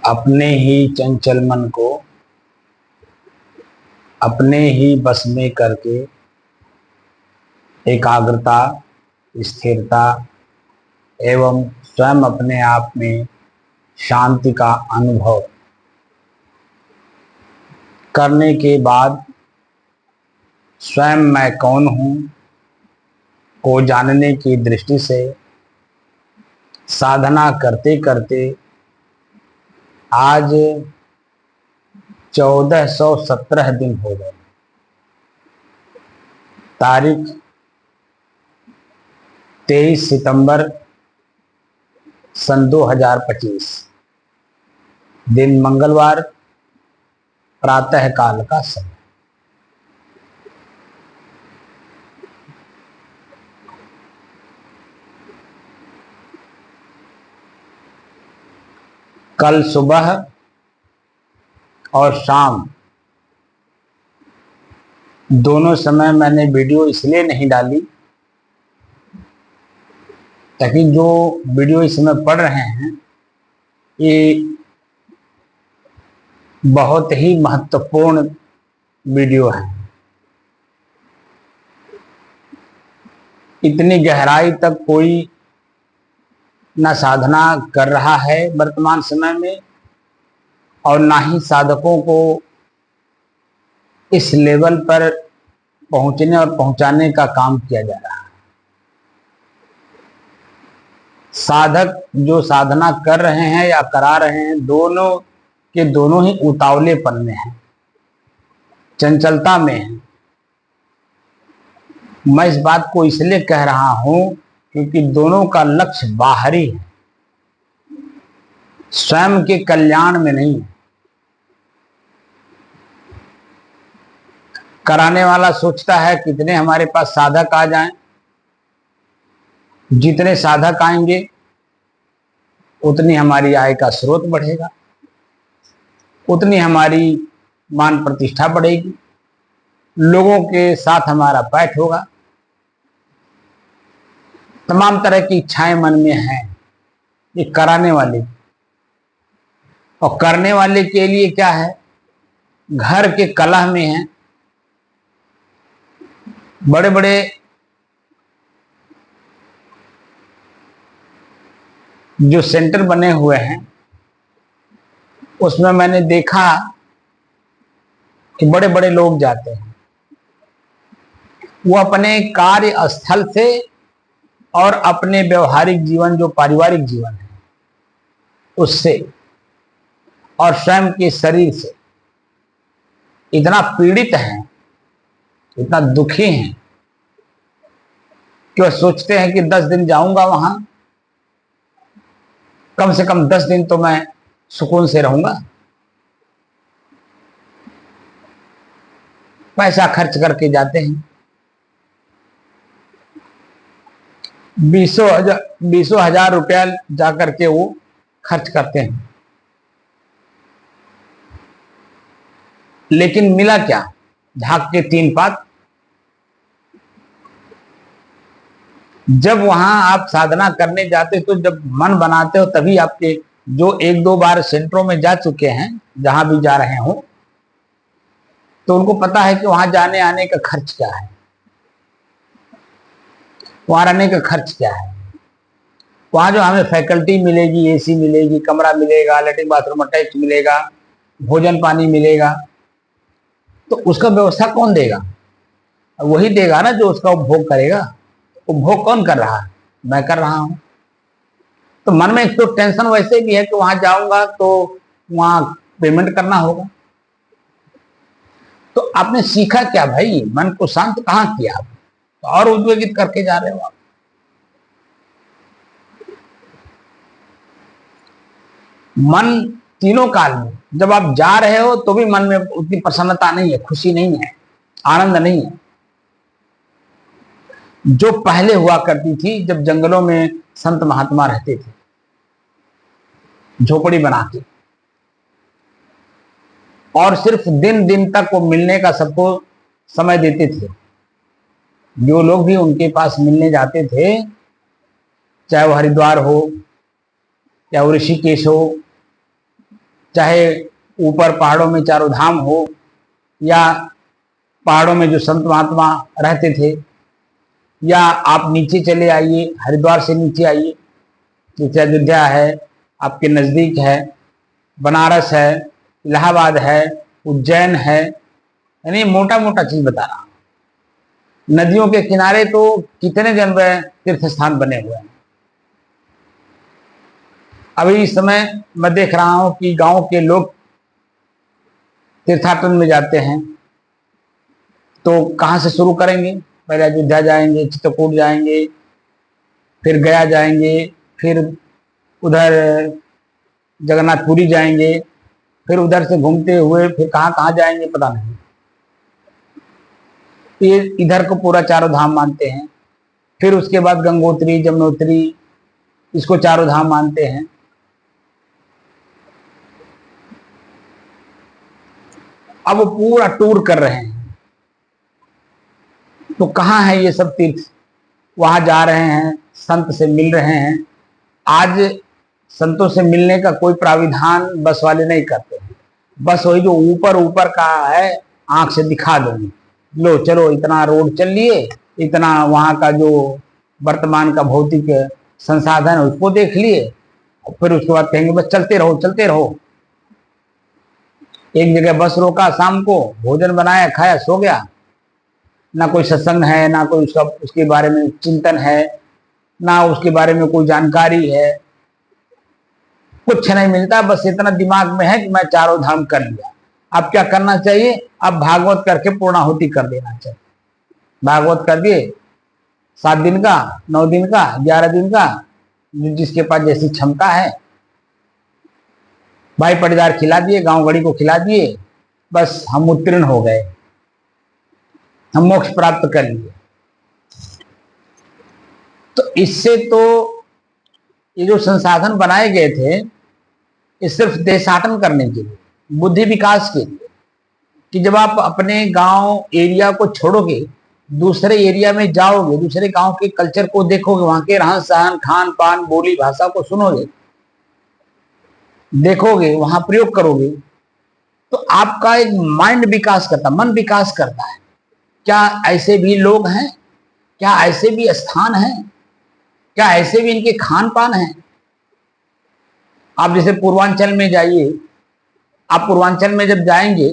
अपने ही चंचल मन को अपने ही बस में करके एकाग्रता, स्थिरता एवं स्वयं अपने आप में शांति का अनुभव करने के बाद स्वयं मैं कौन हूँ को जानने की दृष्टि से साधना करते करते आज 1417 दिन हो गए। तारीख 23 सितंबर सन 2025, दिन मंगलवार, प्रातः काल का समय। कल सुबह और शाम दोनों समय मैंने वीडियो इसलिए नहीं डाली ताकि जो वीडियो इस समय पढ़ रहे हैं ये बहुत ही महत्वपूर्ण वीडियो है। इतनी गहराई तक कोई ना साधना कर रहा है वर्तमान समय में, और ना ही साधकों को इस लेवल पर पहुंचने और पहुंचाने का काम किया जा रहा है। साधक जो साधना कर रहे हैं या करा रहे हैं, दोनों के दोनों ही उतावलेपन में हैं, चंचलता में हैं। मैं इस बात को इसलिए कह रहा हूं क्योंकि दोनों का लक्ष्य बाहरी है, स्वयं के कल्याण में नहीं है। कराने वाला सोचता है कितने हमारे पास साधक आ जाएं, जितने साधक आएंगे उतनी हमारी आय का स्रोत बढ़ेगा, उतनी हमारी मान प्रतिष्ठा बढ़ेगी, लोगों के साथ हमारा पैठ होगा। तमाम तरह की इच्छाएं मन में हैं, ये कराने वाले। और करने वाले के लिए क्या है घर के कलह में हैं, बड़े बड़े जो सेंटर बने हुए हैं उसमें मैंने देखा कि बड़े बड़े लोग जाते हैं, वो अपने कार्य स्थल से और अपने व्यवहारिक जीवन जो पारिवारिक जीवन है उससे और स्वयं के शरीर से इतना पीड़ित हैं, इतना दुखी हैं कि वह सोचते हैं कि 10 दिन जाऊंगा वहां, कम से कम 10 दिन तो मैं सुकून से रहूंगा। पैसा खर्च करके जाते हैं, 20,000 रुपया जाकर के वो खर्च करते हैं, लेकिन मिला क्या? झाग के 3 पात। जब वहां आप साधना करने जाते तो जब मन बनाते हो तभी आपके जो 1-2 बार सेंटरों में जा चुके हैं, जहां भी जा रहे हो, तो उनको पता है कि वहां जाने आने का खर्च क्या है, वहां रहने का खर्च क्या है। वहां जो हमें फैकल्टी मिलेगी, एसी मिलेगी, कमरा मिलेगा, लेटरिन बाथरूम अटैच मिलेगा, भोजन पानी मिलेगा, तो उसका व्यवस्था कौन देगा? वही देगा ना जो उसका उपभोग करेगा। उपभोग कौन कर रहा है? मैं कर रहा हूं। तो मन में एक तो टेंशन वैसे भी है कि वहां जाऊंगा तो वहां पेमेंट करना होगा। तो आपने सीखा क्या भाई? मन को शांत कहां किया आप? तो और उद्वेगित करके जा रहे हो आप। मन तीनों काल में जब आप जा रहे हो तो भी मन में उतनी प्रसन्नता नहीं है, खुशी नहीं है, आनंद नहीं है जो पहले हुआ करती थी जब जंगलों में संत महात्मा रहते थे, झोपड़ी बना के, और सिर्फ दिन दिन तक वो मिलने का सबको समय देते थे। जो लोग भी उनके पास मिलने जाते थे, चाहे वो हरिद्वार हो या वो ऋषिकेश हो, चाहे ऊपर पहाड़ों में चारों धाम हो, या पहाड़ों में जो संत महात्मा रहते थे, या आप नीचे चले आइए, हरिद्वार से नीचे आइए, जैसे अयोध्या है आपके नजदीक है, बनारस है, इलाहाबाद है, उज्जैन है, यानी मोटा मोटा चीज बता रहा हूं। नदियों के किनारे तो कितने जन्म तीर्थ स्थान बने हुए हैं। अभी इस समय मैं देख रहा हूं कि गांव के लोग तीर्थाटन में जाते हैं, तो कहां से शुरू करेंगे? पहले अयोध्या जाएंगे, चित्रकूट जाएंगे, फिर गया जाएंगे, फिर उधर जगन्नाथपुरी जाएंगे, फिर उधर से घूमते हुए फिर कहां कहां जाएंगे पता नहीं। ये इधर को पूरा चारों धाम मानते हैं। फिर उसके बाद गंगोत्री, जमुनोत्री, इसको चारों धाम मानते हैं। अब वो पूरा टूर कर रहे हैं। तो कहां है ये सब तीर्थ? वहां जा रहे हैं, संत से मिल रहे हैं। आज संतों से मिलने का कोई प्राविधान बस वाले नहीं करते हैं। बस वही जो ऊपर ऊपर का है, आंख से दिखा देंगे, लो चलो इतना रोड चल लिए, इतना वहां का जो वर्तमान का भौतिक संसाधन है उसको देख लिए, और फिर उसके बाद कहेंगे बस चलते रहो चलते रहो। एक जगह बस रोका, शाम को भोजन बनाया, खाया, सो गया। ना कोई सत्संग है, ना कोई उसके बारे में चिंतन है, ना उसके बारे में कोई जानकारी है, कुछ नहीं मिलता। बस इतना दिमाग में है कि मैं चारों धाम कर लिया। अब क्या करना चाहिए? अब भागवत करके पूर्णाहुति कर देना चाहिए। भागवत कर दिए, 7 दिन का, 9 दिन का, 11 दिन का, जिसके पास जैसी क्षमता है, भाई पटीदार खिला दिए, गांव गड़ी को खिला दिए, बस हम उत्तीर्ण हो गए, हम मोक्ष प्राप्त कर लिए। तो इससे तो ये जो संसाधन बनाए गए थे, ये सिर्फ देशाटन करने के लिए, बुद्धि विकास के लिए, कि जब आप अपने गांव एरिया को छोड़ोगे, दूसरे एरिया में जाओगे, दूसरे गांव के कल्चर को देखोगे, वहां के रहन सहन, खान पान, बोली भाषा को सुनोगे, देखोगे, वहां प्रयोग करोगे, तो आपका एक माइंड विकास करता, मन विकास करता है। क्या ऐसे भी लोग हैं, क्या ऐसे भी स्थान हैं, क्या ऐसे भी इनके खान पान हैं। आप जैसे पूर्वांचल में जाइए, आप पूर्वांचल में जब जाएंगे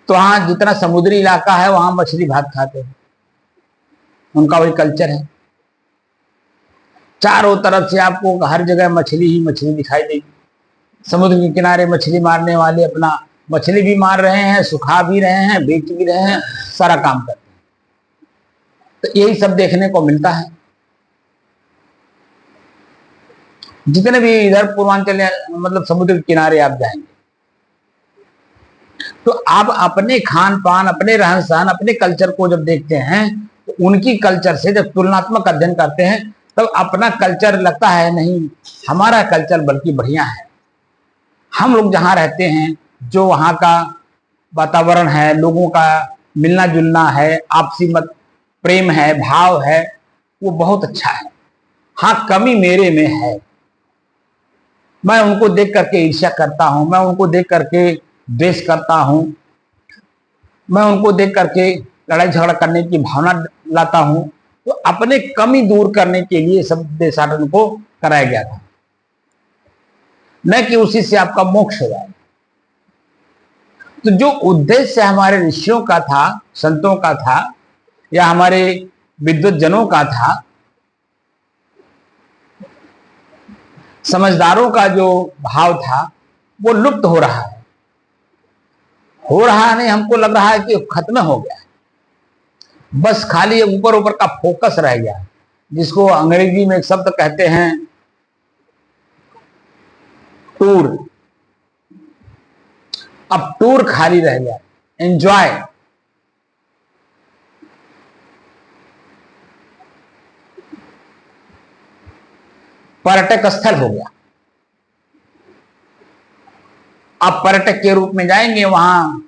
तो वहां जितना समुद्री इलाका है वहां मछली भात खाते हैं, उनका वही कल्चर है। चारों तरफ से आपको हर जगह मछली ही मछली दिखाई देगी। समुद्र के किनारे मछली मारने वाले अपना मछली भी मार रहे हैं, सुखा भी रहे हैं, बेच भी रहे हैं, सारा काम करते हैं। तो यही सब देखने को मिलता है। जितने भी इधर पूर्वांचल मतलब समुद्र के किनारे आप जाएंगे तो आप अपने खान पान, अपने रहन सहन, अपने कल्चर को जब देखते हैं तो उनकी कल्चर से जब तुलनात्मक अध्ययन करते हैं तब अपना कल्चर लगता है नहीं, हमारा कल्चर बल्कि बढ़िया है। हम लोग जहाँ रहते हैं, जो वहाँ का वातावरण है, लोगों का मिलना जुलना है, आपसी मत प्रेम है, भाव है, वो बहुत अच्छा है। हाँ, कमी मेरे में है। मैं उनको देख करके ईर्ष्या करता हूं, मैं उनको देख करके द्वेष करता हूं, मैं उनको देख करके लड़ाई झगड़ा करने की भावना लाता हूं। तो अपने कमी दूर करने के लिए सब देशाटन को कराया गया था, न कि उसी से आपका मोक्ष हो जाए। तो जो उद्देश्य हमारे ऋषियों का था, संतों का था, या हमारे विद्वत जनों का था, समझदारों का जो भाव था, वो लुप्त हो रहा है। हो रहा नहीं, हमको लग रहा है कि खत्म हो गया, बस खाली ऊपर ऊपर का फोकस रह गया, जिसको अंग्रेजी में एक शब्द कहते हैं टूर। अब टूर खाली रह गया, एंजॉय। पर्यटक स्थल हो गया। आप पर्यटक के रूप में जाएंगे, वहां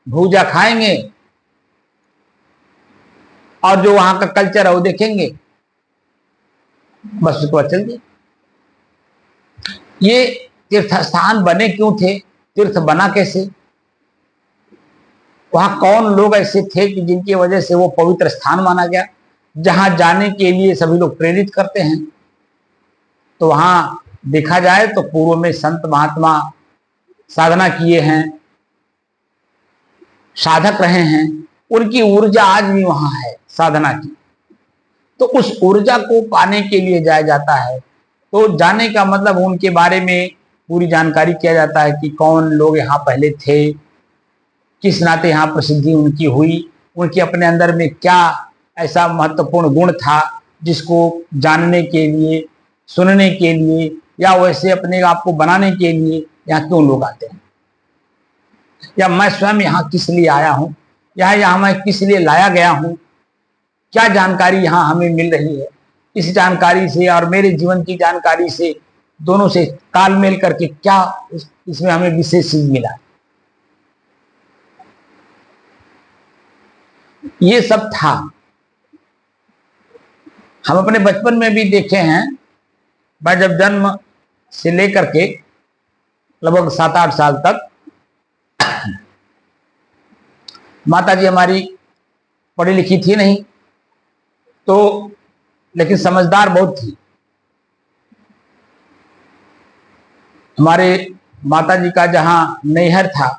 भूजा खाएंगे और जो वहां का कल्चर है वो देखेंगे, बस उसके बाद चल दिए। ये तीर्थ स्थान बने क्यों थे, तीर्थ बना कैसे, वहां कौन लोग ऐसे थे कि जिनकी वजह से वो पवित्र स्थान माना गया, जहां जाने के लिए सभी लोग प्रेरित करते हैं। तो वहां देखा जाए तो पूर्व में संत महात्मा साधना किए हैं, साधक रहे हैं, उनकी ऊर्जा आज भी वहां है साधना की। तो उस ऊर्जा को पाने के लिए जाया जाता है। तो जाने का मतलब उनके बारे में पूरी जानकारी किया जाता है कि कौन लोग यहाँ पहले थे, किस नाते यहाँ प्रसिद्धि उनकी हुई, उनके अपने अंदर में क्या ऐसा महत्वपूर्ण गुण था जिसको जानने के लिए, सुनने के लिए, या वैसे अपने आप को बनाने के लिए यहाँ क्यों लोग आते हैं, या मैं स्वयं यहाँ किस लिए आया हूँ, यहाँ मैं किस लिए लाया गया हूँ, क्या जानकारी यहाँ हमें मिल रही है। इस जानकारी से और मेरे जीवन की जानकारी से, दोनों से तालमेल करके क्या इसमें हमें विशेष चीज मिला, ये सब था। हम अपने बचपन में भी देखे हैं। मैं जब जन्म से लेकर के लगभग 7-8 साल तक, माता जी हमारी पढ़ी लिखी थी नहीं, तो लेकिन समझदार बहुत थी। हमारे माता जी का जहां नैहर था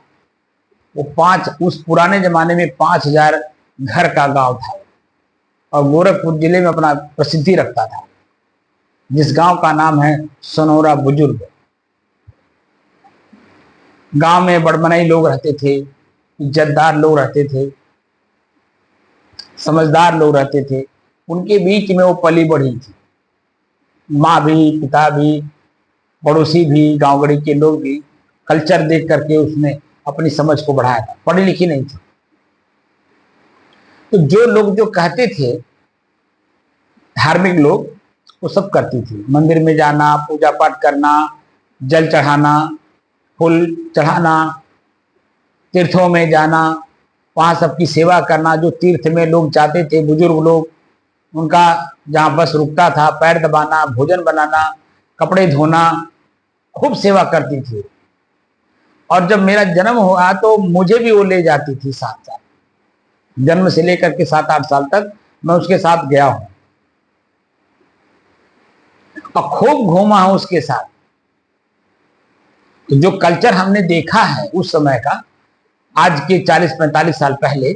वो उस पुराने जमाने में 5000 घर का गांव था और गोरखपुर जिले में अपना प्रसिद्धि रखता था, जिस गांव का नाम है सोनौरा बुजुर्ग। गांव में बड़बनाई लोग रहते थे, इज्जतदार लोग रहते थे, समझदार लोग रहते थे। उनके बीच में वो पली बढ़ी थी। माँ भी, पिता भी, पड़ोसी भी, गांव गड़ी के लोग भी कल्चर देख करके उसने अपनी समझ को बढ़ाया था। पढ़ी लिखी नहीं थी। तो जो लोग जो कहते थे, धार्मिक लोग, वो सब करती थी। मंदिर में जाना, पूजा पाठ करना, जल चढ़ाना, फूल चढ़ाना, तीर्थों में जाना, वहां सबकी सेवा करना। जो तीर्थ में लोग जाते थे, बुजुर्ग लोग, उनका जहां बस रुकता था, पैर दबाना, भोजन बनाना, कपड़े धोना, खूब सेवा करती थी। और जब मेरा जन्म हुआ तो मुझे भी वो ले जाती थी साथ साथ, जन्म से लेकर के 7-8 साल तक मैं उसके साथ गया हूं और खूब घूमा हूं उसके साथ। तो जो कल्चर हमने देखा है उस समय का, आज के 40-45 साल पहले,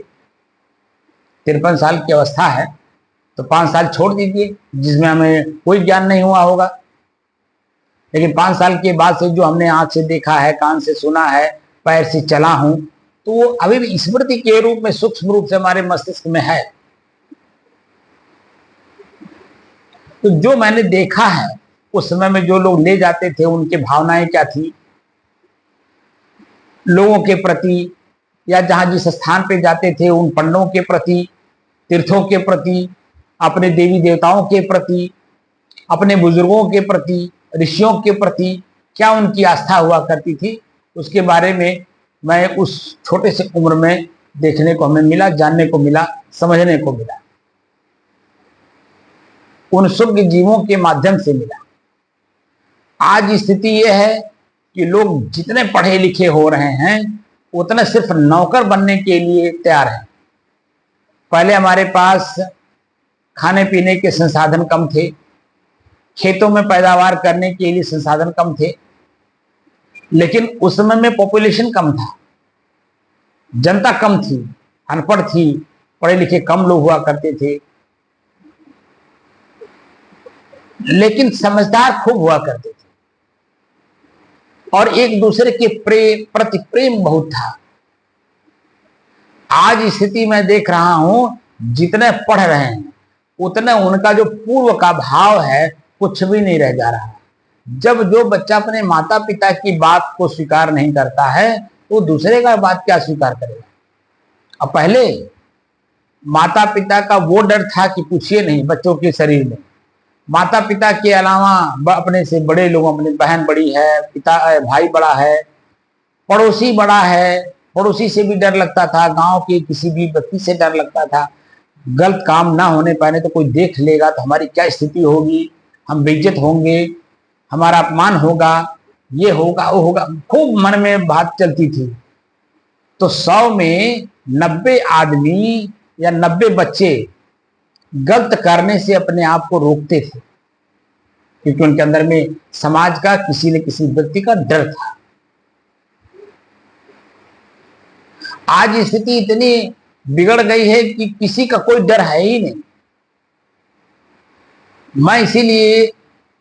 53 साल की अवस्था है, तो 5 साल छोड़ दीजिए जिसमें हमें कोई ज्ञान नहीं हुआ होगा, लेकिन 5 साल के बाद से जो हमने आंख से देखा है, कान से सुना है, पैर से चला हूं, तो वो अभी भी स्मृति के रूप में सूक्ष्म रूप से हमारे मस्तिष्क में है। तो जो मैंने देखा है उस समय में जो लोग ले जाते थे उनके भावनाएं क्या थी लोगों के प्रति, या जहां जिस स्थान पे जाते थे उन पंडों के प्रति, तीर्थों के प्रति, अपने देवी देवताओं के प्रति, अपने बुजुर्गों के प्रति, ऋषियों के प्रति क्या उनकी आस्था हुआ करती थी, उसके बारे में मैं उस छोटे से उम्र में देखने को हमें मिला, जानने को मिला, समझने को मिला, उन शुभ जीवों के माध्यम से मिला। आज स्थिति यह है कि लोग जितने पढ़े लिखे हो रहे हैं उतने सिर्फ नौकर बनने के लिए तैयार हैं। पहले हमारे पास खाने पीने के संसाधन कम थे, खेतों में पैदावार करने के लिए संसाधन कम थे, लेकिन उस समय में पॉपुलेशन कम था, जनता कम थी, अनपढ़ थी, पढ़े लिखे कम लोग हुआ करते थे, लेकिन समझदार खूब हुआ करते थे और एक दूसरे के प्रति प्रेम बहुत था। आज स्थिति में देख रहा हूं जितने पढ़ रहे हैं उतने उनका जो पूर्व का भाव है कुछ भी नहीं रह जा रहा है। जब जो बच्चा अपने माता पिता की बात को स्वीकार नहीं करता है तो दूसरे का बात क्या स्वीकार करेगा। अब पहले माता पिता का वो डर था कि पूछिए नहीं, बच्चों के शरीर में माता पिता के अलावा अपने से बड़े लोगों, अपनी बहन बड़ी है, पिता भाई बड़ा है, पड़ोसी बड़ा है, पड़ोसी से भी डर लगता था, गांव के किसी भी व्यक्ति से डर लगता था, गलत काम ना होने पाने तो कोई देख लेगा तो हमारी क्या स्थिति होगी, हम बेइज्जत होंगे, हमारा अपमान होगा, ये होगा वो होगा, खूब मन में बात चलती थी। तो 100 में 90 आदमी या 90 बच्चे गलत करने से अपने आप को रोकते थे क्योंकि उनके अंदर में समाज का किसी न किसी व्यक्ति का डर था। आज स्थिति इतनी बिगड़ गई है कि किसी का कोई डर है ही नहीं। मैं इसीलिए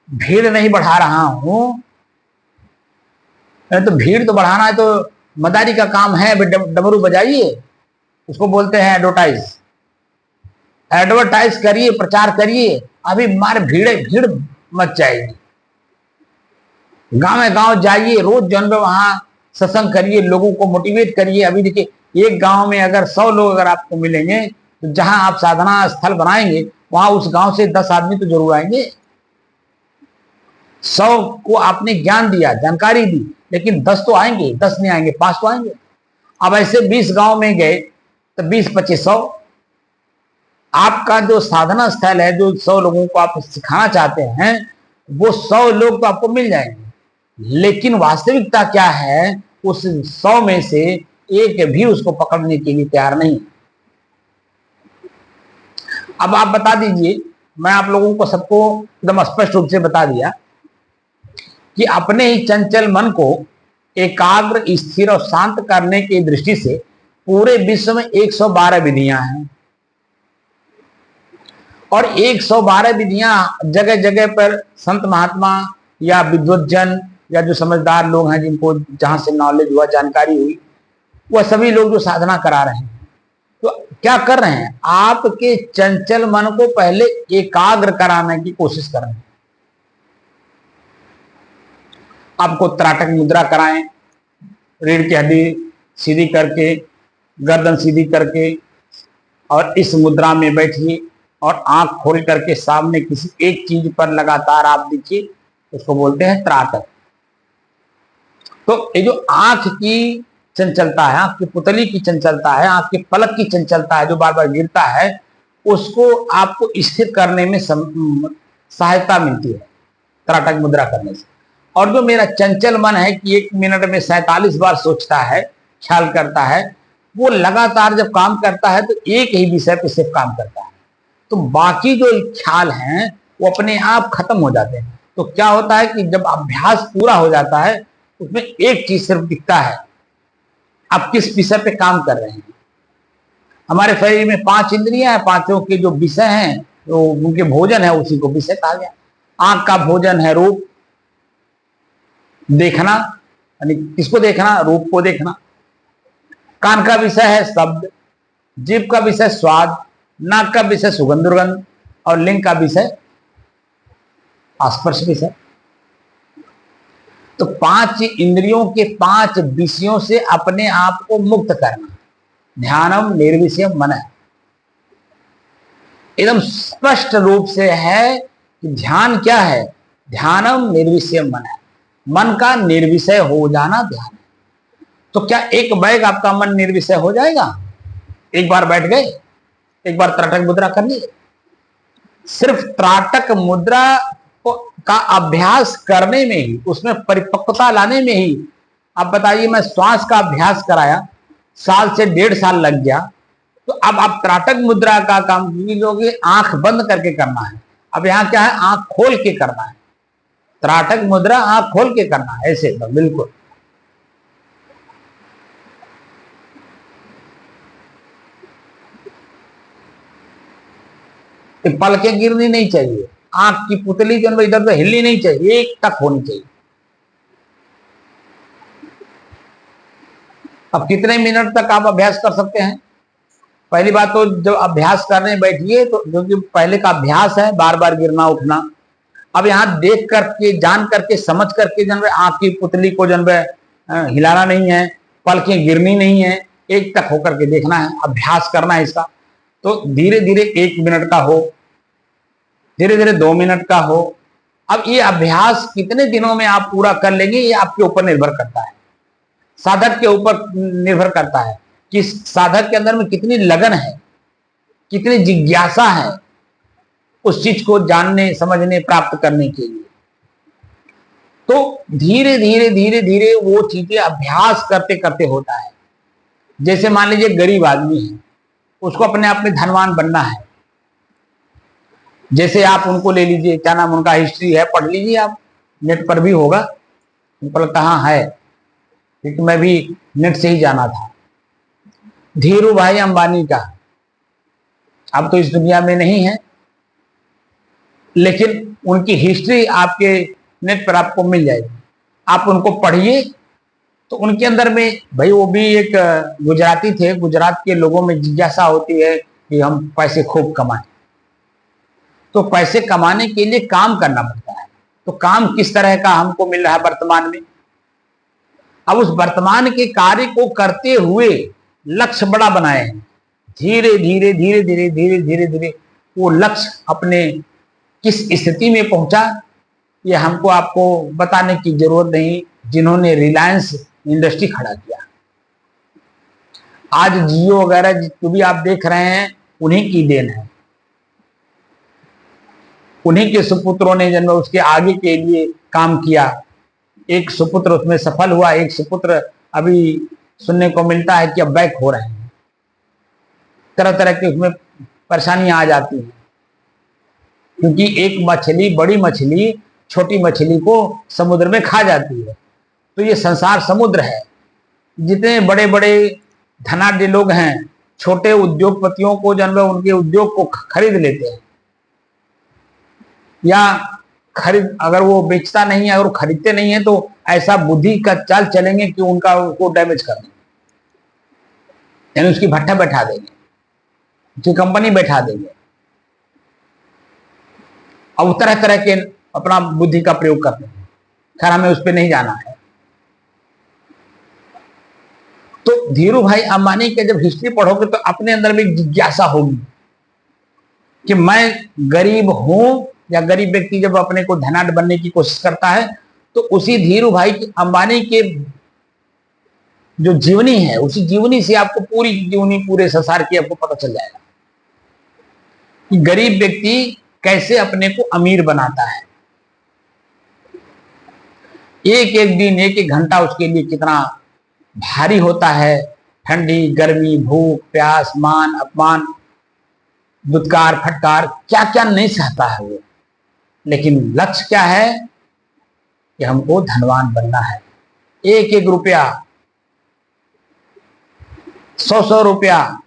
भीड़ नहीं बढ़ा रहा हूं, तो भीड़ तो बढ़ाना है तो मदारी का काम है, डमरू बजाइए, उसको बोलते हैं एडवर्टाइज करिए, प्रचार करिए, अभी मार भीड़ मच जाएगी। गांव में गांव जाइए, रोज जन वहां सत्संग करिए, लोगों को मोटिवेट करिए। अभी देखिए एक गांव में अगर 100 लोग अगर आपको मिलेंगे तो जहां आप साधना स्थल बनाएंगे वहां उस गांव से 10 आदमी तो जरूर आएंगे। 100 को आपने ज्ञान दिया, जानकारी दी, लेकिन 10 तो आएंगे, 10 नहीं आएंगे, 5 तो आएंगे। अब ऐसे 20 गांव में गए तो 20-25 100। आपका जो साधना स्थल है, जो 100 लोगों को आप सिखाना चाहते हैं, वो 100 लोग तो आपको मिल जाएंगे, लेकिन वास्तविकता क्या है, उस 100 में से एक भी उसको पकड़ने के लिए तैयार नहीं। अब आप बता दीजिए, मैं आप लोगों को सबको एकदम स्पष्ट रूप से बता दिया कि अपने ही चंचल मन को एकाग्र, स्थिर और शांत करने की दृष्टि से पूरे विश्व में 112 विधियां हैं और 112 विधियां जगह जगह पर संत महात्मा या विद्वज्जन या जो समझदार लोग हैं, जिनको जहां से नॉलेज हुआ, जानकारी हुई, वह सभी लोग जो साधना करा रहे हैं, तो क्या कर रहे हैं, आपके चंचल मन को पहले एकाग्र कराने की कोशिश कर रहे हैं। आपको त्राटक मुद्रा कराएं, रीढ़ की हड्डी सीधी करके, गर्दन सीधी करके, और इस मुद्रा में बैठिए और आंख खोल करके सामने किसी एक चीज पर लगातार आप देखिए, उसको बोलते हैं त्राटक। तो ये जो आंख की चंचलता है, आंख की पुतली की चंचलता है, आंख के पलक की चंचलता है जो बार बार गिरता है, उसको आपको स्थिर करने में सहायता मिलती है त्राटक मुद्रा करने से। और जो मेरा चंचल मन है कि 1 मिनट में 47 बार सोचता है, ख्याल करता है, वो लगातार जब काम करता है तो एक ही विषय पे सिर्फ काम करता है, तो बाकी जो ख्याल हैं वो अपने आप खत्म हो जाते हैं। तो क्या होता है कि जब अभ्यास पूरा हो जाता है उसमें एक चीज सिर्फ दिखता है, आप किस विषय पे काम कर रहे हैं। हमारे शरीर में 5 इंद्रियां हैं, पांचों के जो विषय हैं तो उनके भोजन है, उसी को विषय कहा गया। आंख का भोजन है रूप, देखना, यानी किसको देखना, रूप को देखना। कान का विषय है शब्द, जीभ का विषय स्वाद, नाक का विषय सुगंध दुर्गंध, और लिंग का विषय स्पर्श विषय। तो 5 इंद्रियों के 5 विषयों से अपने आप को मुक्त करना, ध्यानम निर्विषयम मन है। एकदम स्पष्ट रूप से है कि ध्यान क्या है, ध्यानम निर्विषयम मन है, मन का निर्विषय हो जाना ध्यान है। तो क्या एक बैग आपका मन निर्विषय हो जाएगा? एक बार बैठ गए, एक बार त्राटक मुद्रा कर ली, सिर्फ त्राटक मुद्रा का अभ्यास करने में ही, उसमें परिपक्वता लाने में ही, आप बताइए, मैं श्वास का अभ्यास कराया, साल से 1.5 साल लग गया, तो अब आप त्राटक मुद्रा का काम कीजिए, आंख बंद करके करना है। अब यहां क्या है, आंख खोल के करना है। त्राटक मुद्रा आंख खोल के करना है, ऐसे बिल्कुल। पलकें गिरनी नहीं चाहिए, आंख की पुतली जो इधर उधर हिलनी नहीं चाहिए, एक तक होनी चाहिए। अब कितने मिनट तक आप अभ्यास कर सकते हैं? पहली बात तो जब अभ्यास करने बैठिए तो, क्योंकि पहले का अभ्यास है बार बार गिरना उठना, अब यहाँ देख करके, जान करके, समझ करके जन आंख की पुतली को जन हिलाना नहीं है, पलकें गिरनी नहीं है, एक तक होकर के देखना है, अभ्यास करना है इसका। तो धीरे धीरे 1 मिनट का हो, धीरे धीरे 2 मिनट का हो। अब ये अभ्यास कितने दिनों में आप पूरा कर लेंगे ये आपके ऊपर निर्भर करता है, साधक के ऊपर निर्भर करता है कि साधक के अंदर में कितनी लगन है, कितनी जिज्ञासा है उस चीज को जानने, समझने, प्राप्त करने के लिए। तो धीरे धीरे धीरे धीरे वो चीजें अभ्यास करते करते होता है। जैसे मान लीजिए गरीब आदमी है, उसको अपने आप में धनवान बनना है। जैसे आप उनको ले लीजिए, क्या नाम उनका, हिस्ट्री है, पढ़ लीजिए आप, नेट पर भी होगा, उनको लगता हाँ है, क्योंकि मैं भी नेट से ही जाना था। धीरू भाई अंबानी का, अब तो इस दुनिया में नहीं है, लेकिन उनकी हिस्ट्री आपके नेट पर आपको मिल जाएगी। आप उनको पढ़िए तो उनके अंदर में, भाई वो भी एक गुजराती थे, गुजरात के लोगों में जिज्ञासा होती है कि हम पैसे खूब कमाएं, तो पैसे कमाने के लिए काम करना पड़ता है। तो काम किस तरह का हमको मिल रहा है वर्तमान में, अब उस वर्तमान के कार्य को करते हुए लक्ष्य बड़ा बनाए हैं। धीरे धीरे धीरे धीरे धीरे धीरे धीरे वो लक्ष्य अपने किस स्थिति में पहुंचा, ये हमको आपको बताने की जरूरत नहीं। जिन्होंने रिलायंस इंडस्ट्री खड़ा किया, आज जियो वगैरह जो भी आप देख रहे हैं, उन्हीं की देन है। उन्हीं के सुपुत्रों ने जन्म उसके आगे के लिए काम किया। एक सुपुत्र उसमें सफल हुआ, एक सुपुत्र अभी सुनने को मिलता है कि अब बैक हो रहे हैं। तरह तरह की उसमें परेशानियां आ जाती हैं, क्योंकि एक मछली, बड़ी मछली छोटी मछली को समुद्र में खा जाती है। तो ये संसार समुद्र है। जितने बड़े बड़े धनाढ्य लोग हैं, छोटे उद्योगपतियों को जन्म उनके उद्योग को खरीद लेते हैं, या खरीद, अगर वो बेचता नहीं है, अगर वो खरीदते नहीं है, तो ऐसा बुद्धि का चाल चलेंगे कि उनका उसको डैमेज कर देंगे, यानी उसकी भट्ठा बैठा देंगे, उसकी कंपनी बैठा देंगे। अब तरह तरह के अपना बुद्धि का प्रयोग करते हैं। खैर हमें उस पर नहीं जाना है। तो धीरू भाई अंबानी के जब हिस्ट्री पढ़ोगे तो अपने अंदर में जिज्ञासा होगी कि मैं गरीब हूं, या गरीब व्यक्ति जब अपने को धनाढ्य बनने की कोशिश करता है, तो उसी धीरू भाई अंबानी के जो जीवनी है, उसी जीवनी से आपको पूरी जीवनी, पूरे संसार की आपको पता चल जाएगा कि गरीब व्यक्ति कैसे अपने को अमीर बनाता है। एक एक दिन, एक एक घंटा उसके लिए कितना भारी होता है। ठंडी, गर्मी, भूख, प्यास, मान अपमान, दुत्कार, फटकार, क्या क्या नहीं सहता है वो। लेकिन लक्ष्य क्या है कि हमको धनवान बनना है। एक एक रुपया, 100 रुपया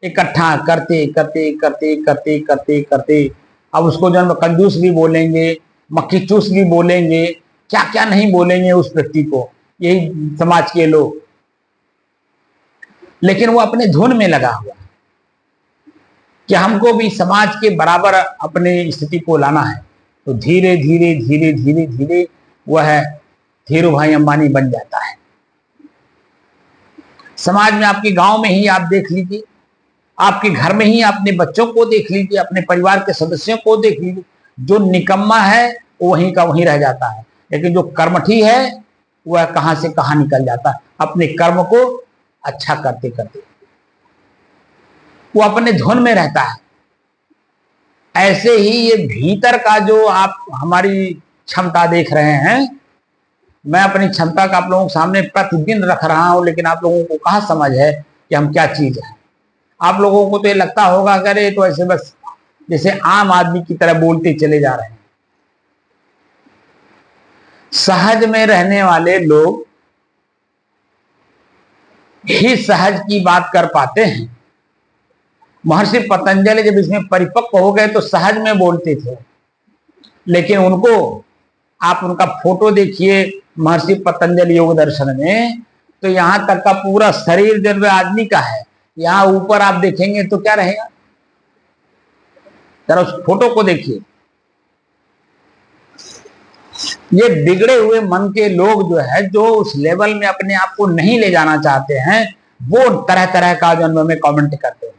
इकट्ठा करते करते करते करते करते करते, अब उसको जो कंजूस भी बोलेंगे, मक्खी चूस भी बोलेंगे, क्या क्या नहीं बोलेंगे उस व्यक्ति को, यही समाज के लोग। लेकिन वो अपने धुन में लगा हुआ कि हमको भी समाज के बराबर अपने स्थिति को लाना है। तो धीरे धीरे धीरे धीरे धीरे वह धीरू भाई अंबानी बन जाता है। समाज में, आपके गांव में ही आप देख लीजिए, आपके घर में ही अपने बच्चों को देख लीजिए, अपने परिवार के सदस्यों को देख लीजिए। जो निकम्मा है वो वहीं का वहीं रह जाता है, लेकिन जो कर्मठी है वह कहां से कहां निकल जाता है, अपने कर्म को अच्छा करते करते वो अपने धुन में रहता है। ऐसे ही ये भीतर का जो आप हमारी क्षमता देख रहे हैं, मैं अपनी क्षमता का आप लोगों के सामने प्रतिदिन रख रहा हूं, लेकिन आप लोगों को कहां समझ है कि हम क्या चीज है। आप लोगों को तो ये लगता होगा अरे तो ऐसे बस जैसे आम आदमी की तरह बोलते चले जा रहे हैं। सहज में रहने वाले लोग ही सहज की बात कर पाते हैं। महर्षि पतंजलि जब इसमें परिपक्व हो गए तो सहज में बोलते थे, लेकिन उनको आप उनका फोटो देखिए महर्षि पतंजलि योग दर्शन में, तो यहां तक का पूरा शरीर जब आदमी का है, यहां ऊपर आप देखेंगे तो क्या रहेगा, जरा उस फोटो को देखिए। ये बिगड़े हुए मन के लोग जो है, जो उस लेवल में अपने आप को नहीं ले जाना चाहते हैं, वो तरह तरह का जो में कमेंट करते हैं।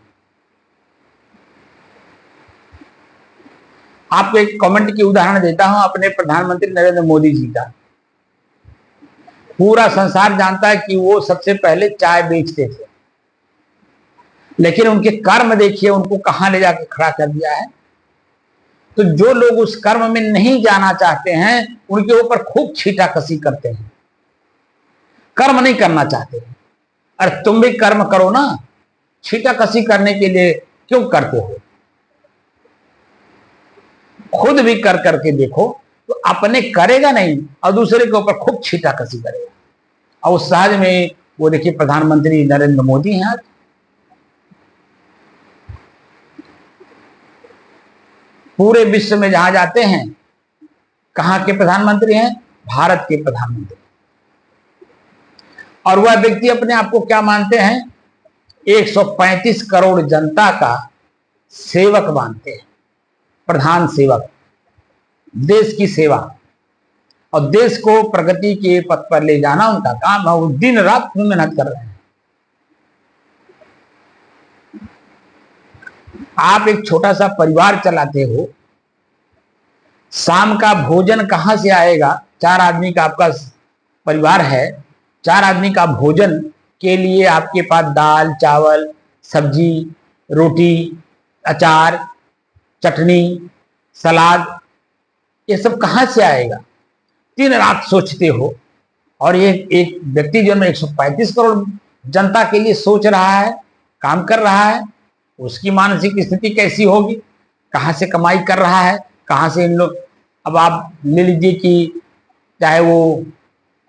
आपको एक कमेंट की उदाहरण देता हूं अपने प्रधानमंत्री नरेंद्र मोदी जी का। पूरा संसार जानता है कि वो सबसे पहले चाय बेचते थे, लेकिन उनके कर्म देखिए उनको कहां ले जाकर खड़ा कर दिया है। तो जो लोग उस कर्म में नहीं जाना चाहते हैं उनके ऊपर खूब छीटाकसी करते हैं, कर्म नहीं करना चाहते। अरे तुम भी कर्म करो ना, छीटाकसी करने के लिए क्यों करते हो? खुद भी कर करके देखो तो अपने करेगा नहीं और दूसरे के ऊपर खूब छीटाकसी करेगा। और उस सहज में वो देखिए प्रधानमंत्री नरेंद्र मोदी हैं आज। पूरे विश्व में जहां जाते हैं, कहां के प्रधानमंत्री हैं? भारत के प्रधानमंत्री। और वह व्यक्ति अपने आप को क्या मानते हैं? 135 करोड़ जनता का सेवक मानते हैं, प्रधान सेवक, देश की सेवा और देश को प्रगति के पथ पर ले जाना उनका काम है। वो दिन रात मेहनत कर रहे हैं। आप एक छोटा सा परिवार चलाते हो, शाम का भोजन कहां से आएगा? 4 आदमी का आपका परिवार है, 4 आदमी का भोजन के लिए आपके पास दाल, चावल, सब्जी, रोटी, अचार, चटनी, सलाद, ये सब कहां से आएगा? दिन रात सोचते हो। और ये एक व्यक्ति जो 135 करोड़ जनता के लिए सोच रहा है, काम कर रहा है, उसकी मानसिक स्थिति कैसी होगी? कहां से कमाई कर रहा है, कहां से इन लोग। अब आप ले लीजिए कि चाहे वो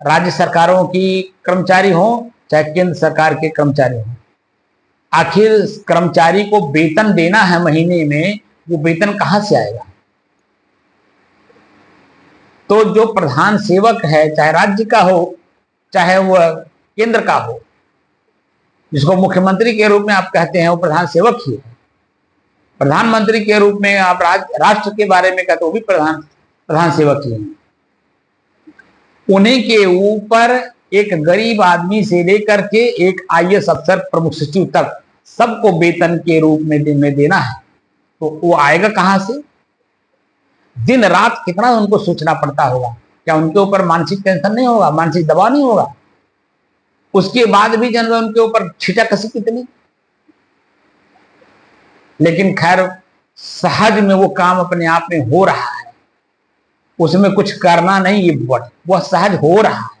राज्य सरकारों की कर्मचारी हो चाहे केंद्र सरकार के कर्मचारी हो, आखिर कर्मचारी को वेतन देना है महीने में, वो वेतन कहां से आएगा? तो जो प्रधान सेवक है, चाहे राज्य का हो चाहे वह केंद्र का हो, जिसको मुख्यमंत्री के रूप में आप कहते हैं, वो प्रधान सेवक ही है। प्रधानमंत्री के रूप में आप राष्ट्र के बारे में कहते हो, वो भी प्रधान सेवक ही है। उन्हीं के ऊपर एक गरीब आदमी से लेकर के एक IAS अफसर, प्रमुख सचिव तक सबको वेतन के रूप में देना है, तो वो आएगा कहां से? दिन रात कितना उनको सोचना पड़ता होगा। क्या उनके ऊपर मानसिक टेंशन नहीं होगा, मानसिक दबाव नहीं होगा? उसके बाद भी जन उनके ऊपर छीटाकसी कितनी। लेकिन खैर सहज में वो काम अपने आप में हो रहा है। उसमें कुछ करना नहीं, ये वह सहज हो रहा है।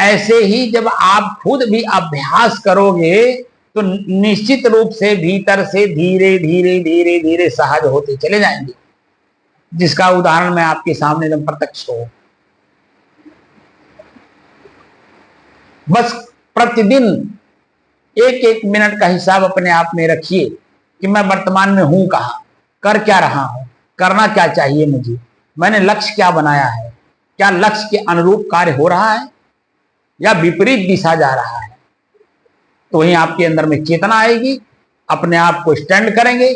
ऐसे ही जब आप खुद भी अभ्यास करोगे तो निश्चित रूप से भीतर से धीरे धीरे धीरे धीरे सहज होते चले जाएंगे, जिसका उदाहरण मैं आपके सामने एकदम प्रत्यक्ष हो। बस प्रतिदिन एक एक मिनट का हिसाब अपने आप में रखिए कि मैं वर्तमान में हूं कहां, कर क्या रहा हूं, करना क्या चाहिए मुझे, मैंने लक्ष्य क्या बनाया है, क्या लक्ष्य के अनुरूप कार्य हो रहा है या विपरीत दिशा जा रहा है। तो वहीं आपके अंदर में चेतना आएगी, अपने आप को स्टैंड करेंगे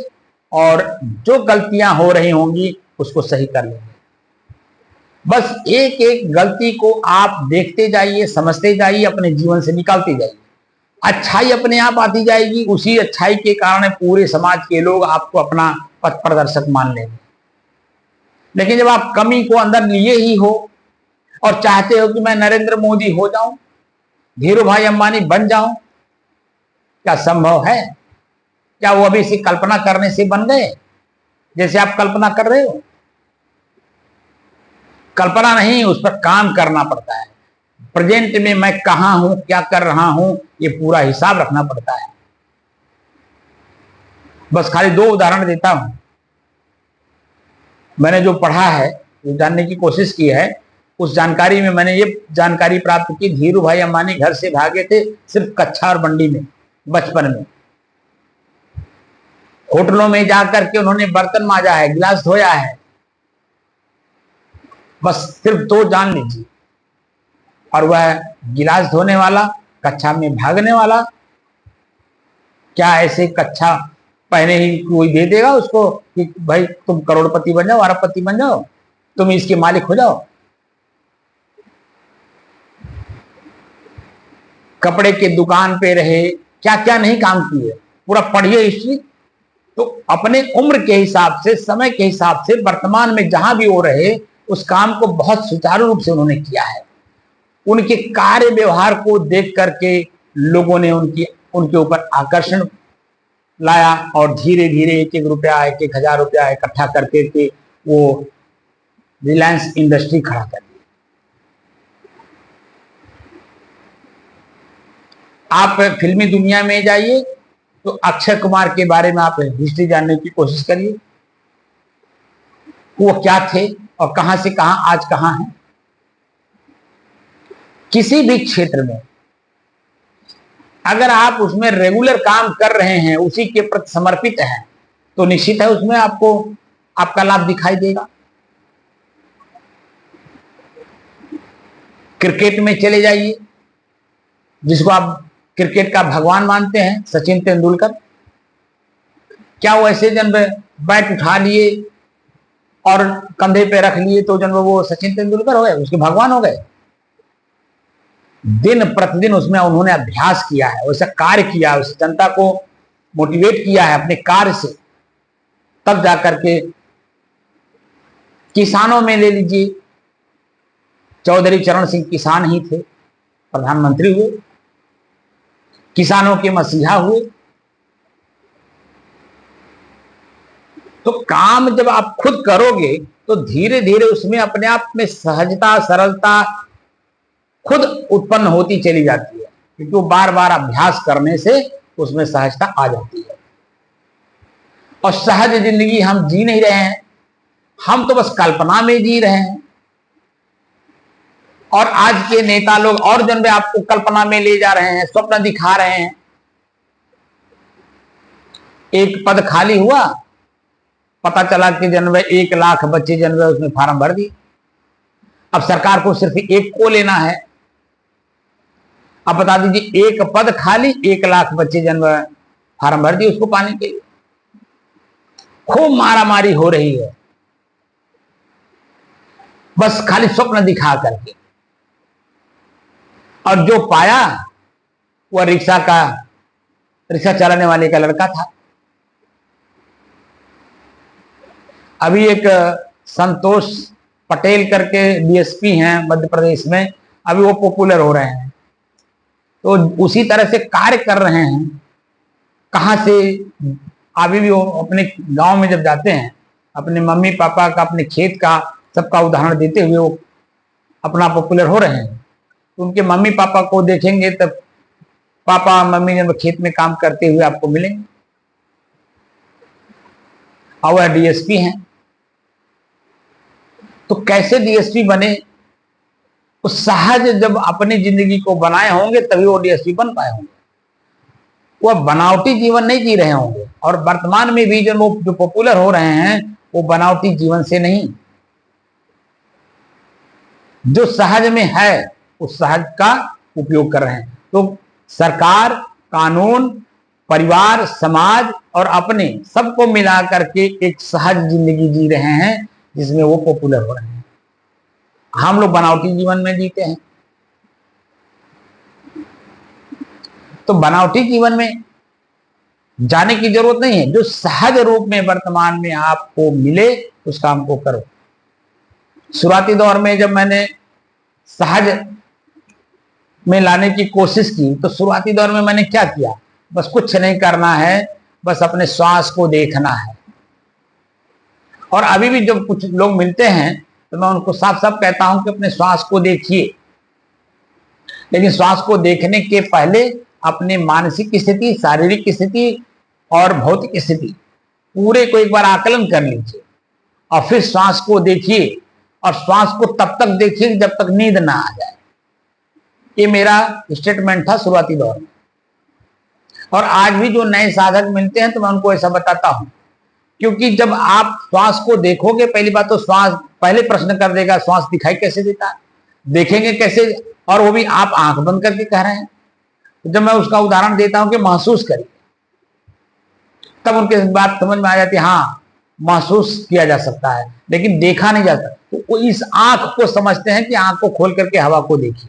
और जो गलतियां हो रही होंगी उसको सही कर लेंगे। बस एक एक गलती को आप देखते जाइए, समझते जाइए, अपने जीवन से निकालते जाइए। अच्छाई अपने आप आती जाएगी, उसी अच्छाई के कारण पूरे समाज के लोग आपको अपना पथ प्रदर्शक मान लेंगे। लेकिन जब आप कमी को अंदर लिए ही हो और चाहते हो कि मैं नरेंद्र मोदी हो जाऊं, धीरू भाई अंबानी बन जाऊं, क्या संभव है? क्या वो अभी से कल्पना करने से बन गए जैसे आप कल्पना कर रहे हो? कल्पना नहीं, उस पर काम करना पड़ता है। प्रेजेंट में मैं कहां हूं, क्या कर रहा हूं, ये पूरा हिसाब रखना पड़ता है। बस खाली दो उदाहरण देता हूं। मैंने जो पढ़ा है, जो जानने की कोशिश की है, उस जानकारी में मैंने ये जानकारी प्राप्त की, धीरू भाई अंबानी घर से भागे थे सिर्फ कच्छा और बंडी में, बचपन में। होटलों में जाकर के उन्होंने बर्तन मांजा है, गिलास धोया है, बस सिर्फ दो जान लीजिए। और वह गिलास धोने वाला, कच्छा में भागने वाला, क्या ऐसे कच्छा पहने ही कोई दे देगा उसको कि भाई तुम करोड़पति बन जाओ, अरबपति बन जाओ, तुम इसके मालिक हो जाओ? कपड़े के दुकान पे रहे, क्या क्या नहीं काम किए, पूरा पढ़िए हिस्ट्री। तो अपने उम्र के हिसाब से, समय के हिसाब से वर्तमान में जहां भी वो रहे, उस काम को बहुत सुचारू रूप से उन्होंने किया है। उनके कार्य व्यवहार को देख करके लोगों ने उनके ऊपर आकर्षण लाया और धीरे धीरे एक एक रुपया, एक एक हजार रुपया इकट्ठा करके वो रिलायंस इंडस्ट्री खड़ा कर दी। आप फिल्मी दुनिया में जाइए तो अक्षय कुमार के बारे में आप हिस्ट्री जानने की कोशिश करिए, वो क्या थे और कहां से कहां आज कहां हैं। किसी भी क्षेत्र में अगर आप उसमें रेगुलर काम कर रहे हैं, उसी के प्रति समर्पित हैं, तो निश्चित है उसमें आपको आपका लाभ दिखाई देगा। क्रिकेट में चले जाइए, जिसको आप क्रिकेट का भगवान मानते हैं, सचिन तेंदुलकर, क्या वो ऐसे जन बैट उठा लिए और कंधे पे रख लिए तो जन वो सचिन तेंदुलकर हो गए, उसके भगवान हो गए? दिन प्रतिदिन उसमें उन्होंने अभ्यास किया है, वैसा कार्य किया है, उस जनता को मोटिवेट किया है अपने कार्य से, तब जाकर के। किसानों में ले लीजिए, चौधरी चरण सिंह किसान ही थे, प्रधानमंत्री हुए, किसानों के मसीहा हुए। तो काम जब आप खुद करोगे तो धीरे धीरे उसमें अपने आप में सहजता, सरलता खुद उत्पन्न होती चली जाती है, क्योंकि वो बार बार अभ्यास करने से उसमें सहजता आ जाती है। और सहज जिंदगी हम जी नहीं रहे हैं, हम तो बस कल्पना में जी रहे हैं। और आज के नेता लोग और जन्म आपको कल्पना में ले जा रहे हैं, स्वप्न दिखा रहे हैं। एक पद खाली हुआ, पता चला कि जन्म 1 लाख बच्चे जन्म उसमें फार्म भर दिए। अब सरकार को सिर्फ एक को लेना है। अब बता दीजिए, एक पद खाली, 1 लाख बच्चे जन्म फार्म भर दिए उसको पाने के लिए। खूब मारामारी हो रही है, बस खाली स्वप्न दिखा करके। और जो पाया वह रिक्शा चलाने वाले का लड़का था। अभी एक संतोष पटेल करके डीएसपी हैं मध्य प्रदेश में, अभी वो पॉपुलर हो रहे हैं। तो उसी तरह से कार्य कर रहे हैं। कहां से अभी भी वो अपने गांव में जब जाते हैं अपने मम्मी पापा का, अपने खेत का, सबका उदाहरण देते हुए वो अपना पॉपुलर हो रहे हैं। तो उनके मम्मी पापा को देखेंगे तब पापा मम्मी जब खेत में काम करते हुए आपको मिलेंगे, और वह डीएसपी हैं। तो कैसे डीएसपी बने? उस सहज जब अपनी जिंदगी को बनाए होंगे तभी वो डीएसपी बन पाए होंगे। वह बनावटी जीवन नहीं जी रहे होंगे। और वर्तमान में भी जब वो जो पॉपुलर हो रहे हैं वो बनावटी जीवन से नहीं, जो सहज में है उस सहज का उपयोग कर रहे हैं। तो सरकार, कानून, परिवार, समाज और अपने सबको मिला करके एक सहज जिंदगी जी रहे हैं जिसमें वो पॉपुलर हो रहे हैं। हम लोग बनावटी जीवन में जीते हैं। तो बनावटी जीवन में जाने की जरूरत नहीं है। जो सहज रूप में वर्तमान में आपको मिले उस काम को करो। शुरुआती दौर में जब मैंने सहज में लाने की कोशिश की तो शुरुआती दौर में मैंने क्या किया, बस कुछ नहीं करना है, बस अपने श्वास को देखना है। और अभी भी जब कुछ लोग मिलते हैं तो मैं उनको साफ साफ कहता हूं कि अपने श्वास को देखिए, लेकिन श्वास को देखने के पहले अपने मानसिक स्थिति, शारीरिक स्थिति और भौतिक स्थिति पूरे को एक बार आकलन कर लीजिए और फिर श्वास को देखिए। और श्वास को तब तक देखिए जब तक नींद ना आ जाए। ये मेरा स्टेटमेंट था शुरुआती दौर में। और आज भी जो नए साधक मिलते हैं तो मैं उनको ऐसा बताता हूं, क्योंकि जब आप श्वास को देखोगे, पहली बात तो श्वास पहले प्रश्न कर देगा, श्वास दिखाई कैसे देता है, देखेंगे कैसे, और वो भी आप आंख बंद करके कह रहे हैं। तो जब मैं उसका उदाहरण देता हूं कि महसूस करिए, तब उनके बात समझ में आ जाती है। हाँ, महसूस किया जा सकता है लेकिन देखा नहीं जाता। तो वो इस आंख को समझते हैं कि आंख को खोल करके हवा को देखिए।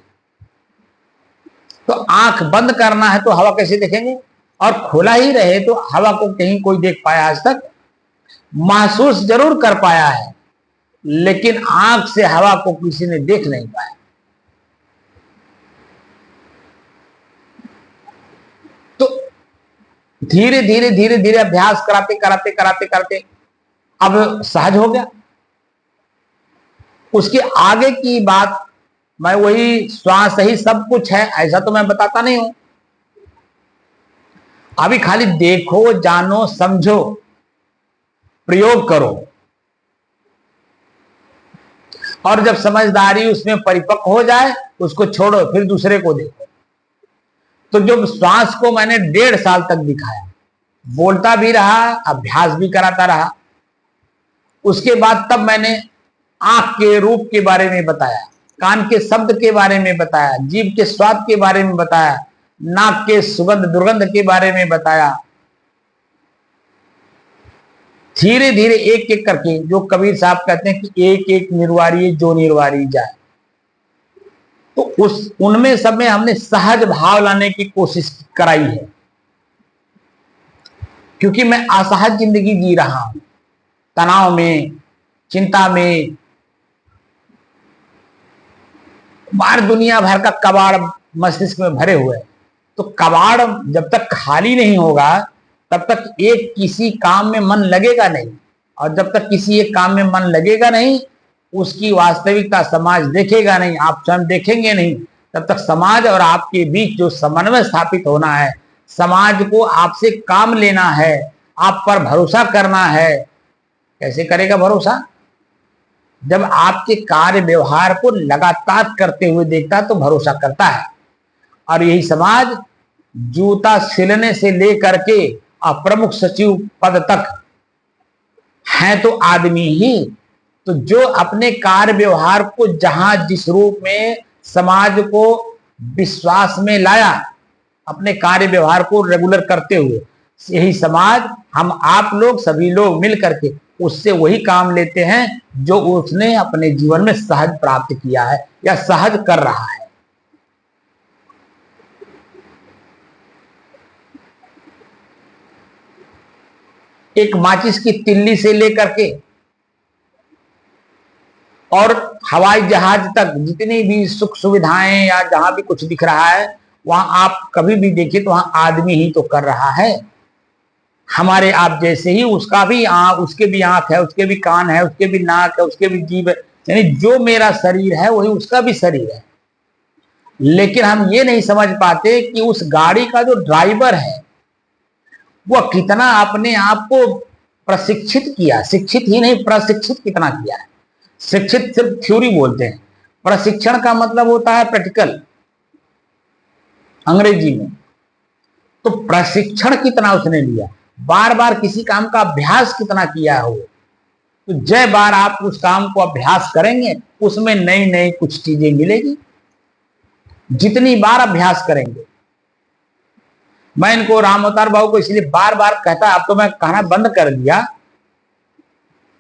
तो आंख बंद करना है तो हवा कैसे देखेंगे, और खोला ही रहे तो हवा को कहीं कोई देख पाया आज तक? महसूस जरूर कर पाया है लेकिन आंख से हवा को किसी ने देख नहीं पाया। तो धीरे धीरे धीरे धीरे अभ्यास कराते कराते कराते कराते अब सहज हो गया। उसके आगे की बात मैं वही श्वास ही सब कुछ है ऐसा तो मैं बताता नहीं हूं। अभी खाली देखो, जानो, समझो, प्रयोग करो, और जब समझदारी उसमें परिपक्व हो जाए उसको छोड़ो, फिर दूसरे को देखो। तो जब श्वास को मैंने 1.5 साल तक दिखाया, बोलता भी रहा, अभ्यास भी कराता रहा, उसके बाद तब मैंने आंख के रूप के बारे में बताया, कान के शब्द के बारे में बताया, जीभ के स्वाद के बारे में बताया, नाक के सुगंध दुर्गंध के बारे में बताया। धीरे धीरे एक एक करके, जो कबीर साहब कहते हैं कि एक एक निर्वारी जो निर्वारी जाए, तो उनमें सब में हमने सहज भाव लाने की कोशिश कराई है। क्योंकि मैं असहज जिंदगी जी रहा हूं, तनाव में, चिंता में, बाहर दुनिया भर का कबाड़ मस्तिष्क में भरे हुए। तो कबाड़ जब तक खाली नहीं होगा तब तक एक किसी काम में मन लगेगा नहीं, और जब तक किसी एक काम में मन लगेगा नहीं उसकी वास्तविकता समाज देखेगा नहीं, आप स्वयं देखेंगे नहीं। तब तक समाज और आपके बीच जो समन्वय स्थापित होना है, समाज को आपसे काम लेना है, आप पर भरोसा करना है, कैसे करेगा भरोसा? जब आपके कार्य व्यवहार को लगातार करते हुए देखता है तो भरोसा करता है। और यही समाज जूता सिलने से लेकर के प्रमुख सचिव पद तक है तो आदमी ही। तो जो अपने कार्य व्यवहार को जहां जिस रूप में समाज को विश्वास में लाया, अपने कार्य व्यवहार को रेगुलर करते हुए, यही समाज, हम आप लोग सभी लोग मिल करके उससे वही काम लेते हैं जो उसने अपने जीवन में सहज प्राप्त किया है या सहज कर रहा है। एक माचिस की तिल्ली से लेकर के और हवाई जहाज तक जितनी भी सुख सुविधाएं या जहां भी कुछ दिख रहा है, वहां आप कभी भी देखिए तो वहां आदमी ही तो कर रहा है। हमारे आप जैसे ही उसका भी उसके भी आंख है, उसके भी कान है, उसके भी नाक है, उसके भी जीभ है, यानी जो मेरा शरीर है वही उसका भी शरीर है। लेकिन हम ये नहीं समझ पाते कि उस गाड़ी का जो ड्राइवर है वह कितना अपने आप को प्रशिक्षित किया, शिक्षित ही नहीं प्रशिक्षित कितना किया है। शिक्षित सिर्फ थ्योरी बोलते हैं, प्रशिक्षण का मतलब होता है प्रैक्टिकल अंग्रेजी में। तो प्रशिक्षण कितना उसने लिया, बार बार किसी काम का अभ्यास कितना किया हो। तो जय बार आप उस काम को अभ्यास करेंगे उसमें नई नई कुछ चीजें मिलेगी, जितनी बार अभ्यास करेंगे। मैं इनको राम अवतार बाबू को इसलिए बार बार कहता, अब तो मैं कहना बंद कर दिया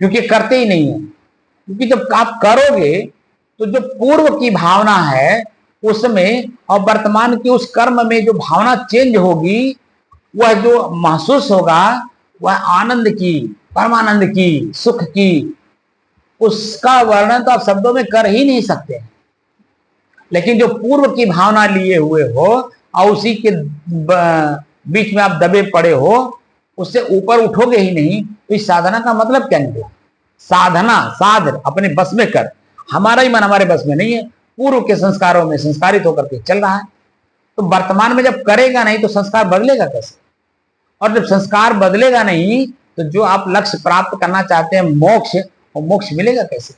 क्योंकि करते ही नहीं है। क्योंकि जब आप करोगे तो जो पूर्व की भावना है उसमें और वर्तमान की उस कर्म में जो भावना चेंज होगी, वह जो महसूस होगा वह आनंद की, परमानंद की, सुख की, उसका वर्णन तो आप शब्दों में कर ही नहीं सकते। लेकिन जो पूर्व की भावना लिए हुए हो और उसी के बीच में आप दबे पड़े हो, उससे ऊपर उठोगे ही नहीं। तो इस साधना का मतलब क्या निकला? साधना साध अपने बस में कर, हमारा ही मन हमारे बस में नहीं है, पूर्व के संस्कारों में संस्कारित होकर के चल रहा है। तो वर्तमान में जब करेगा नहीं तो संस्कार बदलेगा कैसे? और जब संस्कार बदलेगा नहीं तो जो आप लक्ष्य प्राप्त करना चाहते हैं मोक्ष, और मोक्ष मिलेगा कैसे?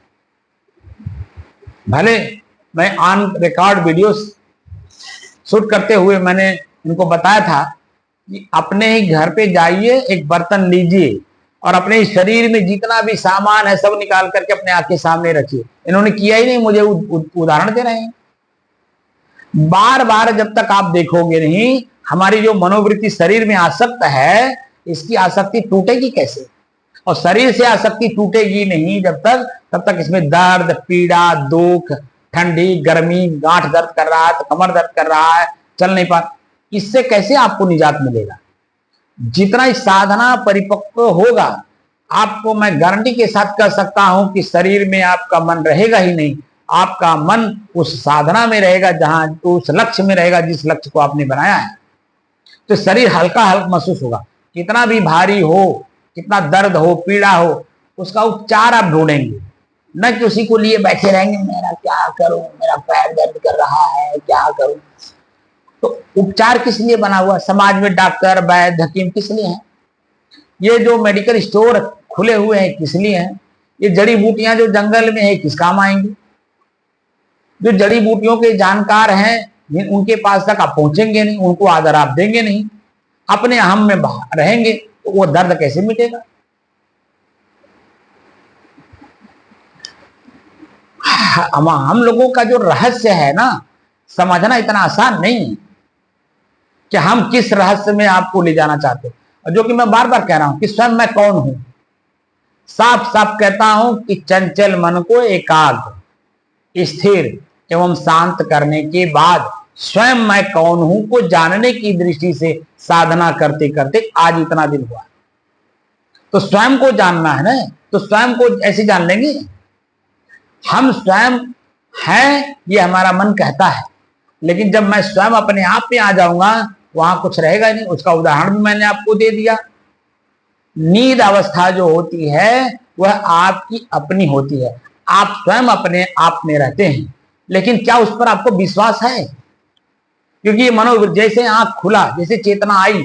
भले मैं ऑन रिकॉर्ड वीडियो शूट करते हुए मैंने इनको बताया था कि अपने ही घर पे जाइए, एक बर्तन लीजिए और अपने शरीर में जितना भी सामान है सब निकाल करके अपने आंख के सामने रखिए। इन्होंने किया ही नहीं, मुझे उदाहरण दे रहे हैं। बार बार जब तक आप देखोगे नहीं, हमारी जो मनोवृत्ति शरीर में आसक्त है, इसकी आसक्ति टूटेगी कैसे? और शरीर से आसक्ति टूटेगी नहीं जब तक, तब तक इसमें दर्द, पीड़ा, दुख, ठंडी, गर्मी, गांठ दर्द कर रहा है तो कमर दर्द कर रहा है, चल नहीं पा, इससे कैसे आपको निजात मिलेगा? जितना इस साधना परिपक्व होगा, आपको मैं गारंटी के साथ कह सकता हूं कि शरीर में आपका मन रहेगा ही नहीं। आपका मन उस साधना में रहेगा, जहां उस लक्ष्य में रहेगा जिस लक्ष्य को आपने बनाया है। तो शरीर हल्का हल्का महसूस होगा। कितना भी भारी हो, कितना दर्द हो, पीड़ा हो, उसका उपचार आप ढूंढेंगे, न कि उसी को लिए बैठे रहेंगे मेरा क्या करूं, मेरा पैर दर्द कर रहा है, क्या करूं। तो उपचार किस लिए बना हुआ? समाज में डॉक्टर, वैद्य, हकीम किस लिए हैं? ये जो मेडिकल स्टोर खुले हुए हैं किस लिए हैं? ये जड़ी बूटियां जो जंगल में है किस काम आएंगी? जो जड़ी बूटियों के जानकार हैं उनके पास तक आप पहुंचेंगे नहीं, उनको आदर आप देंगे नहीं, अपने हम में रहेंगे, तो वो दर्द कैसे मिटेगा? हम लोगों का जो रहस्य है ना, समझना इतना आसान नहीं है कि हम किस रहस्य में आपको ले जाना चाहते हैं। और जो कि मैं बार बार कह रहा हूं कि स्वयं मैं कौन हूं, साफ साफ कहता हूं कि चंचल मन को एकाग्र, स्थिर एवं शांत करने के बाद स्वयं मैं कौन हूं को जानने की दृष्टि से साधना करते करते आज इतना दिन हुआ। तो स्वयं को जानना है ना, तो स्वयं को ऐसे जान लेंगे। हम स्वयं हैं ये हमारा मन कहता है, लेकिन जब मैं स्वयं अपने आप में आ जाऊंगा वहां कुछ रहेगा नहीं। उसका उदाहरण भी मैंने आपको दे दिया। नींद अवस्था जो होती है वह आपकी अपनी होती है, आप स्वयं अपने आप में रहते हैं, लेकिन क्या उस पर आपको विश्वास है? क्योंकि ये मनोवृत्ति, जैसे आंख खुला, जैसे चेतना आई,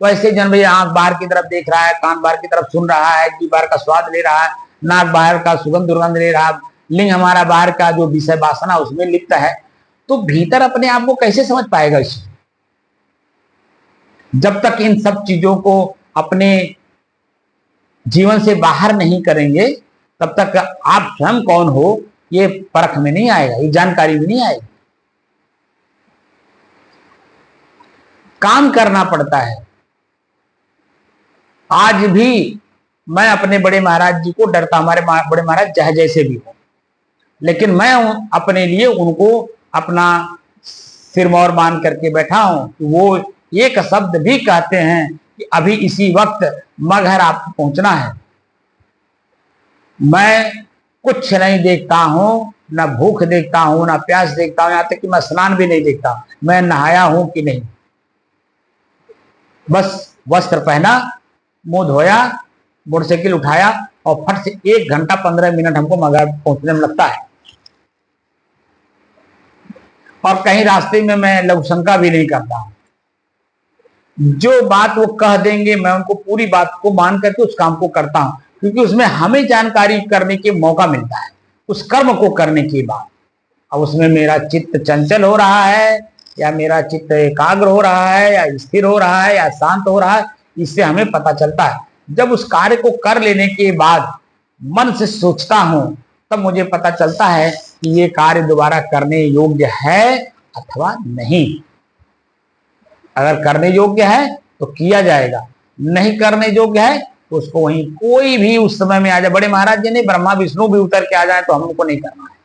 वैसे जन भैया आंख बाहर की तरफ देख रहा है, कान बाहर की तरफ सुन रहा है, जीभ बाहर का स्वाद ले रहा है, नाक बाहर का सुगंध दुर्गंध ले रहा है, लिंग हमारा बाहर का जो विषय वासना उसमें लिप्त है। तो भीतर अपने आप को कैसे समझ पाएगा इसे? जब तक इन सब चीजों को अपने जीवन से बाहर नहीं करेंगे तब तक आप स्वयं कौन हो ये परख में नहीं आएगा, ये जानकारी में नहीं आएगी। काम करना पड़ता है। आज भी मैं अपने बड़े महाराज जी को डरता, हमारे बड़े महाराज चाहे जैसे भी हो, लेकिन मैं अपने लिए उनको अपना सिरमौर मान करके बैठा हूं। वो एक शब्द भी कहते हैं कि अभी इसी वक्त मगहर आपको पहुंचना है। मैं कुछ नहीं देखता हूं, ना भूख देखता हूं, ना प्यास देखता हूं, यहां तक कि मैं स्नान भी नहीं देखता, मैं नहाया हूं कि नहीं। बस वस्त्र पहना, मुंह धोया, मोटरसाइकिल उठाया और फट से 1 घंटा 15 मिनट हमको मगहर पहुंचने में लगता है। और कहीं रास्ते में मैं लघुशंका भी नहीं करता। जो बात वो कह देंगे मैं उनको पूरी बात को मान करके उस काम को करता हूं, क्योंकि उसमें हमें जानकारी करने के मौका मिलता है उस कर्म को करने के बाद। अब उसमें मेरा चित्त चंचल हो रहा है या मेरा चित्त एकाग्र हो रहा है या स्थिर हो रहा है या शांत हो रहा है, इससे हमें पता चलता है। जब उस कार्य को कर लेने के बाद मन से सोचता हूं तब मुझे पता चलता है कि ये कार्य दोबारा करने योग्य है अथवा नहीं। अगर करने योग्य है तो किया जाएगा, नहीं करने योग्य है तो उसको वहीं कोई भी उस समय में आ जाए। बड़े महाराज जी ने ब्रह्मा विष्णु भी उतर के आ जाए तो हमको नहीं करना है।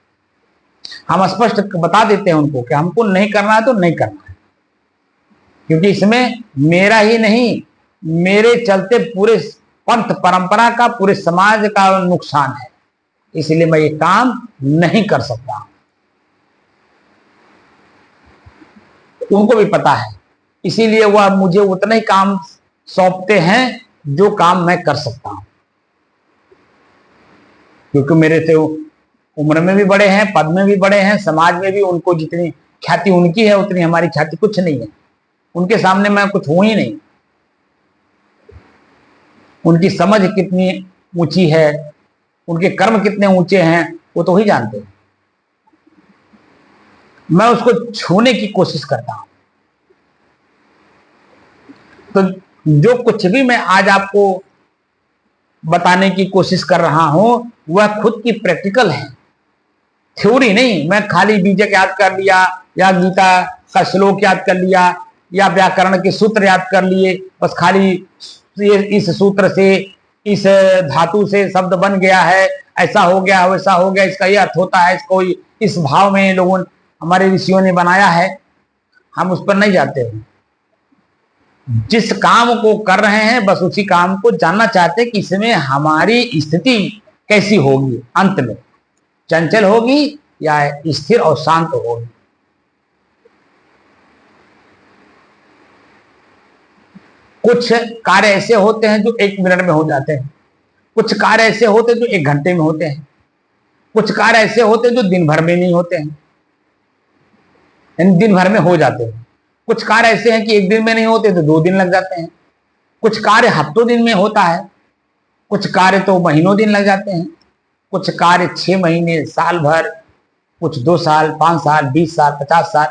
हम स्पष्ट बता देते हैं उनको कि हमको नहीं करना है तो नहीं करना है, क्योंकि इसमें मेरा ही नहीं, मेरे चलते पूरे पंथ परंपरा का, पूरे समाज का नुकसान है, इसलिए मैं ये काम नहीं कर सकता। उनको भी पता है, इसीलिए वह मुझे उतना ही काम सौंपते हैं जो काम मैं कर सकता हूं, क्योंकि मेरे से उम्र में भी बड़े हैं, पद में भी बड़े हैं, समाज में भी उनको जितनी ख्याति उनकी है उतनी हमारी ख्याति कुछ नहीं है। उनके सामने मैं कुछ हूं ही नहीं। उनकी समझ कितनी ऊंची है, उनके कर्म कितने ऊंचे हैं वो तो ही जानते हैं। मैं उसको छूने की कोशिश करता हूं। तो जो कुछ भी मैं आज आपको बताने की कोशिश कर रहा हूं वह खुद की प्रैक्टिकल है, थ्योरी नहीं। मैं खाली बीजक याद कर लिया या गीता का श्लोक याद कर लिया या व्याकरण के सूत्र याद कर लिए, बस खाली इस सूत्र से, इस धातु से शब्द बन गया है, ऐसा हो गया वैसा हो गया, इसका ये अर्थ होता है, इसको इस भाव में लोगों हमारे ऋषियों ने बनाया है, हम उस पर नहीं जाते हैं। जिस काम को कर रहे हैं बस उसी काम को जानना चाहते हैं कि इसमें हमारी स्थिति कैसी होगी, अंत में चंचल होगी या स्थिर और शांत होगी। कुछ कार्य ऐसे होते हैं जो 1 मिनट में हो जाते हैं, कुछ कार्य ऐसे होते हैं जो 1 घंटे में होते हैं, कुछ कार्य ऐसे होते हैं जो दिन भर में नहीं होते हैं, यानी दिन भर में हो जाते हैं। कुछ कार्य ऐसे हैं कि 1 दिन में नहीं होते तो 2 दिन लग जाते हैं, कुछ कार्य हफ्तों दिन में होता है, कुछ कार्य तो महीनों दिन लग जाते हैं, कुछ कार्य 6 महीने, साल भर, कुछ 2 साल, 5 साल, 20 साल, 50 साल,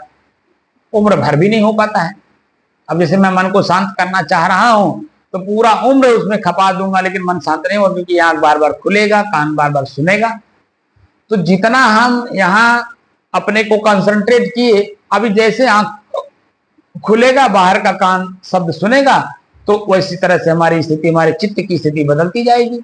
उम्र भर भी नहीं हो पाता है। अब जैसे मैं मन को शांत करना चाह रहा हूं तो पूरा उम्र उसमें खपा दूंगा, लेकिन मन शांत नहीं होगा, क्योंकि आंख बार बार खुलेगा, कान बार बार सुनेगा। तो जितना हम यहाँ अपने को कंसंट्रेट किए, अभी जैसे आंख खुलेगा, बाहर का कान शब्द सुनेगा, तो वैसी तरह से हमारी स्थिति, हमारे चित्त की स्थिति बदलती जाएगी।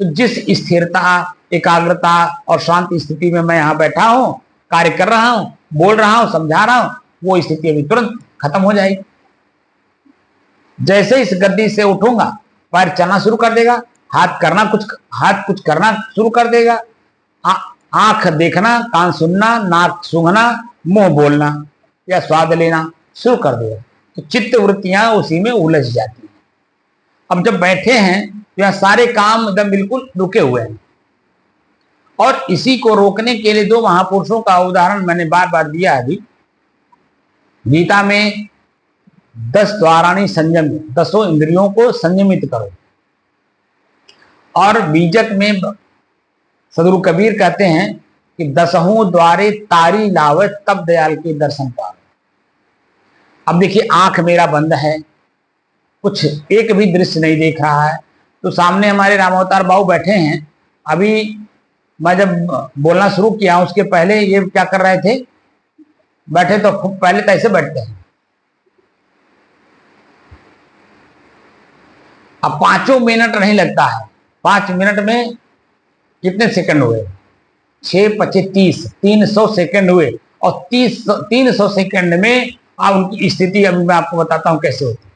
तो जिस स्थिरता, एकाग्रता और शांत स्थिति में मैं यहाँ बैठा हूँ, कार्य कर रहा हूँ, बोल रहा हूँ, समझा रहा हूँ, वो स्थिति अभी तुरंत खत्म हो जाएगी। जैसे इस गद्दी से उठूंगा पैर चलना शुरू कर देगा, हाथ कुछ करना शुरू कर देगा, आंख देखना, कान सुनना, नाक सूंघना, मुंह बोलना या स्वाद लेना शुरू कर देगा। तो चित्त वृत्तियां उसी में उलझ जाती हैं। अब जब बैठे हैं तो यहाँ सारे काम एकदम बिल्कुल रुके हुए हैं, और इसी को रोकने के लिए 2 महापुरुषों का उदाहरण मैंने बार बार दिया है। अभी गीता में 10 द्वाराणी संयम, 10 इंद्रियों को संयमित करो, और बीजक में सदगुरु कबीर कहते हैं कि 10 द्वारे तारी लावत तब दयाल के दर्शन पाओ। अब देखिए आंख मेरा बंद है, कुछ एक भी दृश्य नहीं देख रहा है, तो सामने हमारे रामावतार बाबू बैठे हैं। अभी मैं जब बोलना शुरू किया उसके पहले ये क्या कर रहे थे, बैठे तो पहले तो ऐसे बैठते हैं। अब 5 मिनट नहीं लगता है, 5 मिनट में कितने सेकंड हुए, 6 25 30, 300 सेकंड हुए, और 300 सेकंड में आप उनकी स्थिति अभी मैं आपको बताता हूं कैसे होती है।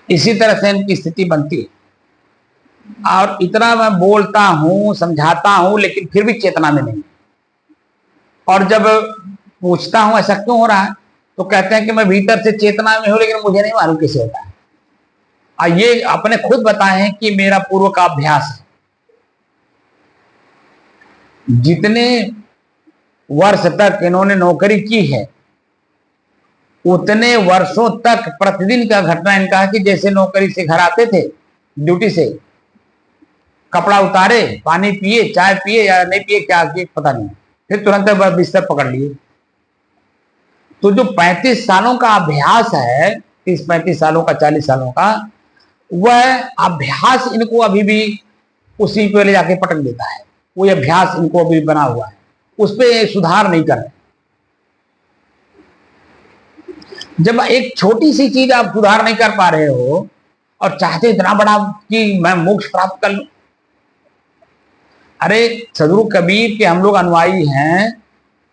इसी तरह से इनकी स्थिति बनती है। और इतना मैं बोलता हूं, समझाता हूं, लेकिन फिर भी चेतना में नहीं। और जब पूछता हूं ऐसा क्यों हो रहा है, तो कहते हैं कि मैं भीतर से चेतना में हूं, लेकिन मुझे नहीं मालूम कैसे होता है। और ये अपने खुद बताए हैं कि मेरा पूर्व का अभ्यास है। जितने वर्ष तक इन्होंने नौकरी की है, उतने वर्षों तक प्रतिदिन का घटना इनका है कि जैसे नौकरी से घर आते थे, ड्यूटी से, कपड़ा उतारे, पानी पिए, चाय पिए या नहीं पिए, क्या किए पता नहीं, फिर तुरंत बिस्तर पकड़ लिए। तो जो 35 सालों का अभ्यास है, 30-35 सालों का, 40 सालों का, वह अभ्यास इनको अभी भी उसी पे ले जाके पटक देता है। वो अभ्यास इनको अभी बना हुआ है, उस पर सुधार नहीं कर रहे। जब एक छोटी सी चीज आप सुधार नहीं कर पा रहे हो और चाहते इतना बड़ा कि मैं मोक्ष प्राप्त कर लूं। अरे सदगुरु कबीर के हम लोग अनुयायी हैं,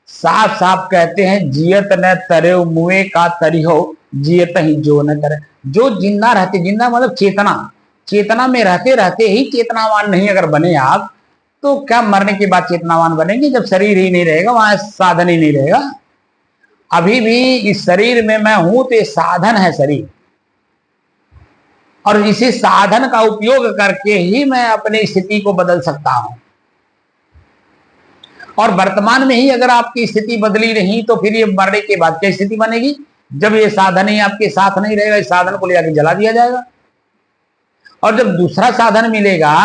साफ साफ कहते हैं, जियत न तरे मुए का तरिहो, जियत ही जो न करे। जो जिंदा रहते, जिंदा मतलब चेतना, चेतना में रहते रहते ही चेतनावान नहीं अगर बने आप, तो क्या मरने के बाद चेतनावान बनेंगे? जब शरीर ही नहीं रहेगा, वहां साधन ही नहीं रहेगा। अभी भी इस शरीर में मैं हूं, तो ये साधन है शरीर, और इसी साधन का उपयोग करके ही मैं अपनी स्थिति को बदल सकता हूं। और वर्तमान में ही अगर आपकी स्थिति बदली नहीं, तो फिर ये मरने के बाद क्या स्थिति बनेगी? जब ये साधन ही आपके साथ नहीं रहेगा, इस साधन को ले जाकर जला दिया जाएगा। और जब दूसरा साधन मिलेगा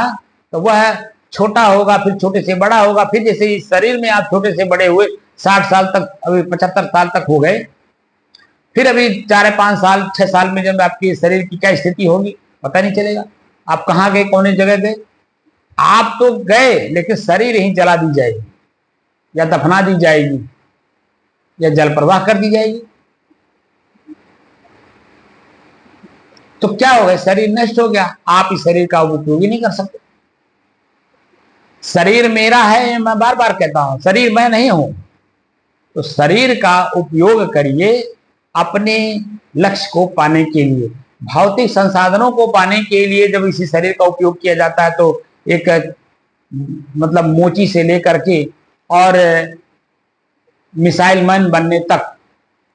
तो वह छोटा होगा, फिर छोटे से बड़ा होगा, फिर जैसे इस शरीर में आप छोटे से बड़े हुए, 60 साल तक, अभी 75 साल तक हो गए, फिर अभी 4-5 साल 6 साल में जब आपकी शरीर की क्या स्थिति होगी पता नहीं चलेगा। आप कहाँ गए, कौन जगह गए? आप तो गए, लेकिन शरीर ही जला दी जाएगी, या दफना दी जाएगी, या जल प्रवाह कर दी जाएगी। तो क्या हो गया? शरीर नष्ट हो गया, आप इस शरीर का उपयोग ही नहीं कर सकते। शरीर मेरा है, मैं बार बार कहता हूं, शरीर मैं नहीं हूं। तो शरीर का उपयोग करिए अपने लक्ष्य को पाने के लिए, भौतिक संसाधनों को पाने के लिए। जब इसी शरीर का उपयोग किया जाता है, तो एक मतलब मोची से लेकर के और मिसाइल मैन बनने तक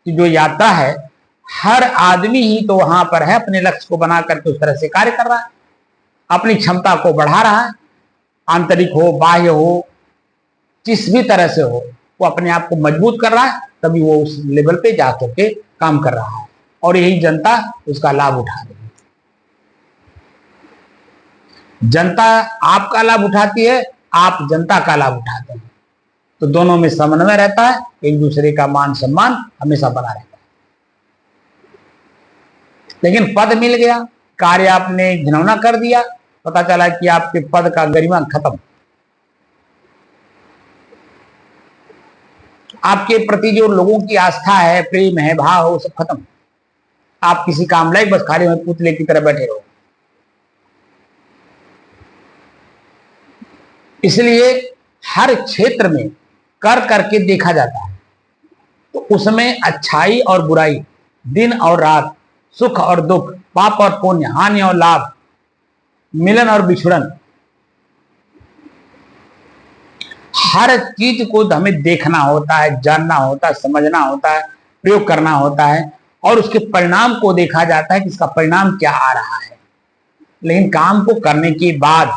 की जो यात्रा है, हर आदमी ही तो वहां पर है, अपने लक्ष्य को बना करके उस तरह से कार्य कर रहा है, अपनी क्षमता को बढ़ा रहा है, आंतरिक हो, बाह्य हो, जिस भी तरह से हो, वो अपने आप को मजबूत कर रहा है, तभी वो उस लेवल पे जा करके काम कर रहा है, और यही जनता उसका लाभ उठा रही है। जनता आपका लाभ उठाती है, आप जनता का लाभ उठाते हैं, तो दोनों में समन्वय रहता है, एक दूसरे का मान सम्मान हमेशा बना रहता है। लेकिन पद मिल गया, कार्य आपने घिनौना कर दिया, पता चला कि आपके पद का गरिमा खत्म, आपके प्रति जो लोगों की आस्था है, प्रेम है, भाव है, वो सब खत्म। आप किसी काम लायक बस खाली में पुतले की तरह बैठे रहो। इसलिए हर क्षेत्र में कर करके देखा जाता है, तो उसमें अच्छाई और बुराई, दिन और रात, सुख और दुख, पाप और पुण्य, हानि और लाभ, मिलन और बिछुड़न, हर चीज को हमें देखना होता है, जानना होता है, समझना होता है, प्रयोग करना होता है, और उसके परिणाम को देखा जाता है कि इसका परिणाम क्या आ रहा है। लेकिन काम को करने के बाद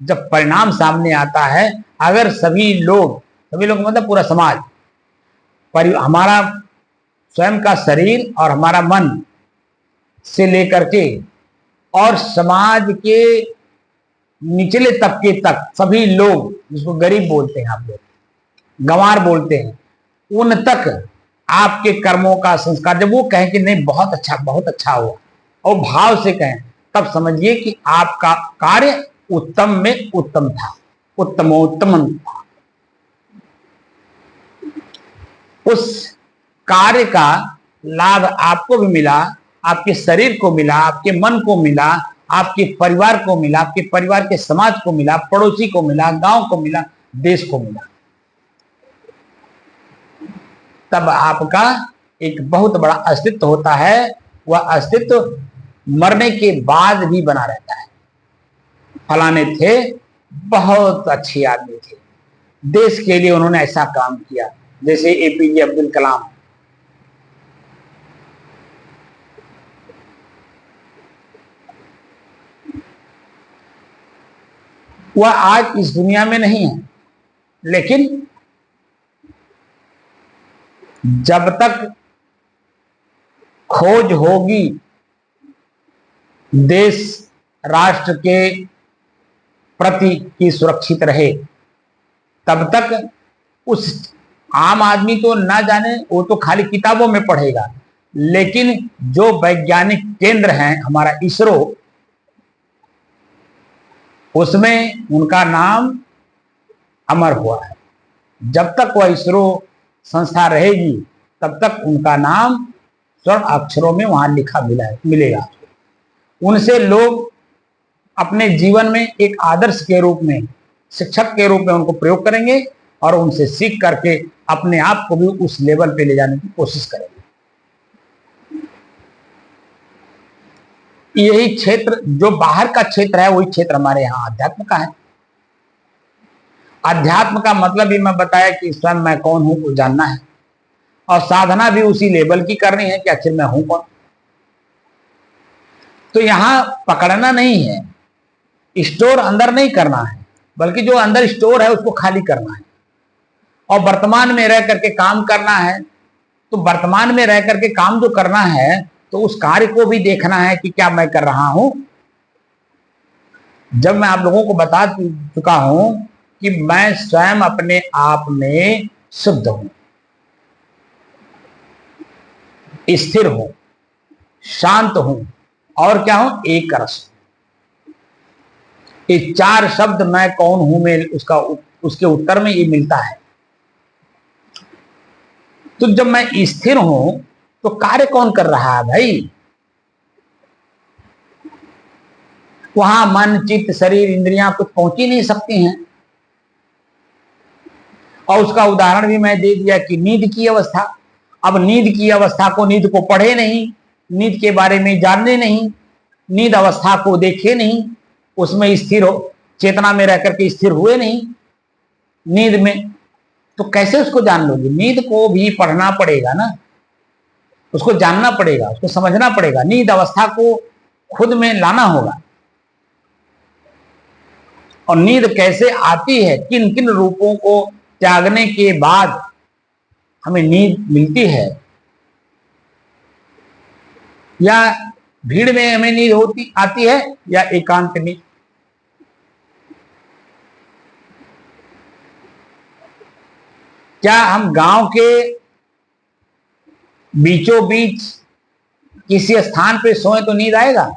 जब परिणाम सामने आता है, अगर सभी लोग मतलब पूरा समाज, हमारा स्वयं का शरीर और हमारा मन से लेकर के और समाज के निचले तबके तक सभी लोग, जिसको गरीब बोलते हैं, आप लोग गंवार बोलते हैं, उन तक आपके कर्मों का संस्कार, जब वो कहें कि नहीं बहुत अच्छा हुआ, और भाव से कहें, तब समझिए कि आपका कार्य उत्तम में उत्तम था, उत्तमोत्तम था। उस कार्य का लाभ आपको भी मिला, आपके शरीर को मिला, आपके मन को मिला, आपके परिवार को मिला, आपके परिवार के समाज को मिला, पड़ोसी को मिला, गांव को मिला, देश को मिला। तब आपका एक बहुत बड़ा अस्तित्व होता है। वह अस्तित्व मरने के बाद भी बना रहता है। फलाने थे, बहुत अच्छे आदमी थे, देश के लिए उन्होंने ऐसा काम किया, जैसे एपीजे अब्दुल कलाम। वह आज इस दुनिया में नहीं है, लेकिन जब तक खोज होगी देश राष्ट्र के प्रति की सुरक्षित रहे, तब तक उस आम आदमी तो ना जाने, वो तो खाली किताबों में पढ़ेगा, लेकिन जो वैज्ञानिक केंद्र हैं हमारा इसरो, उसमें उनका नाम अमर हुआ है। जब तक वह इसरो संस्था रहेगी तब तक उनका नाम स्वर्ण अक्षरों में वहां लिखा मिलेगा। उनसे लोग अपने जीवन में एक आदर्श के रूप में, शिक्षक के रूप में उनको प्रयोग करेंगे और उनसे सीख करके अपने आप को भी उस लेवल पे ले जाने की कोशिश करेंगे। यही क्षेत्र, जो बाहर का क्षेत्र है, वही क्षेत्र हमारे यहाँ अध्यात्म का है। अध्यात्म का मतलब भी मैं बताया कि स्वयं मैं कौन हूं को जानना है, और साधना भी उसी लेवल की करनी है कि आखिर मैं हूं कौन। तो यहां पकड़ना नहीं है, स्टोर अंदर नहीं करना है, बल्कि जो अंदर स्टोर है उसको खाली करना है और वर्तमान में रह करके काम करना है। तो वर्तमान में रह करके काम जो करना है, तो उस कार्य को भी देखना है कि क्या मैं कर रहा हूं। जब मैं आप लोगों को बता चुका हूं कि मैं स्वयं अपने आप में शुद्ध हूं, स्थिर हूं, शांत हूं और क्या हूं, एक रस। ये चार शब्द मैं कौन हूं में उसके उत्तर में ये मिलता है। तो जब मैं स्थिर हूं तो कार्य कौन कर रहा है भाई? वहां मन, चित्त, शरीर, इंद्रियां कुछ पहुंच ही नहीं सकती हैं। और उसका उदाहरण भी मैं दे दिया कि नींद की अवस्था। अब नींद की अवस्था को, नींद को पढ़े नहीं, नींद के बारे में जाने नहीं, नींद अवस्था को देखे नहीं, उसमें स्थिर हो, चेतना में रह करके स्थिर हुए नहीं नींद में, तो कैसे उसको जान लोगे? नींद को भी पढ़ना पड़ेगा ना, उसको जानना पड़ेगा, उसको समझना पड़ेगा, नींद अवस्था को खुद में लाना होगा। और नींद कैसे आती है, किन किन रूपों को त्यागने के बाद हमें नींद मिलती है, या भीड़ में हमें नींद आती है, या एकांत में। क्या हम गांव के बीचों बीच किसी स्थान पे सोए तो नींद आएगा,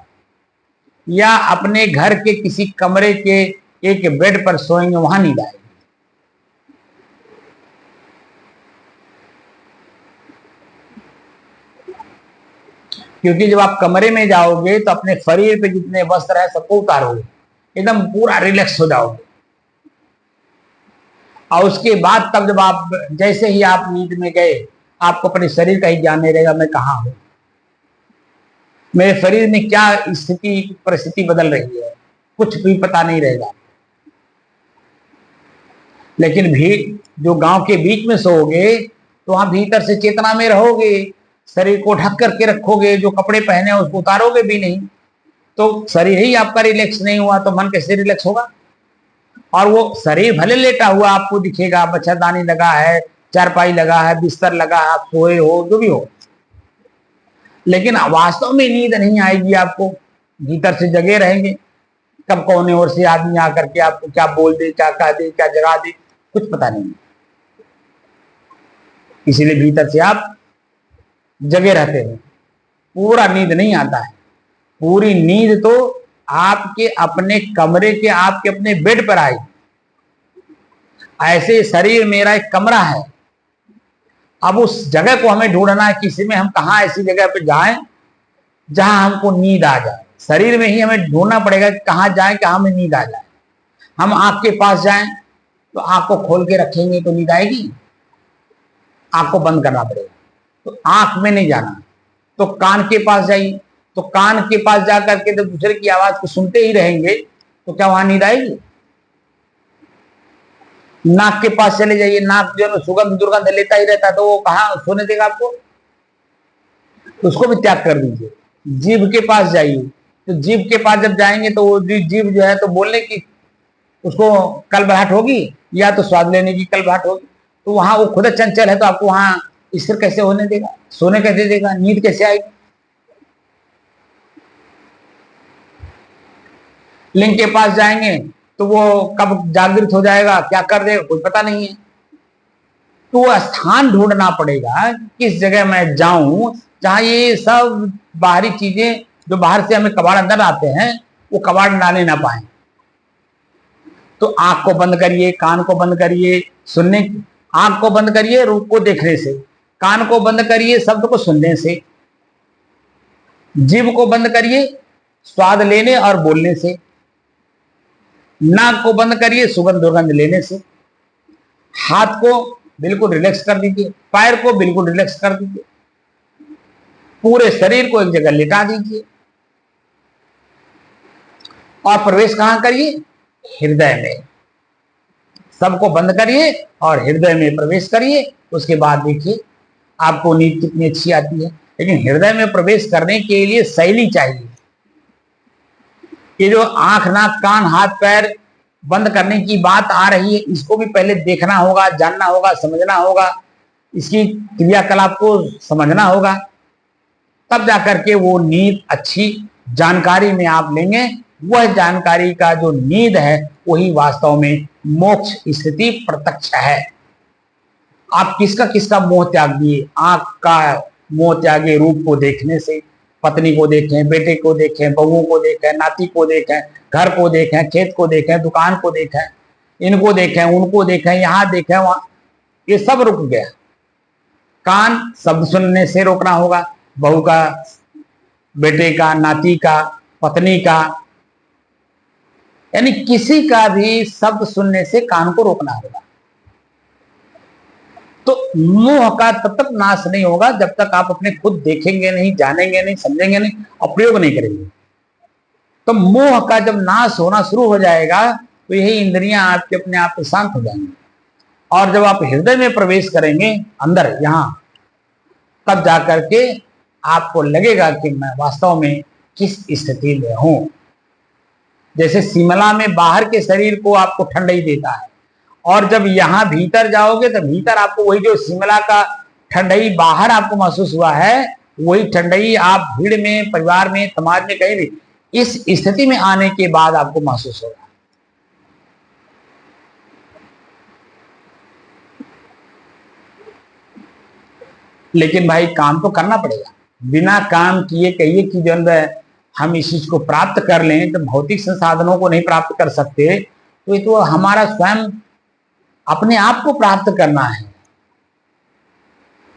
या अपने घर के किसी कमरे के एक बेड पर सोएंगे वहां नींद आएगी? क्योंकि जब आप कमरे में जाओगे तो अपने शरीर पे जितने वस्त्र है सबको उतारोगे, एकदम पूरा रिलैक्स हो जाओगे। और उसके बाद तब जब आप, जैसे ही आप नींद में गए, आपको अपने शरीर का ही ज्ञान नहीं रहेगा, मैं कहाँ हूं, मेरे शरीर में क्या स्थिति परिस्थिति बदल रही है, कुछ भी पता नहीं रहेगा। लेकिन भीड़, जो गांव के बीच में सोओगे तो वहां भीतर से चेतना में रहोगे, शरीर को ढक करके रखोगे, जो कपड़े पहने उसको उतारोगे भी नहीं, तो शरीर ही आपका रिलैक्स नहीं हुआ तो मन कैसे रिलैक्स होगा? और वो शरीर भले लेटा हुआ आपको दिखेगा, मच्छरदानी लगा है, चारपाई लगा है, बिस्तर लगा है, आप सोए हो, जो भी हो, लेकिन वास्तव में नींद नहीं आएगी आपको। भीतर से जगे रहेंगे, कब कौन ओर से आदमी आकर के आपको क्या बोल दे, क्या कह दे, क्या जगा दे, कुछ पता नहीं। इसीलिए भीतर से आप जगे रहते हैं, पूरा नींद नहीं आता है। पूरी नींद तो आपके अपने कमरे के, आपके अपने बेड पर आई। ऐसे शरीर मेरा एक कमरा है, अब उस जगह को हमें ढूंढना है, किसी में हम कहाँ ऐसी जगह पे जाएं जहां हमको नींद आ जाए। शरीर में ही हमें ढूंढना पड़ेगा कि कहाँ जाएं कि हमें नींद आ जाए। हम आंख के पास जाएं तो आंख को खोल के रखेंगे तो नींद आएगी? आंख को बंद करना पड़ेगा। तो आंख में नहीं जाना, तो कान के पास जाइए, तो कान के पास जाकर के जब दूसरे की आवाज को सुनते ही रहेंगे तो क्या वहां नींद आएगी? नाक के पास चले जाइए, नाक जो है सुगंध दुर्गंध लेता ही रहता है, तो वो कहाँ सोने देगा आपको? उसको भी त्याग कर दीजिए। जीभ के पास जाइए, तो जीभ के पास जब जाएंगे तो वो जीभ जो है तो बोलने की उसको कलबलाहट होगी या तो स्वाद लेने की कलबलाहट होगी, तो वहां वो खुद चंचल है, तो आपको वहां स्थिर कैसे होने देगा? सोने कैसे देगा? नींद कैसे आएगी? लिंग के पास जाएंगे तो वो कब जागृत हो जाएगा, क्या कर देगा, कोई पता नहीं है। तो वो स्थान ढूंढना पड़ेगा, किस जगह मैं जाऊं जहां ये सब बाहरी चीजें जो बाहर से हमें कबाड़ अंदर आते हैं वो कबाड़ डाले ना पाए। तो आंख को बंद करिए, कान को बंद करिए सुनने, आंख को बंद करिए रूप को देखने से, कान को बंद करिए शब्द को सुनने से, जीभ को बंद करिए स्वाद लेने और बोलने से, नाक को बंद करिए सुगंध दुर्गंध लेने से, हाथ को बिल्कुल रिलैक्स कर दीजिए, पैर को बिल्कुल रिलैक्स कर दीजिए, पूरे शरीर को एक जगह लिटा दीजिए और प्रवेश कहां करिए? हृदय में। सबको बंद करिए और हृदय में प्रवेश करिए। उसके बाद देखिए आपको नींद कितनी अच्छी आती है। लेकिन हृदय में प्रवेश करने के लिए शैली चाहिए। ये जो आंख नाक कान हाथ पैर बंद करने की बात आ रही है, इसको भी पहले देखना होगा, जानना होगा, समझना होगा, इसकी क्रियाकलाप को समझना होगा, तब जाकर के वो नींद अच्छी जानकारी में आप लेंगे। वह जानकारी का जो नींद है वही वास्तव में मोक्ष स्थिति प्रत्यक्ष है। आप किसका किसका मोह त्याग दिए? आंख का मोह त्यागे रूप को देखने से, पत्नी को देखें, बेटे को देखें, बहुओं को देखें, नाती को देखें, घर को देखें, खेत को देखें, दुकान को देखें, इनको देखें, उनको देखें, यहाँ देखें, वहां, ये सब रुक गया। कान शब्द सुनने से रोकना होगा, बहू का, बेटे का, नाती का, पत्नी का, यानी किसी का भी शब्द सुनने से कान को रोकना होगा। तो मोह का तब तक नाश नहीं होगा जब तक आप अपने खुद देखेंगे नहीं, जानेंगे नहीं, समझेंगे नहीं और प्रयोग नहीं करेंगे। तो मोह का जब नाश होना शुरू हो जाएगा तो यही इंद्रियां आपके अपने आप से शांत हो जाएंगी। और जब आप हृदय में प्रवेश करेंगे अंदर यहां, तब जाकर के आपको लगेगा कि मैं वास्तव में किस स्थिति में हूं। जैसे शिमला में बाहर के शरीर को आपको ठंडाई देता है, और जब यहां भीतर जाओगे तो भीतर आपको वही जो शिमला का ठंडाई बाहर आपको महसूस हुआ है, वही ठंडाई आप भीड़ में, परिवार में, समाज में, कहीं भी इस स्थिति में आने के बाद आपको महसूस होगा। लेकिन भाई काम तो करना पड़ेगा। बिना काम किए कहिए कि जो है हम इस चीज को प्राप्त कर लें, तो भौतिक संसाधनों को नहीं प्राप्त कर सकते, तो ये तो हमारा स्वयं अपने आप को प्राप्त करना है,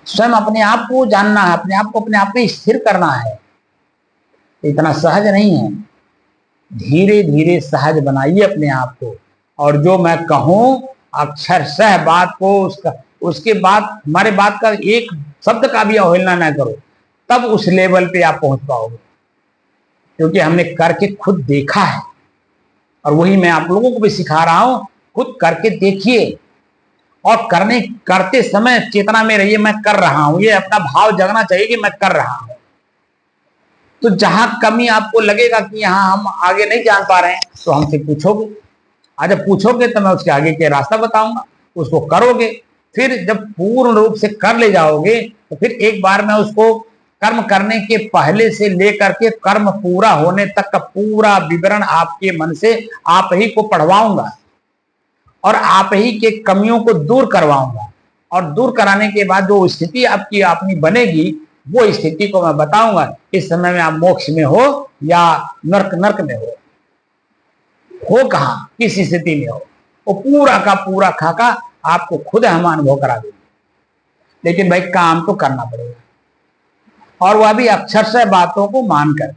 स्वयं अपने आप को जानना है, अपने आप को अपने आप में स्थिर करना है। इतना सहज नहीं है। धीरे धीरे सहज बनाइए अपने आप को, और जो मैं कहूं अक्षरशः बात को उसके बाद हमारे बात का एक शब्द का भी अवहेलना ना करो, तब उस लेवल पे आप पहुंच पाओगे। क्योंकि हमने करके खुद देखा है, और वही मैं आप लोगों को भी सिखा रहा हूं। खुद करके देखिए, और करते समय चेतना में रहिए, मैं कर रहा हूं। ये अपना भाव जगना चाहिए कि मैं कर रहा हूं। तो जहां कमी आपको लगेगा कि यहां हम आगे नहीं जान पा रहे हैं, तो हमसे पूछोगे। जब पूछोगे तो मैं उसके आगे के रास्ता बताऊंगा, उसको करोगे। फिर जब पूर्ण रूप से कर ले जाओगे तो फिर एक बार मैं उसको कर्म करने के पहले से लेकर के कर्म पूरा होने तक का पूरा विवरण आपके मन से आप ही को पढ़वाऊंगा, और आप ही के कमियों को दूर करवाऊंगा। और दूर कराने के बाद जो स्थिति आपकी अपनी बनेगी, वो स्थिति को मैं बताऊंगा। इस समय में आप मोक्ष में हो या नर्क में हो कहां, किस स्थिति में हो, वो पूरा का पूरा खाका आपको खुद हम अनुभव करा देंगे। लेकिन भाई काम तो करना पड़ेगा, और वह भी अक्षरशः बातों को मानकर।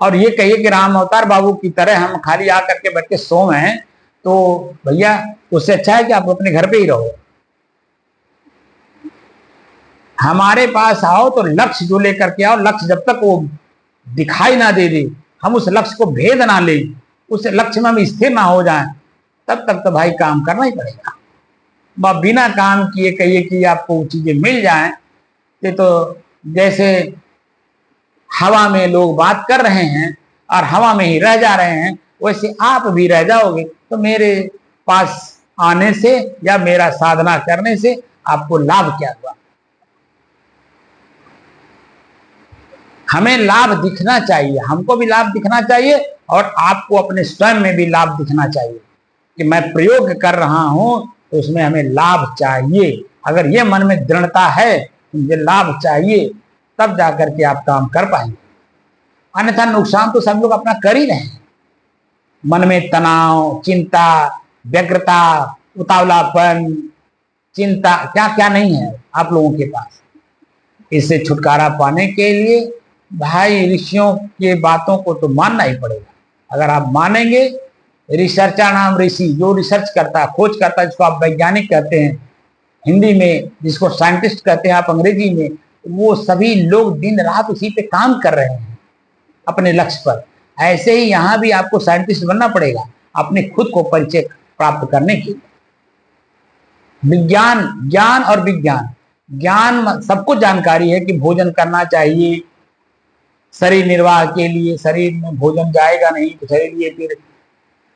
और ये कहिए कि राम अवतार बाबू की तरह हम खाली आकर के बैठ के सोए हैं, तो भैया उससे अच्छा है कि आप अपने घर पे ही रहो। हमारे पास आओ तो लक्ष्य जो लेकर के आओ, लक्ष्य जब तक वो दिखाई ना दे दे, हम उस लक्ष्य को भेद ना ले, उस लक्ष्य में हम स्थिर ना हो जाएं, तब तक तो भाई काम करना ही पड़ेगा। बिना काम किए कहिए कि आपको चीजें मिल जाएं, ये तो जैसे हवा में लोग बात कर रहे हैं और हवा में ही रह जा रहे हैं, वैसे आप भी रह जाओगे। तो मेरे पास आने से या मेरा साधना करने से आपको लाभ क्या हुआ? हमें लाभ दिखना चाहिए, हमको भी लाभ दिखना चाहिए और आपको अपने स्वयं में भी लाभ दिखना चाहिए कि मैं प्रयोग कर रहा हूं तो उसमें हमें लाभ चाहिए। अगर ये मन में दृढ़ता है मुझे लाभ चाहिए, तब जाकर के आप काम कर पाएंगे, अन्यथा नुकसान तो सब लोग अपना कर ही रहे हैं। मन में तनाव, चिंता, व्यग्रता, उतावलापन, चिंता, क्या क्या नहीं है आप लोगों के पास। इससे छुटकारा पाने के लिए भाई ऋषियों के बातों को तो मानना ही पड़ेगा। अगर आप मानेंगे, रिसर्चर नाम ऋषि, जो रिसर्च करता है, खोज करता है, जिसको आप वैज्ञानिक कहते हैं हिंदी में, जिसको साइंटिस्ट कहते हैं आप अंग्रेजी में, वो सभी लोग दिन रात उसी पे काम कर रहे हैं अपने लक्ष्य पर। ऐसे ही यहाँ भी आपको साइंटिस्ट बनना पड़ेगा अपने खुद को परिचय प्राप्त करने के लिए। विज्ञान, ज्ञान और विज्ञान, ज्ञान सबको जानकारी है कि भोजन करना चाहिए शरीर निर्वाह के लिए, शरीर में भोजन जाएगा नहीं तो शरीर ये फिर,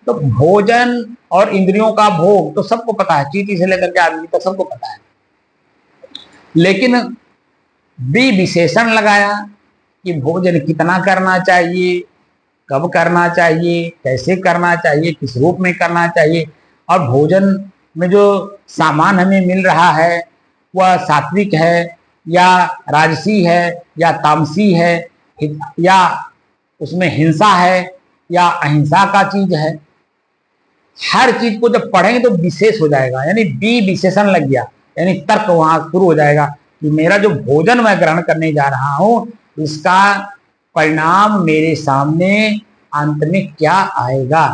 तो भोजन और इंद्रियों का भोग तो सबको पता है, चींटी से लेकर के आदमी तक सबको पता है। लेकिन भी विशेषण लगाया कि भोजन कितना करना चाहिए, कब करना चाहिए, कैसे करना चाहिए, किस रूप में करना चाहिए, और भोजन में जो सामान हमें मिल रहा है वह सात्विक है या राजसी है या तामसी है, या उसमें हिंसा है या अहिंसा का चीज है। हर चीज को जब पढ़ेंगे तो विशेष हो जाएगा, यानी बी विशेषण लग गया, यानी तर्क वहां शुरू हो जाएगा कि मेरा जो भोजन मैं ग्रहण करने जा रहा हूं इसका परिणाम मेरे सामने अंत में क्या आएगा।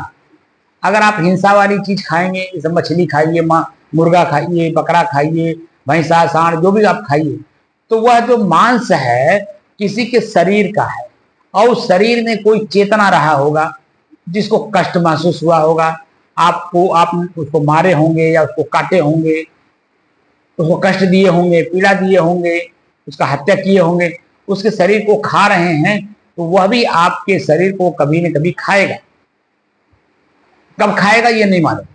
अगर आप हिंसा वाली चीज खाएंगे, जैसे मछली खाइए, मुर्गा खाइए, बकरा खाइए, भैंसा, सांड, जो भी आप खाइए, तो वह जो मांस है किसी के शरीर का है और उस शरीर में कोई चेतना रहा होगा, जिसको कष्ट महसूस हुआ होगा, आप उसको मारे होंगे या उसको काटे होंगे, उसको कष्ट दिए होंगे, पीड़ा दिए होंगे, उसका हत्या किए होंगे, उसके शरीर को खा रहे हैं, तो वह भी आपके शरीर को कभी न कभी खाएगा। कब खाएगा ये नहीं मालूम,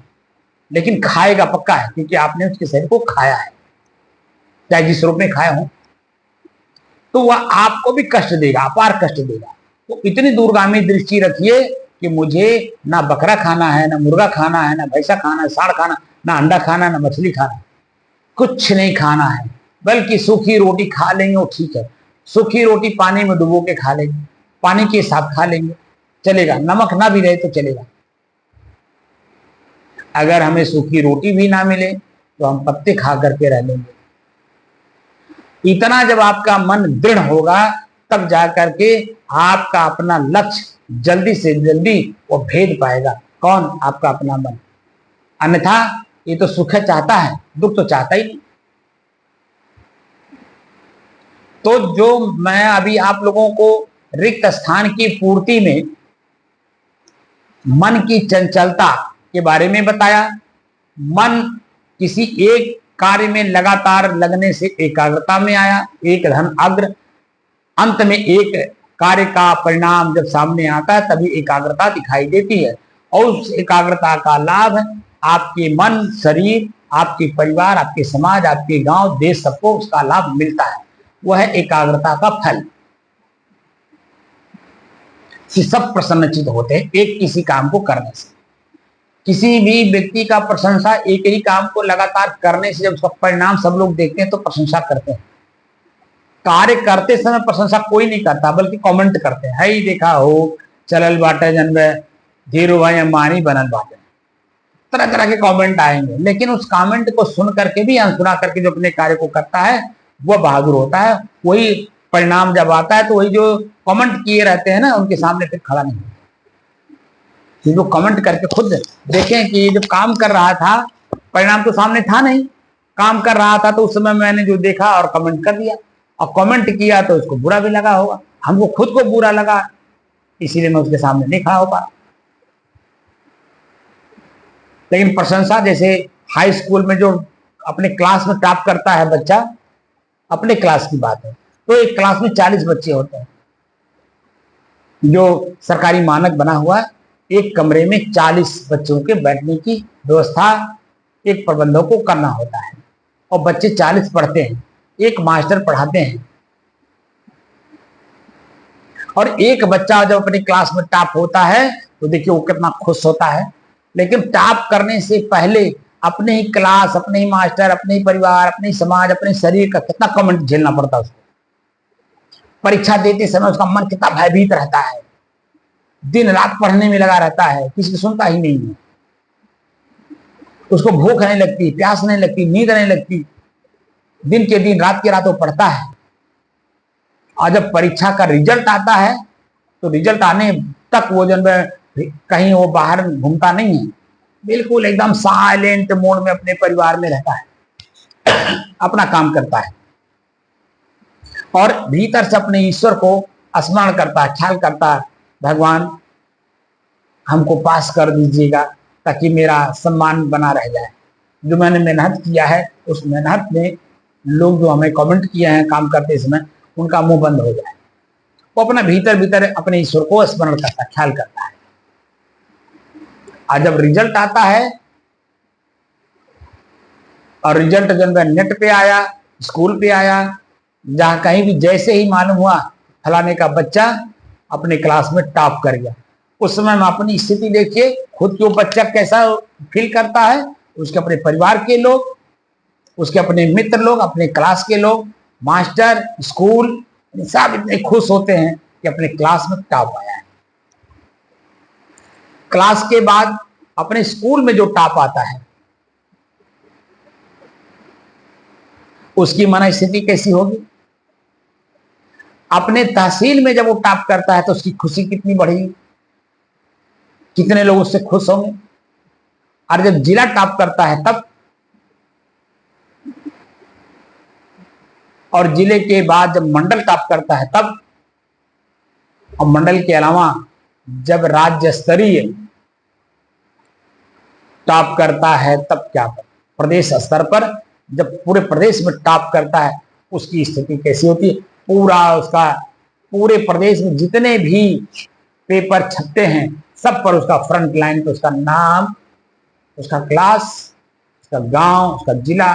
लेकिन खाएगा पक्का है, क्योंकि आपने उसके शरीर को खाया है, चाहे जिस रूप में खाया हो। तो वह आपको भी कष्ट देगा, अपार कष्ट देगा। तो इतनी दूरगामी दृष्टि रखिए कि मुझे ना बकरा खाना है, ना मुर्गा खाना है, ना भैंसा खाना है, सांड खाना, ना अंडा खाना, ना मछली खाना, कुछ नहीं खाना है, बल्कि सूखी रोटी खा लेंगे वो ठीक है। सूखी रोटी पानी में डुबो के खा लेंगे, पानी के साथ खा लेंगे, चलेगा, नमक ना भी रहे तो चलेगा। अगर हमें सूखी रोटी भी ना मिले तो हम पत्ते खा करके रह लेंगे। इतना जब आपका मन दृढ़ होगा तब जाकर के आपका अपना लक्ष्य जल्दी से जल्दी वो भेद पाएगा। कौन? आपका अपना मन। अन्यथा ये तो सुख चाहता है, दुख तो चाहता ही नहीं। तो जो मैं अभी आप लोगों को रिक्त स्थान की पूर्ति में मन की चंचलता के बारे में बताया, मन किसी एक कार्य में लगातार लगने से एकाग्रता में आया, एक धन अग्र, अंत में एक कार्य का परिणाम जब सामने आता है तभी एकाग्रता दिखाई देती है, और उस एकाग्रता का लाभ आपके मन, शरीर, आपके परिवार, आपके समाज, आपके गांव, देश, सबको उसका लाभ मिलता है। वह है एकाग्रता का फल। सब प्रसन्नचित होते हैं एक किसी काम को करने से। किसी भी व्यक्ति का प्रशंसा एक ही काम को लगातार करने से जब उसका परिणाम सब लोग देखते हैं तो प्रशंसा करते हैं। कार्य करते समय प्रशंसा कोई नहीं करता, बल्कि कमेंट करते हैं, है देखा हो चलल बाटे जनवे धीरू भाई अंबानी बनल बाटे, तरह तरह के कमेंट आएंगे। लेकिन उस कमेंट को सुन करके भी, अनसुना करके जो अपने कार्य को करता है वह बहादुर होता है। वही परिणाम जब आता है तो वही जो कमेंट किए रहते हैं ना, उनके सामने फिर खड़ा नहीं होता। जो कमेंट करके खुद देखें कि ये जो काम कर रहा था परिणाम तो सामने था नहीं, काम कर रहा था तो उस समय मैंने जो देखा और कमेंट कर दिया, और कमेंट किया तो उसको बुरा भी लगा होगा, हमको खुद को बुरा लगा, इसीलिए मैं उसके सामने नहीं खड़ा हो पा। लेकिन प्रशंसा, जैसे हाई स्कूल में जो अपने क्लास में टॉप करता है बच्चा, अपने क्लास की बात है, तो एक क्लास में 40 बच्चे होते हैं, जो सरकारी मानक बना हुआ है, एक कमरे में 40 बच्चों के बैठने की व्यवस्था एक प्रबंधक को करना होता है, और बच्चे 40 पढ़ते हैं, एक मास्टर पढ़ाते हैं, और एक बच्चा जब अपनी क्लास में टॉप होता है तो देखिए वो कितना खुश होता है। लेकिन टॉप करने से पहले अपने ही क्लास, अपने ही मास्टर, अपने ही परिवार, अपने ही समाज, अपने शरीर का कितना कमेंट झेलना पड़ता है उसको। परीक्षा देते समय उसका मन कितना भयभीत रहता है, दिन रात पढ़ने में लगा रहता है, किसी की सुनता ही नहीं है, उसको भूख नहीं लगती, प्यास नहीं लगती, नींद नहीं लगती, दिन के दिन रात की रात वो पढ़ता है। और जब परीक्षा का रिजल्ट आता है तो रिजल्ट आने तक वो जन कहीं वो बाहर घूमता नहीं है, बिल्कुल एकदम साइलेंट मोड में अपने परिवार में रहता है, अपना काम करता है, और भीतर से अपने ईश्वर को स्मरण करता है, ख्याल करता है, भगवान हमको पास कर दीजिएगा ताकि मेरा सम्मान बना रह जाए, जो मैंने मेहनत किया है उस मेहनत में लोग जो हमें कमेंट किए हैं काम करते समय उनका मुंह बंद हो जाए। वो अपना भीतर भीतर अपने ईश्वर को स्मरण करता है, ख्याल करता है। और जब रिजल्ट आता है, और रिजल्ट जब नेट पे आया, स्कूल पे आया, जहां कहीं भी जैसे ही मालूम हुआ फलाने का बच्चा अपने क्लास में टॉप कर गया, उस समय में अपनी स्थिति देखिए, खुद को बच्चा कैसा फील करता है, उसके अपने परिवार के लोग, उसके अपने मित्र लोग, अपने क्लास के लोग, मास्टर, स्कूल, सब इतने खुश होते हैं कि अपने क्लास में टॉप आया है। क्लास के बाद अपने स्कूल में जो टॉप आता है उसकी मन स्थिति कैसी होगी। अपने तहसील में जब वो टॉप करता है तो उसकी खुशी कितनी बढ़ेगी, कितने लोग उससे खुश होंगे। और जब जिला टॉप करता है तब, और जिले के बाद जब मंडल टॉप करता है तब, और मंडल के अलावा जब राज्य स्तरीय टॉप करता है तब क्या, प्रदेश स्तर पर जब पूरे प्रदेश में टॉप करता है उसकी स्थिति कैसी होती है। पूरा उसका, पूरे प्रदेश में जितने भी पेपर छपते हैं सब पर उसका फ्रंट लाइन पे उसका नाम, उसका क्लास, उसका गांव, उसका जिला,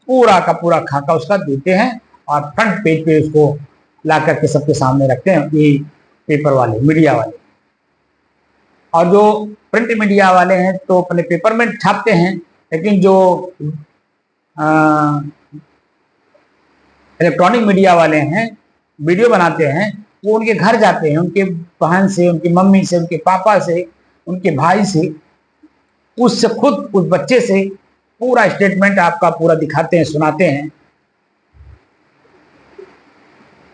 पूरा का पूरा खाका उसका देते हैं, और फ्रंट पेज पे उसको ला करके सबके सामने रखते हैं, ये पेपर वाले, मीडिया वाले। और जो प्रिंट मीडिया वाले हैं तो अपने पेपर में छापते हैं, लेकिन जो इलेक्ट्रॉनिक मीडिया वाले हैं, वीडियो बनाते हैं, वो उनके घर जाते हैं, उनके बहन से, उनकी मम्मी से, उनके पापा से, उनके भाई से, उससे खुद उस बच्चे से पूरा स्टेटमेंट आपका पूरा दिखाते हैं, सुनाते हैं।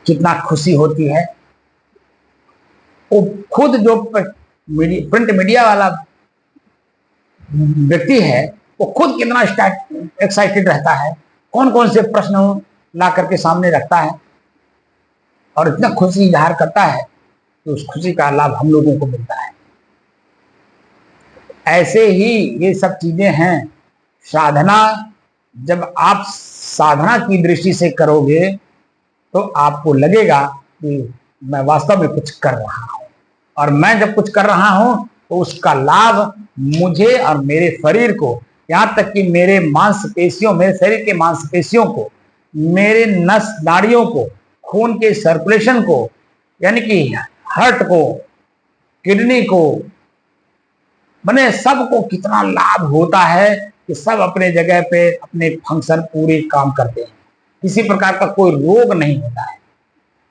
कितना खुशी होती है। वो खुद जो प्रिंट मीडिया वाला व्यक्ति है वो खुद कितना एक्साइटेड रहता है, कौन कौन से प्रश्न ला करके सामने रखता है, और इतना खुशी इजहार करता है कि उस खुशी का लाभ हम लोगों को मिलता है। ऐसे ही ये सब चीजें हैं। साधना, जब आप साधना की दृष्टि से करोगे तो आपको लगेगा कि मैं वास्तव में कुछ कर रहा हूं, और मैं जब कुछ कर रहा हूं तो उसका लाभ मुझे और मेरे शरीर को, यहाँ तक कि मेरे मांसपेशियों, मेरे शरीर के मांसपेशियों को, मेरे नस नाड़ियों को, खून के सर्कुलेशन को, यानी कि हार्ट को, किडनी को, मैंने सबको कितना लाभ होता है कि सब अपने जगह पे अपने फंक्शन पूरे काम करते हैं, किसी प्रकार का कोई रोग नहीं होता है,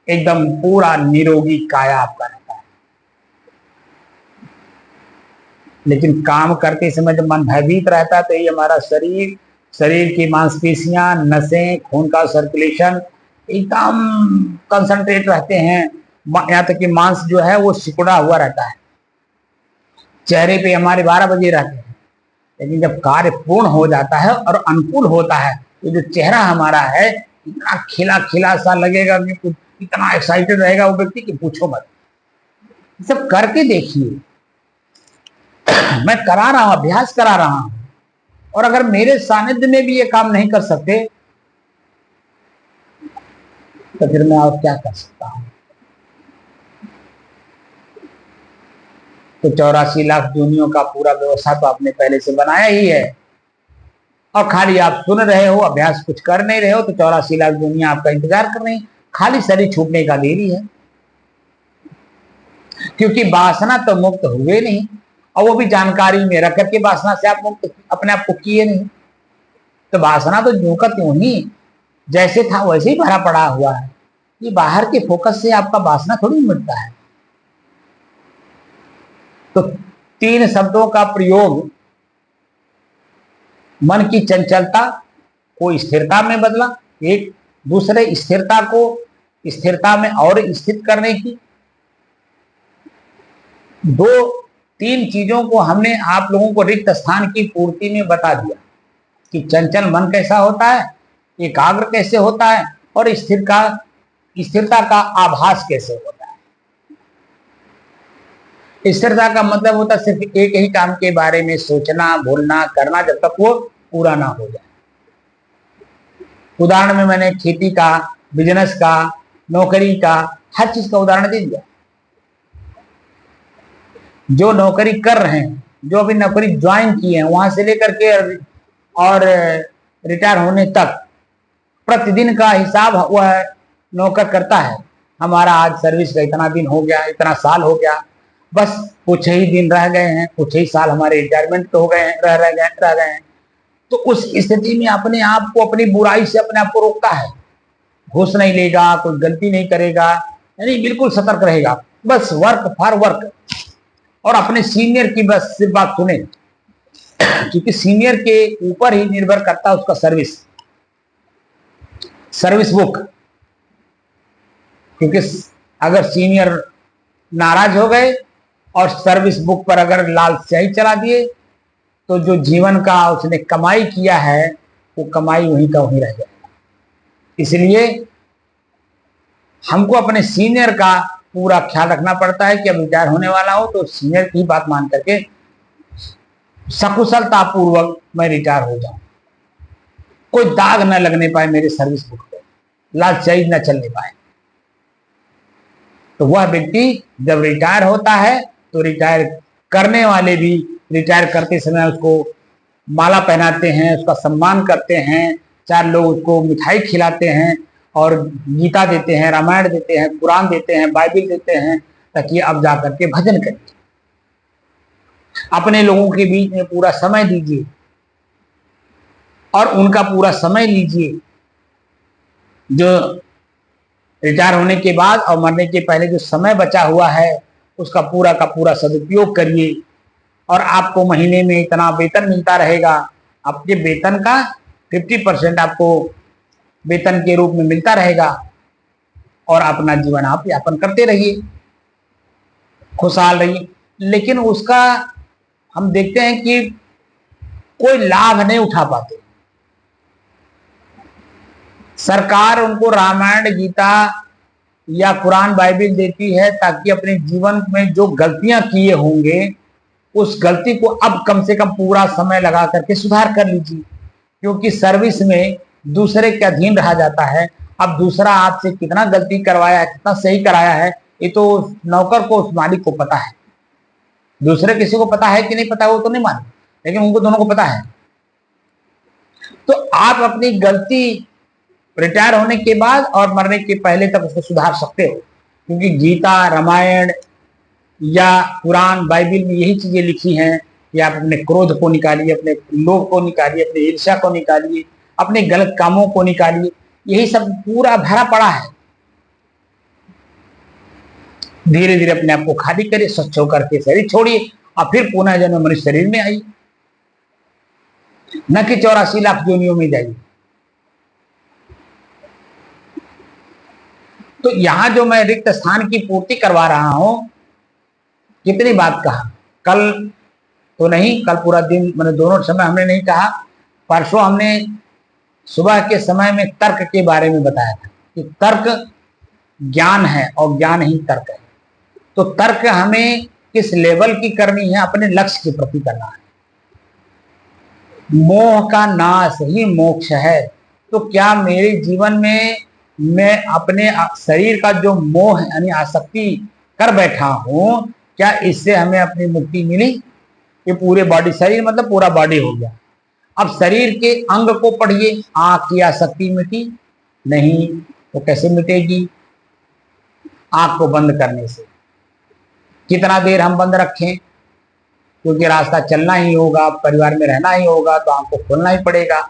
एकदम पूरा निरोगी काया आपका रहता है। लेकिन काम करते समय जब मन भयभीत रहता है तो ये हमारा शरीर, शरीर की मांसपेशियां, नसें, खून का सर्कुलेशन एकदम कंसंट्रेट रहते हैं, यहाँ तक कि मांस जो है वो सिकुड़ा हुआ रहता है, चेहरे पे हमारे 12 बजे रहते हैं। लेकिन जब कार्य पूर्ण हो जाता है और अनुकूल होता है ये जो चेहरा हमारा है इतना खिला खिला सा लगेगा कि कुछ इतना एक्साइटेड रहेगा वो व्यक्ति कि पूछो मत। सब करके देखिए, मैं करा रहा हूं, अभ्यास करा रहा हूं, और अगर मेरे सानिध्य में भी ये काम नहीं कर सकते तो फिर मैं और क्या कर सकता हूं। तो 84 लाख योनियों का पूरा व्यवस्था तो आपने पहले से बनाया ही है, और खाली आप सुन रहे हो, अभ्यास कुछ कर नहीं रहे हो, तो 84 लाख योनियां आपका इंतजार कर रही, खाली शरीर छूटने का देरी है। क्योंकि वासना तो मुक्त हुए नहीं, और वो भी जानकारी में रख करके वासना से आप मुक्त अपने आप को किए नहीं। तो वासना तो यूं का त्यों ही जैसे था वैसे ही भरा पड़ा हुआ है। ये बाहर के फोकस से आपका वासना थोड़ी मिटता है। तो 3 शब्दों का प्रयोग, मन की चंचलता को स्थिरता में बदला, एक दूसरे स्थिरता को स्थिरता में और स्थित करने की, 2-3 चीजों को हमने आप लोगों को रिक्त स्थान की पूर्ति में बता दिया कि चंचल मन कैसा होता है, एकाग्र कैसे होता है, और स्थिरता का आभास कैसे होता है। स्थिरता का मतलब होता है सिर्फ एक ही काम के बारे में सोचना, बोलना, करना, जब तक वो पूरा ना हो जाए। उदाहरण में मैंने खेती का, बिजनेस का, नौकरी का, हर चीज का उदाहरण दे दिया। जो नौकरी कर रहे हैं, जो अभी नौकरी ज्वाइन किए हैं, वहां से लेकर के और रिटायर होने तक प्रतिदिन का हिसाब वह नौकर करता है। हमारा आज सर्विस का इतना दिन हो गया, इतना साल हो गया, बस कुछ ही दिन रह गए हैं, कुछ ही साल हमारे रिटायरमेंट हो गए हैं, रह गए हैं। तो उस स्थिति में अपने आप को अपनी बुराई से अपने आप को रोकता है। घूस नहीं लेगा, कोई गलती नहीं करेगा, यानी बिल्कुल सतर्क रहेगा, बस वर्क फॉर वर्क, और अपने सीनियर की बस सिर्फ बात सुने, क्योंकि सीनियर के ऊपर ही निर्भर करता है उसका सर्विस बुक। क्योंकि अगर सीनियर नाराज हो गए और सर्विस बुक पर अगर लाल स्याही चला दिए, तो जो जीवन का उसने कमाई किया है वो कमाई वहीं का वहीं रह जाएगा। इसलिए हमको अपने सीनियर का पूरा ख्याल रखना पड़ता है कि अब रिटायर होने वाला हो तो सीनियर की बात मान करके सकुशलता पूर्वक मैं रिटायर हो जाऊं, कोई दाग न लगने पाए मेरे सर्विस बुक पे, लालचाई न चलने पाए। तो वह व्यक्ति जब रिटायर होता है तो रिटायर करने वाले भी रिटायर करते समय उसको माला पहनाते हैं, उसका सम्मान करते हैं, 4 लोग उसको मिठाई खिलाते हैं और गीता देते हैं, रामायण देते हैं, कुरान देते हैं, बाइबिल देते हैं, ताकि अब जाकर के भजन करें। अपने लोगों के बीच में पूरा समय दीजिए और उनका पूरा समय लीजिए। जो रिटायर होने के बाद और मरने के पहले जो समय बचा हुआ है उसका पूरा का पूरा सदुपयोग करिए, और आपको महीने में इतना वेतन मिलता रहेगा, आपके वेतन का 50% आपको वेतन के रूप में मिलता रहेगा, और अपना जीवन आप यापन करते रहिए, खुशहाल रहिए। लेकिन उसका हम देखते हैं कि कोई लाभ नहीं उठा पाते। सरकार उनको रामायण, गीता या कुरान, बाइबिल देती है ताकि अपने जीवन में जो गलतियां किए होंगे उस गलती को अब कम से कम पूरा समय लगा करके सुधार कर लीजिए, क्योंकि सर्विस में दूसरे के अधीन रहा जाता है। अब दूसरा आपसे कितना गलती करवाया है, कितना सही कराया है, ये तो नौकर को, उस मालिक को पता है। दूसरे किसी को पता है कि नहीं पता वो तो नहीं मालूम, लेकिन उनको दोनों को पता है। तो आप अपनी गलती रिटायर होने के बाद और मरने के पहले तक उसको सुधार सकते हो, क्योंकि गीता, रामायण या कुरान, बाइबिल में यही चीजें लिखी हैं कि आप अपने क्रोध को निकालिए, अपने लोभ को निकालिए, अपने ईर्ष्या को निकालिए, अपने गलत कामों को निकालिए। यही सब पूरा भरा पड़ा है। धीरे धीरे अपने आप को खाली करिए, स्वच्छ होकर के शरीर छोड़िए और फिर पुनः जन्म मनुष्य शरीर में आइए, न कि 84 लाख योनियों में जाइए। तो यहां जो मैं रिक्त स्थान की पूर्ति करवा रहा हूं, कितनी बात कहा, कल तो नहीं, कल पूरा दिन मैंने दोनों समय हमने नहीं कहा। परसों हमने सुबह के समय में तर्क के बारे में बताया था कि तर्क ज्ञान है और ज्ञान ही तर्क है। तो तर्क हमें किस लेवल की करनी है, अपने लक्ष्य के प्रति करना है। मोह का नाश ही मोक्ष है। तो क्या मेरे जीवन में मैं अपने शरीर का जो मोह यानी आसक्ति कर बैठा हूं, क्या इससे हमें अपनी मुक्ति मिली? ये पूरे बॉडी, शरीर मतलब पूरा बॉडी हो गया। अब शरीर के अंग को पढ़िए, आंख की आसक्ति मिटी नहीं, तो कैसे मिटेगी? आंख को बंद करने से। कितना देर हम बंद रखें? क्योंकि रास्ता चलना ही होगा, परिवार में रहना ही होगा, तो आंख को खोलना ही पड़ेगा।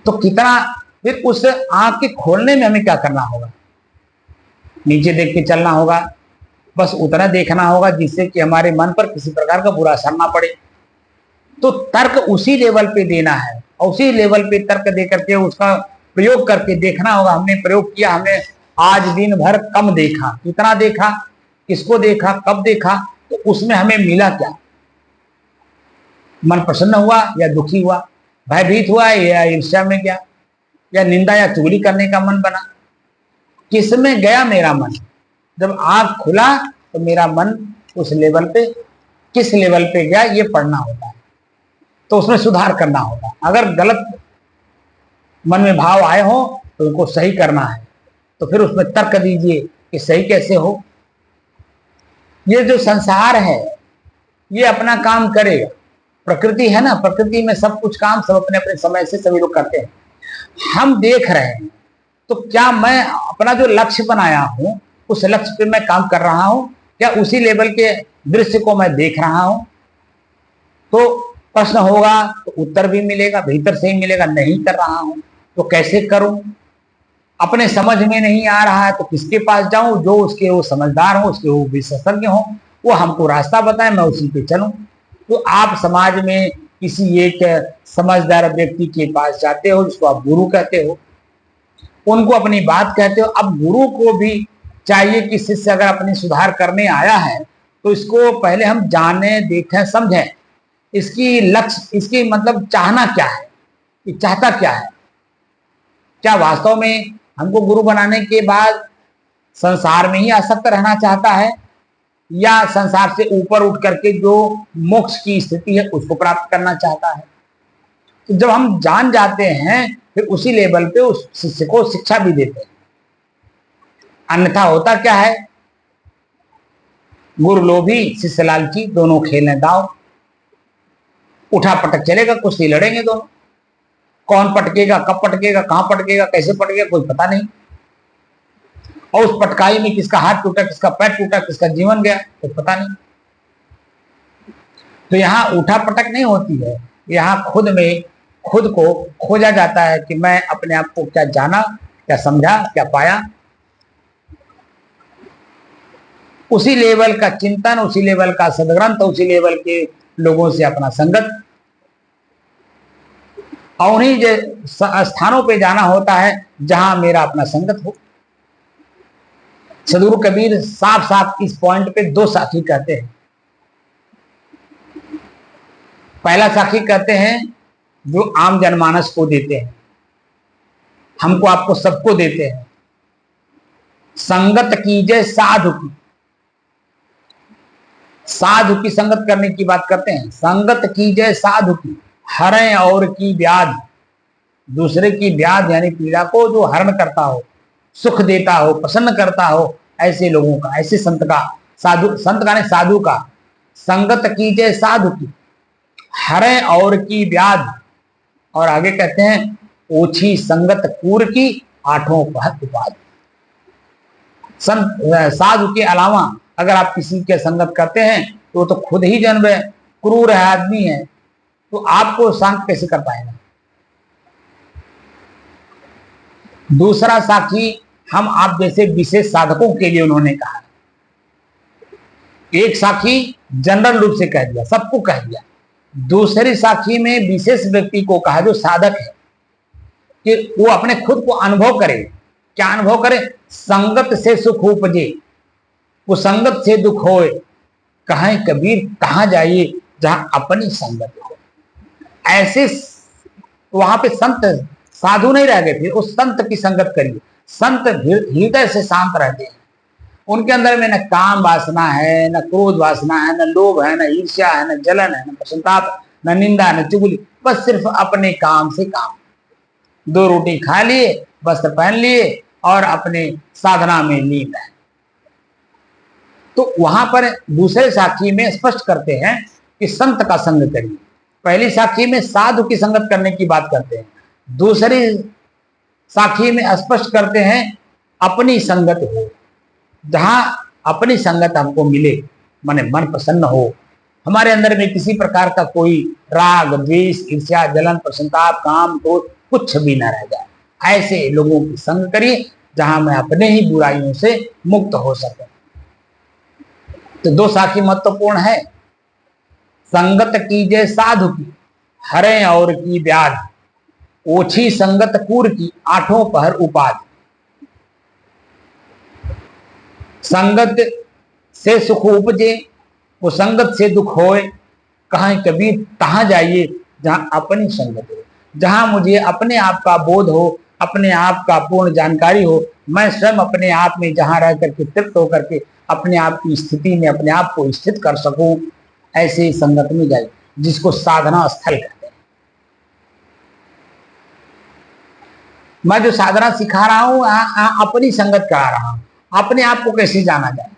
तो कितना, फिर उस आंख के खोलने में हमें क्या करना होगा? नीचे देख के चलना होगा, बस उतना देखना होगा जिससे कि हमारे मन पर किसी प्रकार का बुरा असर ना पड़े। तो तर्क उसी लेवल पे देना है, और उसी लेवल पे तर्क दे करके उसका प्रयोग करके देखना होगा। हमने प्रयोग किया, हमने आज दिन भर कम देखा, कितना देखा, किसको देखा, कब देखा, तो उसमें हमें मिला क्या? मन प्रसन्न हुआ या दुखी हुआ, भयभीत हुआ या ईर्ष्या में गया, या निंदा या चुगली करने का मन बना? किसमें गया मेरा मन? जब आंख खुला तो मेरा मन उस लेवल पे, किस लेवल पे गया, ये पढ़ना होता है। तो उसमें सुधार करना होगा। अगर गलत मन में भाव आए हो तो उनको सही करना है, तो फिर उसमें तर्क दीजिए कि सही कैसे हो। ये जो संसार है ये अपना काम करेगा। प्रकृति है ना, प्रकृति में सब कुछ काम सब अपने अपने समय से सभी लोग करते हैं। हम देख रहे हैं, तो क्या मैं अपना जो लक्ष्य बनाया हूं उस लक्ष्य पे मैं काम कर रहा हूं? क्या उसी लेवल के दृश्य को मैं देख रहा हूं? तो प्रश्न होगा तो उत्तर भी मिलेगा, भीतर से ही मिलेगा। नहीं कर रहा हूं तो कैसे करूं? अपने समझ में नहीं आ रहा है तो किसके पास जाऊं? जो उसके वो समझदार हो, उसके वो विशेषज्ञ हो, वो हमको रास्ता बताए, मैं उसी पे चलूं। तो आप समाज में किसी एक समझदार व्यक्ति के पास जाते हो, जिसको आप गुरु कहते हो, उनको अपनी बात कहते हो। अब गुरु को भी चाहिए कि शिष्य अगर अपनी सुधार करने आया है तो इसको पहले हम जाने, देखें, समझें। इसकी लक्ष्य, इसकी मतलब चाहना क्या है, ये चाहता क्या है? क्या वास्तव में हमको गुरु बनाने के बाद संसार में ही आसक्त रहना चाहता है, या संसार से ऊपर उठ करके जो मोक्ष की स्थिति है उसको प्राप्त करना चाहता है? तो जब हम जान जाते हैं फिर उसी लेवल पे उस शिष्य को शिक्षा भी देते हैं। अन्यथा होता क्या है, गुरु लोभी शिष्य लालची, दोनों खेलें दांव, उठा पटक चलेगा, कुश्ती लड़ेंगे दोनों। कौन पटकेगा, कब पटकेगा, कहां पटकेगा, कैसे पटकेगा, कोई पता नहीं। और उस पटकाई में किसका हाथ टूटा, किसका पैर टूटा, किसका जीवन गया, कुछ पता नहीं। तो यहाँ उठा पटक नहीं होती है, यहाँ खुद में खुद को खोजा जाता है कि मैं अपने आप को क्या जाना, क्या समझा, क्या पाया। उसी लेवल का चिंतन, उसी लेवल का सदग्रंथ, उसी लेवल के लोगों से अपना संगत, और उन्हीं स्थानों पे जाना होता है जहां मेरा अपना संगत हो। सदगुरु कबीर साफ साफ इस पॉइंट पे दो साथी कहते हैं। पहला साथी कहते हैं जो आम जनमानस को देते हैं, हमको आपको सबको देते हैं। संगत कीजिए साधु की, साधु की संगत करने की बात करते हैं। संगत कीजिए साधु की, हरें और की व्याध, दूसरे की व्याध यानी पीड़ा को जो हरण करता हो, सुख देता हो, प्रसन्न करता हो, ऐसे लोगों का, ऐसे संत का, साधु, संत का नहीं साधु का संगत कीजिए साधु की, हरें और की व्याध। और आगे कहते हैं ओछी संगत कूर की, आठों पहत उपाधि। साधु के अलावा अगर आप किसी के संगत करते हैं तो वो तो खुद ही जन्म क्रूर है, आदमी है, तो आपको शांत कैसे कर पाएगा? दूसरा साखी हम आप जैसे विशेष साधकों के लिए उन्होंने कहा। एक साखी जनरल रूप से कह दिया, सबको कह दिया। दूसरी साखी में विशेष व्यक्ति को कहा जो साधक है, कि वो अपने खुद को अनुभव करे। क्या अनुभव करे? संगत से सुख उपजे, वो संगत से दुख होए। कहें कबीर कहां जाइए जहां अपनी संगत हो। ऐसे तो वहां पे संत साधु नहीं रह गए, फिर उस संत की संगत करिए। संत हृदय से शांत रहते हैं, उनके अंदर में न काम वासना है, न क्रोध वासना है, न लोभ है, न ईर्ष्या है, न जलन है, न प्रसन्नताप, न निंदा, न चुगली, बस सिर्फ अपने काम से काम। 2 रोटी खा लिए, वस्त्र पहन लिए और अपने साधना में लीन है। तो वहां पर दूसरे साखी में स्पष्ट करते हैं कि संत का संग करिए। पहली साखी में साधु की संगत करने की बात करते हैं, दूसरी साखी में स्पष्ट करते हैं अपनी संगत हो। जहां अपनी संगत हमको मिले, माने मन प्रसन्न हो, हमारे अंदर में किसी प्रकार का कोई राग द्वेष ईर्ष्या जलन प्रसन्नताप काम क्रोध कुछ भी न रह जाए, ऐसे लोगों की संग करिए जहां मैं अपने ही बुराइयों से मुक्त हो सकूं। तो 2 साखी महत्वपूर्ण है। संगत कीजिए साधु की, हरे और की व्याध, ओछी संगत कूर की, 8 पहर उपाध। संगत से सुख उपजे, वो संगत से दुख होए, कहाँ कबीर तहां जाइए जहां अपनी संगत हो, जहां मुझे अपने आप का बोध हो, अपने आप का पूर्ण जानकारी हो, मैं स्वयं अपने आप में जहां रह करके तृप्त होकर के अपने आप की स्थिति में अपने आप को स्थित कर सकूं, ऐसे संगत में जाइए, जिसको साधना स्थल कहते हैं। मैं जो साधना सिखा रहा हूं अपनी संगत करा रहा हूं, अपने आप को कैसे जाना जाए।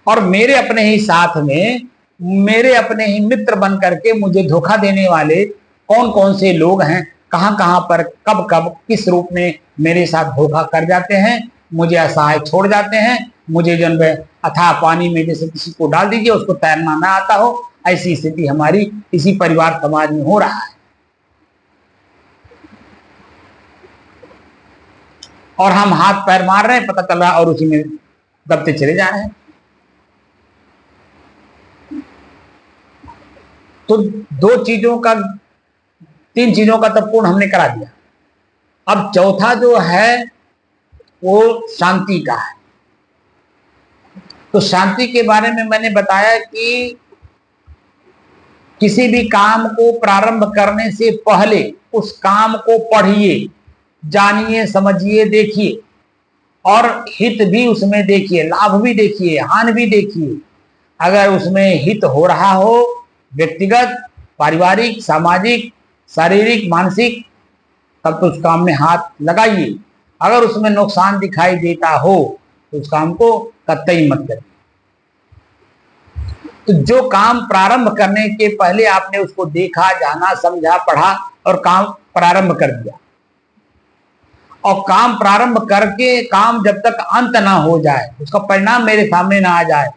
और मेरे अपने ही साथ में मेरे अपने ही मित्र बन करके मुझे धोखा देने वाले कौन कौन से लोग हैं, कहां कहां पर कब कब किस रूप में मेरे साथ धोखा कर जाते हैं, मुझे असहाय छोड़ जाते हैं, मुझे जन अथाह पानी में जैसे किसी को डाल दीजिए उसको तैरना ना आता हो, ऐसी स्थिति हमारी इसी परिवार समाज में हो रहा है। और हम हाथ पैर मार रहे हैं, पता चल रहा है, और उसी में दबते चले जा रहे हैं। तो 2 चीजों का 3 चीजों का तो पूर्ण हमने करा दिया। अब चौथा जो है वो शांति का है। तो शांति के बारे में मैंने बताया कि किसी भी काम को प्रारंभ करने से पहले उस काम को पढ़िए, जानिए, समझिए, देखिए और हित भी उसमें देखिए, लाभ भी देखिए, हानि भी देखिए। अगर उसमें हित हो रहा हो, व्यक्तिगत पारिवारिक सामाजिक शारीरिक मानसिक, तब तो उस काम में हाथ लगाइए। अगर उसमें नुकसान दिखाई देता हो तो उस काम को कतई मत करिए। तो जो काम प्रारंभ करने के पहले आपने उसको देखा, जाना, समझा, पढ़ा और काम प्रारंभ कर दिया, और काम प्रारंभ करके काम जब तक अंत ना हो जाए, उसका परिणाम मेरे सामने ना आ जाए,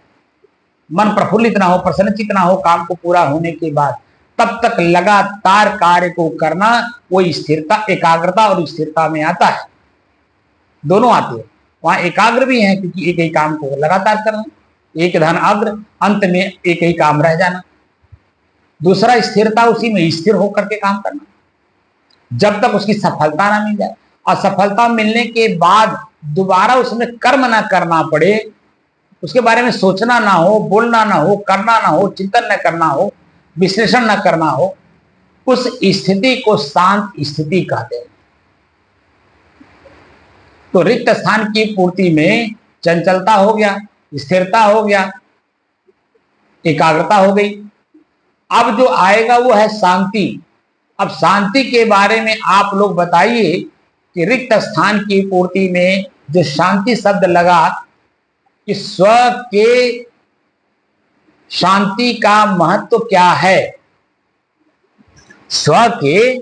मन प्रफुल्लित ना हो, प्रसन्नचित ना हो काम को पूरा होने के बाद, तब तक लगातार कार्य को करना, वो स्थिरता, एकाग्रता और स्थिरता में आता है। दोनों आते हैं। वहां एकाग्र भी है क्योंकि एक ही काम को लगातार करना, एक धन अग्र, अंत में एक ही काम रह जाना। दूसरा स्थिरता, उसी में स्थिर होकर के काम करना जब तक उसकी सफलता ना मिल जाए, और सफलता मिलने के बाद दोबारा उसमें कर्म ना करना पड़े, उसके बारे में सोचना ना हो, बोलना ना हो, करना ना हो, चिंतन न करना हो, विश्लेषण न करना हो, उस स्थिति को शांत स्थिति कहते हैं। तो रिक्त स्थान की पूर्ति में चंचलता हो गया, स्थिरता हो गया, एकाग्रता हो गई। अब जो आएगा वो है शांति। अब शांति के बारे में आप लोग बताइए कि रिक्त स्थान की पूर्ति में जो शांति शब्द लगा, कि स्व के शांति का महत्व क्या है, स्व के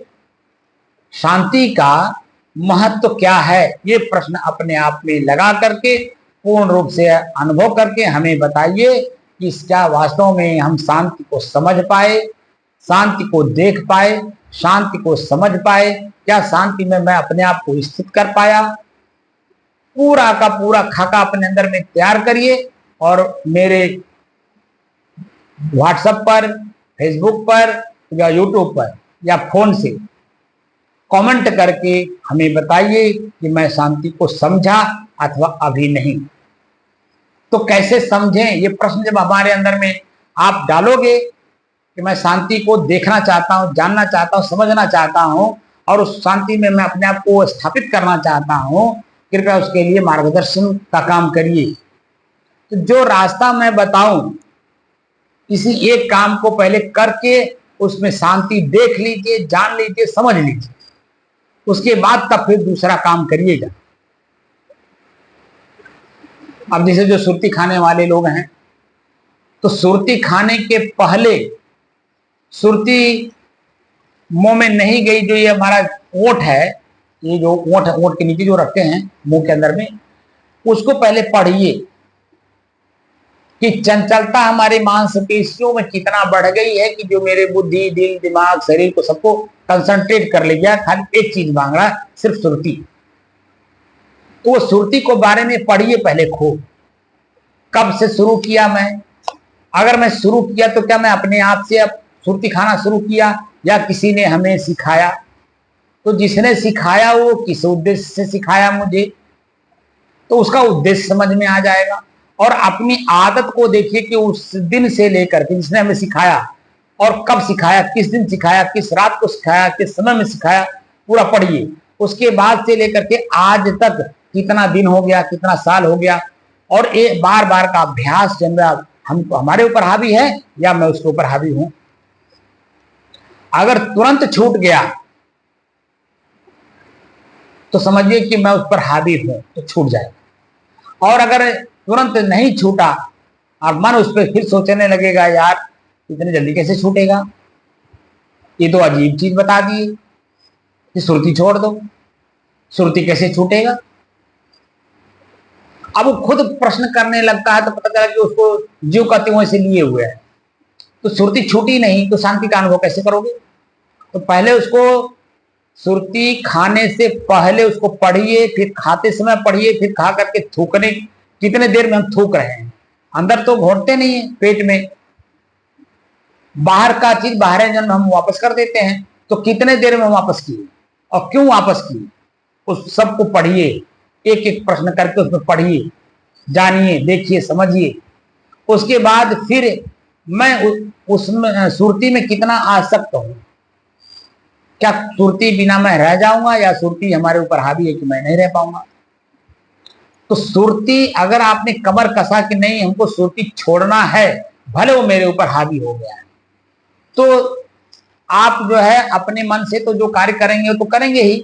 शांति का महत्व क्या है, ये प्रश्न अपने आप में लगा करके पूर्ण रूप से अनुभव करके हमें बताइए कि क्या वास्तव में हम शांति को समझ पाए, शांति को देख पाए, शांति को समझ पाए, क्या शांति में मैं अपने आप को स्थित कर पाया। पूरा का पूरा खाका अपने अंदर में तैयार करिए और मेरे व्हाट्सएप पर, फेसबुक पर या यूट्यूब पर या फोन से कमेंट करके हमें बताइए कि मैं शांति को समझा अथवा अभी नहीं। तो कैसे समझें, ये प्रश्न जब हमारे अंदर में आप डालोगे कि कि मैं शांति को देखना चाहता हूँ, जानना चाहता हूँ, समझना चाहता हूँ और उस शांति में मैं अपने आप को स्थापित करना चाहता हूँ, कृपया उसके लिए मार्गदर्शन का काम करिए। तो जो रास्ता मैं बताऊं, किसी एक काम को पहले करके उसमें शांति देख लीजिए, जान लीजिए, समझ लीजिए, उसके बाद तब फिर दूसरा काम करिएगा। अब जैसे जो सुरती खाने वाले लोग हैं, तो सुरती खाने के पहले सुरती मुंह में नहीं गई, जो ये हमारा ओंठ है, ये जो ओंठ ओंठ के नीचे जो रखते हैं मुंह के अंदर में, उसको पहले पढ़िए कि चंचलता हमारे मांसपेशियों में कितना बढ़ गई है कि जो मेरे बुद्धि, दिल, दिमाग, शरीर को सबको कंसंट्रेट कर लिया, खाली एक चीज मांग रहा है, सिर्फ सुरती। तो वो सुरती को बारे में पढ़िए पहले खूब। कब से शुरू किया मैं? अगर मैं शुरू किया तो क्या मैं अपने आप से अब सुरती खाना शुरू किया या किसी ने हमें सिखाया? तो जिसने सिखाया वो किस उद्देश्य से सिखाया मुझे, तो उसका उद्देश्य समझ में आ जाएगा। और अपनी आदत को देखिए कि उस दिन से लेकर के जिसने हमें सिखाया और कब सिखाया, किस दिन सिखाया, किस रात को सिखाया, किस समय में सिखाया, पूरा पढ़िए। उसके बाद से लेकर के आज तक कितना दिन हो गया, कितना साल हो गया, और एक बार बार का अभ्यास जब हम हमारे ऊपर हावी है या मैं उसके ऊपर हावी हूं। अगर तुरंत छूट गया तो समझिए कि मैं उस पर हावी हूं, तो छूट जाएगा। और अगर तुरंत नहीं छूटा और मन उस पर फिर सोचने लगेगा, यार इतनी जल्दी कैसे छूटेगा, ये तो अजीब चीज बता दी कि सुरती छोड़ दो, सुरती कैसे छूटेगा। अब वो खुद प्रश्न करने लगता है तो पता चला कि उसको जीव का त्यों से लिए हुए है, तो सुरती छूटी नहीं, तो शांति का अनुभव कैसे करोगे? तो पहले उसको सुरती खाने से पहले उसको पढ़िए, फिर खाते समय पढ़िए, फिर खा करके थूकने, कितने देर में हम थूक रहे हैं, अंदर तो घोटते नहीं है पेट में, बाहर का चीज बाहर जन्म हम वापस कर देते हैं, तो कितने देर में वापस किए और क्यों वापस किए, उस सबको पढ़िए, एक एक प्रश्न करके उसमें पढ़िए, जानिए, देखिए, समझिए। उसके बाद फिर मैं उसमें सुरती में कितना आसक्त हूं, क्या सुरती बिना मैं रह जाऊंगा या सुरती हमारे ऊपर हावी है कि मैं नहीं रह पाऊंगा। तो सुरती अगर आपने कमर कसा कि नहीं हमको सुरती छोड़ना है, भले वो मेरे ऊपर हावी हो गया है, तो आप जो है अपने मन से तो जो कार्य करेंगे तो करेंगे ही,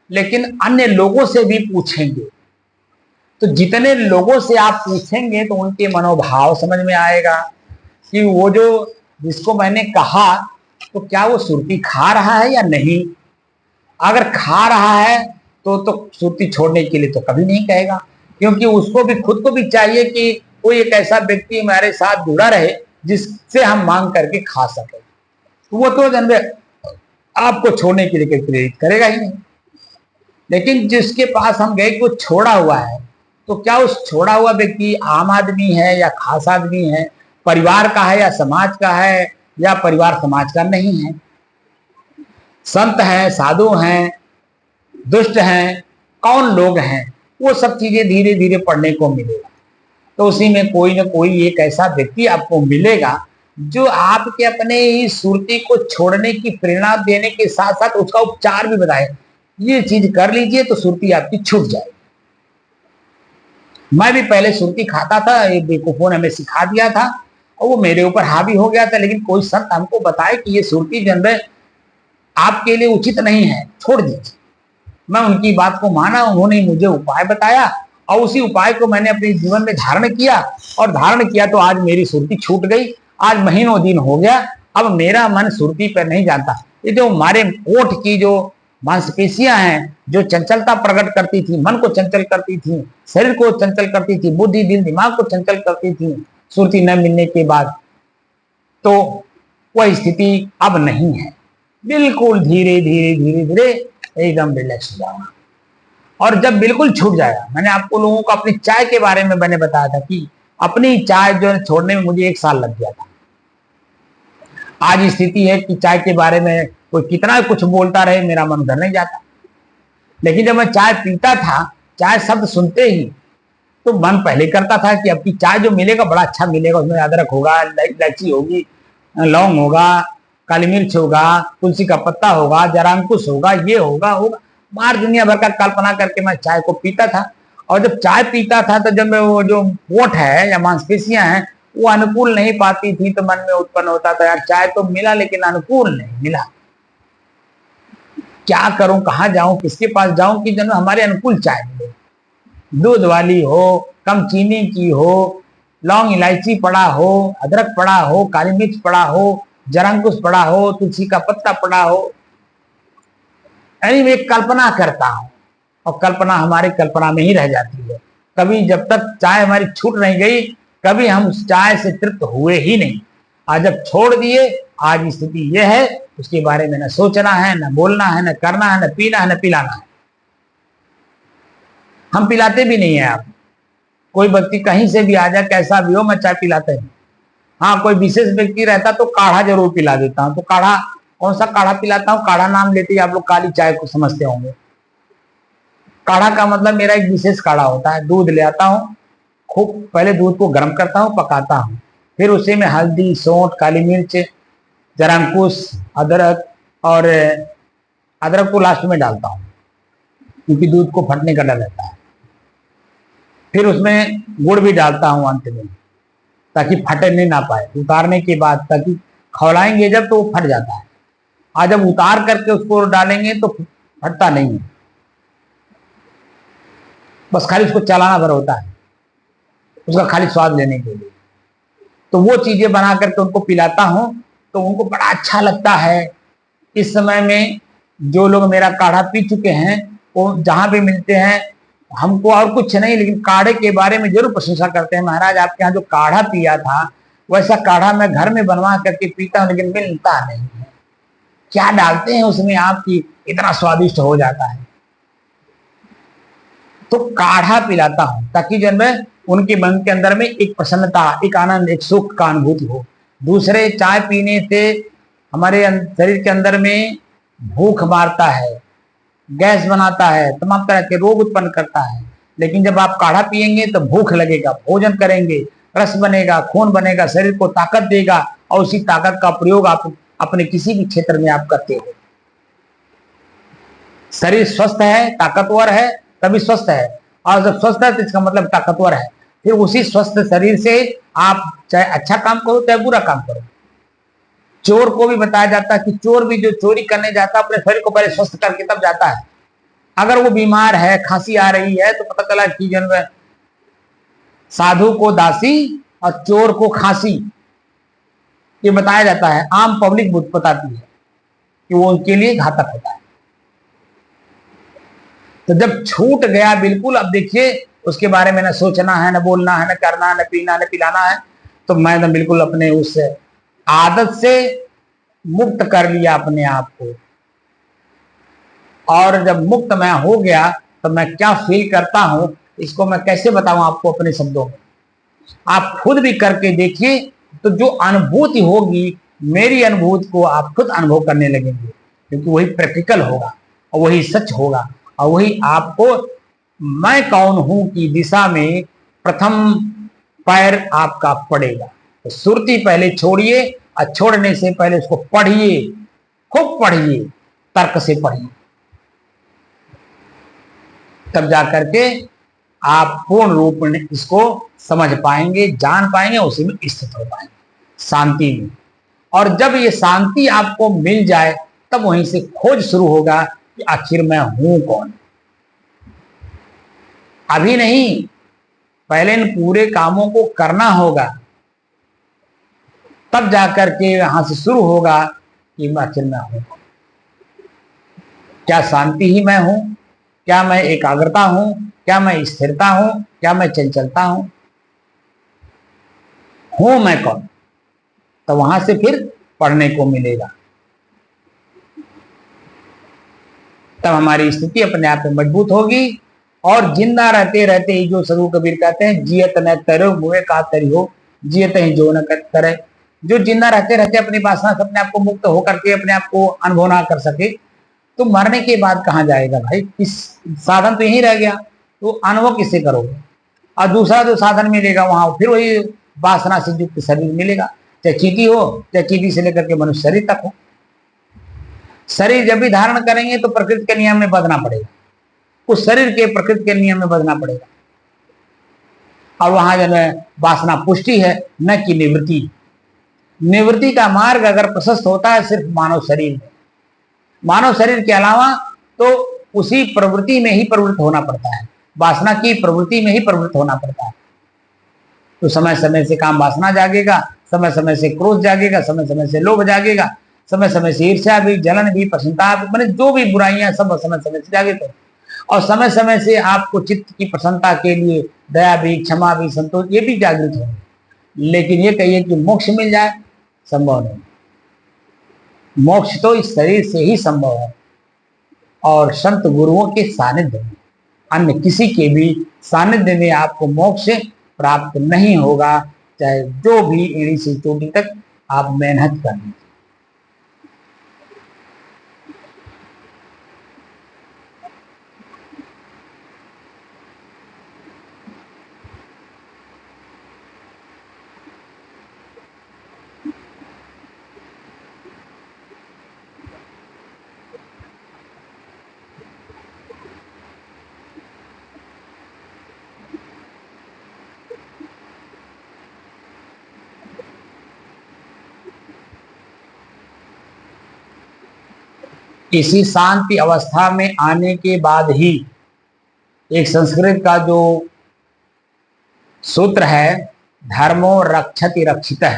लेकिन अन्य लोगों से भी पूछेंगे। तो जितने लोगों से आप पूछेंगे तो उनके मनोभाव समझ में आएगा कि वो जो जिसको मैंने कहा तो क्या वो सुरती खा रहा है या नहीं। अगर खा रहा है तो सुरती छोड़ने के लिए तो कभी नहीं कहेगा, क्योंकि उसको भी खुद को भी चाहिए कि कोई एक ऐसा व्यक्ति हमारे साथ जुड़ा रहे जिससे हम मांग करके खा सके। वो तो जन्म आपको छोड़ने के लिए प्रेरित करेगा ही नहीं। लेकिन जिसके पास हम गए कि वो छोड़ा हुआ है, तो क्या उस छोड़ा हुआ व्यक्ति आम आदमी है या खास आदमी है, परिवार का है या समाज का है या परिवार समाज का नहीं है, संत हैं, साधु हैं, दुष्ट हैं, कौन लोग हैं, वो सब चीजें धीरे धीरे पढ़ने को मिलेगा। तो उसी में कोई ना कोई एक ऐसा व्यक्ति आपको मिलेगा जो आपके अपने ही सुरती को छोड़ने की प्रेरणा देने के साथ साथ उसका उपचार भी बताए, ये चीज कर लीजिए तो सुरती आपकी छूट जाएगी। मैं भी पहले सुरती खाता था, एक बेवकूफों ने हमें सिखा दिया था और वो मेरे ऊपर हावी हो गया था, लेकिन कोई संत हमको बताए कि ये सुरती जो है आपके लिए उचित नहीं है, छोड़ दीजिए। मैं उनकी बात को माना, उन्होंने मुझे उपाय बताया और उसी उपाय को मैंने अपने जीवन में धारण किया, और धारण किया तो आज मेरी सुरती छूट गई। आज महीनों दिन हो गया, अब मेरा मन सुरती पर नहीं जाता। ये जो हमारे ओठ की जो मांसपेशियां हैं, जो चंचलता प्रकट करती थी, मन को चंचल करती थी, शरीर को चंचल करती थी, बुद्धि, दिल, दिमाग को चंचल करती थी, सुरती न मिलने के बाद, तो वह स्थिति अब नहीं है। बिल्कुल धीरे धीरे धीरे धीरे एकदम रिलैक्स हो जाना। और जब बिल्कुल छूट जाएगा, मैंने आपको लोगों को अपनी चाय के बारे में मैंने बताया था कि अपनी चाय जो है छोड़ने में मुझे 1 साल लग गया था। आज स्थिति है कि चाय के बारे में कोई कितना कुछ बोलता रहे, मेरा मन उधर नहीं जाता। लेकिन जब मैं चाय पीता था, चाय शब्द सुनते ही तो मन पहले करता था कि अब की चाय जो मिलेगा बड़ा अच्छा मिलेगा, उसमें अदरक होगा, इलायची होगी, लौंग होगा, काली मिर्च होगा, तुलसी का पत्ता होगा, जरांकुश होगा, ये होगा होगा बाहर दुनिया भर का कल्पना करके मैं चाय को पीता था। और जब चाय पीता था तो जब मैं वो जो पोट है या मांसपेशियां हैं वो अनुकूल नहीं पाती थी तो मन में उत्पन्न होता था यार चाय तो मिला लेकिन अनुकूल नहीं मिला, क्या करूं, कहाँ जाऊं, किसके पास जाऊं कि जब हमारे अनुकूल चाय मिले, दूध वाली हो, कम चीनी की हो, लौंग इलायची पड़ा हो, अदरक पड़ा हो, काली मिर्च पड़ा हो, जरांकुश पड़ा हो, तुलसी का पत्ता पड़ा हो। यानी मैं कल्पना करता हूं और कल्पना हमारी कल्पना में ही रह जाती है। कभी जब तक चाय हमारी छूट नहीं गई कभी हम उस चाय से तृप्त हुए ही नहीं। आज जब छोड़ दिए आज स्थिति यह है, उसके बारे में न सोचना है, न बोलना है, न करना है, न पीना है, न पिलाना है। हम पिलाते भी नहीं है। आप कोई व्यक्ति कहीं से भी आ जाए कैसा भी हो मैं चाय पिलाते हैं। हाँ कोई विशेष व्यक्ति रहता तो काढ़ा जरूर पिला देता हूँ। तो काढ़ा कौन सा काढ़ा पिलाता हूँ, काढ़ा नाम लेते ही आप लोग काली चाय को समझते होंगे। काढ़ा का मतलब मेरा एक विशेष काढ़ा होता है। दूध ले आता हूँ, खूब पहले दूध को गर्म करता हूँ, पकाता हूँ, फिर उसी में हल्दी, सौंठ, काली मिर्च, जरांकुश, अदरक और अदरक को लास्ट में डालता हूँ क्योंकि दूध को फटने का डर रहता है। फिर उसमें गुड़ भी डालता हूँ अंत में ताकि फटने ना पाए उतारने के बाद, ताकि खौलाएंगे जब तो वो फट जाता है। आज जब उतार करके उसको डालेंगे तो फटता नहीं है, बस खाली उसको चलाना भर होता है उसका खाली स्वाद लेने के लिए। तो वो चीजें बना करके उनको पिलाता हूँ तो उनको बड़ा अच्छा लगता है। इस समय में जो लोग मेरा काढ़ा पी चुके हैं वो जहां भी मिलते हैं हमको और कुछ नहीं लेकिन काढ़े के बारे में जरूर प्रशंसा करते हैं, महाराज आपके यहाँ जो काढ़ा पिया था वैसा काढ़ा मैं घर में बनवा करके पीता हूँ लेकिन मिलता नहीं है। क्या डालते हैं उसमें आपकी इतना स्वादिष्ट हो जाता है। तो काढ़ा पिलाता हूं ताकि जब मैं उनके मन के अंदर में एक प्रसन्नता, एक आनंद, एक सुख का अनुभूति हो। दूसरे चाय पीने से हमारे शरीर के अंदर में भूख मारता है, गैस बनाता है, तमाम तरह के रोग उत्पन्न करता है। लेकिन जब आप काढ़ा पिएंगे तो भूख लगेगा, भोजन करेंगे, रस बनेगा, खून बनेगा, शरीर को ताकत देगा और उसी ताकत का प्रयोग आप अपने किसी भी क्षेत्र में आप करते हो। शरीर स्वस्थ है, ताकतवर है तभी स्वस्थ है, और जब स्वस्थ है तो इसका मतलब ताकतवर है। फिर उसी स्वस्थ शरीर से आप चाहे अच्छा काम करो चाहे बुरा काम करो। चोर को भी बताया जाता है कि चोर भी जो चोरी करने जाता है अपने शरीर को पहले स्वस्थ करके तब जाता है। अगर वो बीमार है, खांसी आ रही है तो पता चला कि जन्म साधु को दासी और चोर को खांसी, ये बताया जाता है। आम पब्लिक बताती है कि वो उनके लिए घातक होता है। तो जब छूट गया बिल्कुल, अब देखिए उसके बारे में न सोचना है, न बोलना है, न करना, न पीना, न पिलाना है। तो मैं तो बिल्कुल अपने उस आदत से मुक्त कर लिया अपने आप को। और जब मुक्त मैं हो गया तो मैं क्या फील करता हूं इसको मैं कैसे बताऊं आपको अपने शब्दों में। आप खुद भी करके देखिए तो जो अनुभूति होगी मेरी अनुभूति को आप खुद अनुभव करने लगेंगे, क्योंकि वही प्रैक्टिकल होगा और वही सच होगा और वही आपको मैं कौन हूं की दिशा में प्रथम पैर आपका पड़ेगा। तो सुरती पहले छोड़िए और छोड़ने से पहले उसको पढ़िए, खूब पढ़िए, तर्क से पढ़िए, तब जाकर के आप पूर्ण रूप में इसको समझ पाएंगे, जान पाएंगे, उसी में स्थित हो पाएंगे शांति में। और जब ये शांति आपको मिल जाए तब वहीं से खोज शुरू होगा कि आखिर मैं हूं कौन। अभी नहीं, पहले इन पूरे कामों को करना होगा, तब जाकर के यहां से शुरू होगा कि आखिर मैं हूं। क्या शांति ही मैं हूं? क्या मैं एकाग्रता हूं? क्या मैं स्थिरता हूं? क्या मैं चंचलता हूं मैं कौन? तो वहां से फिर पढ़ने को मिलेगा, तब हमारी स्थिति अपने आप में मजबूत होगी। और जिंदा रहते रहते ही जो सदगुरु कबीर कहते हैं, जियत न तरो मुए का तरी हो, जियत ही जो न करे। जो जिंदा रहते रहते अपनी वासना से अपने आप को मुक्त होकर के अपने आप को अनुभव ना कर सके तो मरने के बाद कहाँ जाएगा भाई? इस साधन तो यही रह गया, तो अनुभव किससे करोगे? और दूसरा जो साधन मिलेगा वहां फिर वही वासना से युक्त शरीर मिलेगा। चाहे चींटी हो, चाहे चींटी से लेकर के मनुष्य शरीर तक हो। शरीर जब भी धारण करेंगे तो प्रकृति के नियम में बदलना पड़ेगा, उस शरीर के प्रकृति के नियम में बदलना पड़ेगा। और वहां जो है वासना पुष्टि है, न कि निवृत्ति। निवृत्ति का मार्ग अगर प्रशस्त होता है सिर्फ मानव शरीर में, मानव शरीर के अलावा तो उसी प्रवृत्ति में ही प्रवृत्त होना पड़ता है, वासना की प्रवृत्ति में ही प्रवृत्त होना पड़ता है। तो समय समय से काम वासना जागेगा, समय समय से क्रोध जागेगा, समय समय से लोभ जागेगा, समय समय से ईर्ष्या भी, जलन भी, प्रसन्नता भी, मैंने जो भी बुराइयां सब समय समय से जागे तो। और समय समय से आपको चित्त की प्रसन्नता के लिए दया भी, क्षमा भी, संतोष ये भी जागृत होंगे। लेकिन ये कहिए कि मोक्ष मिल जाए, संभव नहीं। मोक्ष तो इस शरीर से ही संभव है और संत गुरुओं के सानिध्य में, अन्य किसी के भी सानिध्य में आपको मोक्ष प्राप्त नहीं होगा, चाहे जो भी एड़ी से चोटी तक आप मेहनत कर लीजिए। इसी शांति अवस्था में आने के बाद ही एक संस्कृत का जो सूत्र है, धर्मो रक्षति रक्षितः,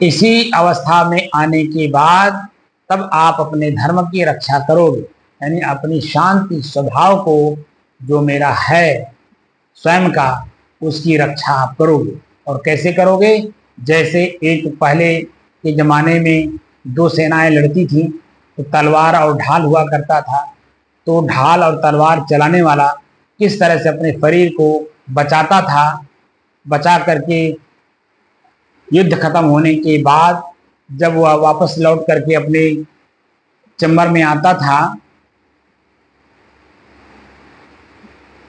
इसी अवस्था में आने के बाद तब आप अपने धर्म की रक्षा करोगे, यानी अपनी शांति स्वभाव को जो मेरा है स्वयं का, उसकी रक्षा आप करोगे। और कैसे करोगे? जैसे एक पहले के जमाने में दो सेनाएं लड़ती थी तो तलवार और ढाल हुआ करता था, तो ढाल और तलवार चलाने वाला किस तरह से अपने शरीर को बचाता था, बचा करके युद्ध खत्म होने के बाद जब वह वापस लौट करके अपने चैम्बर में आता था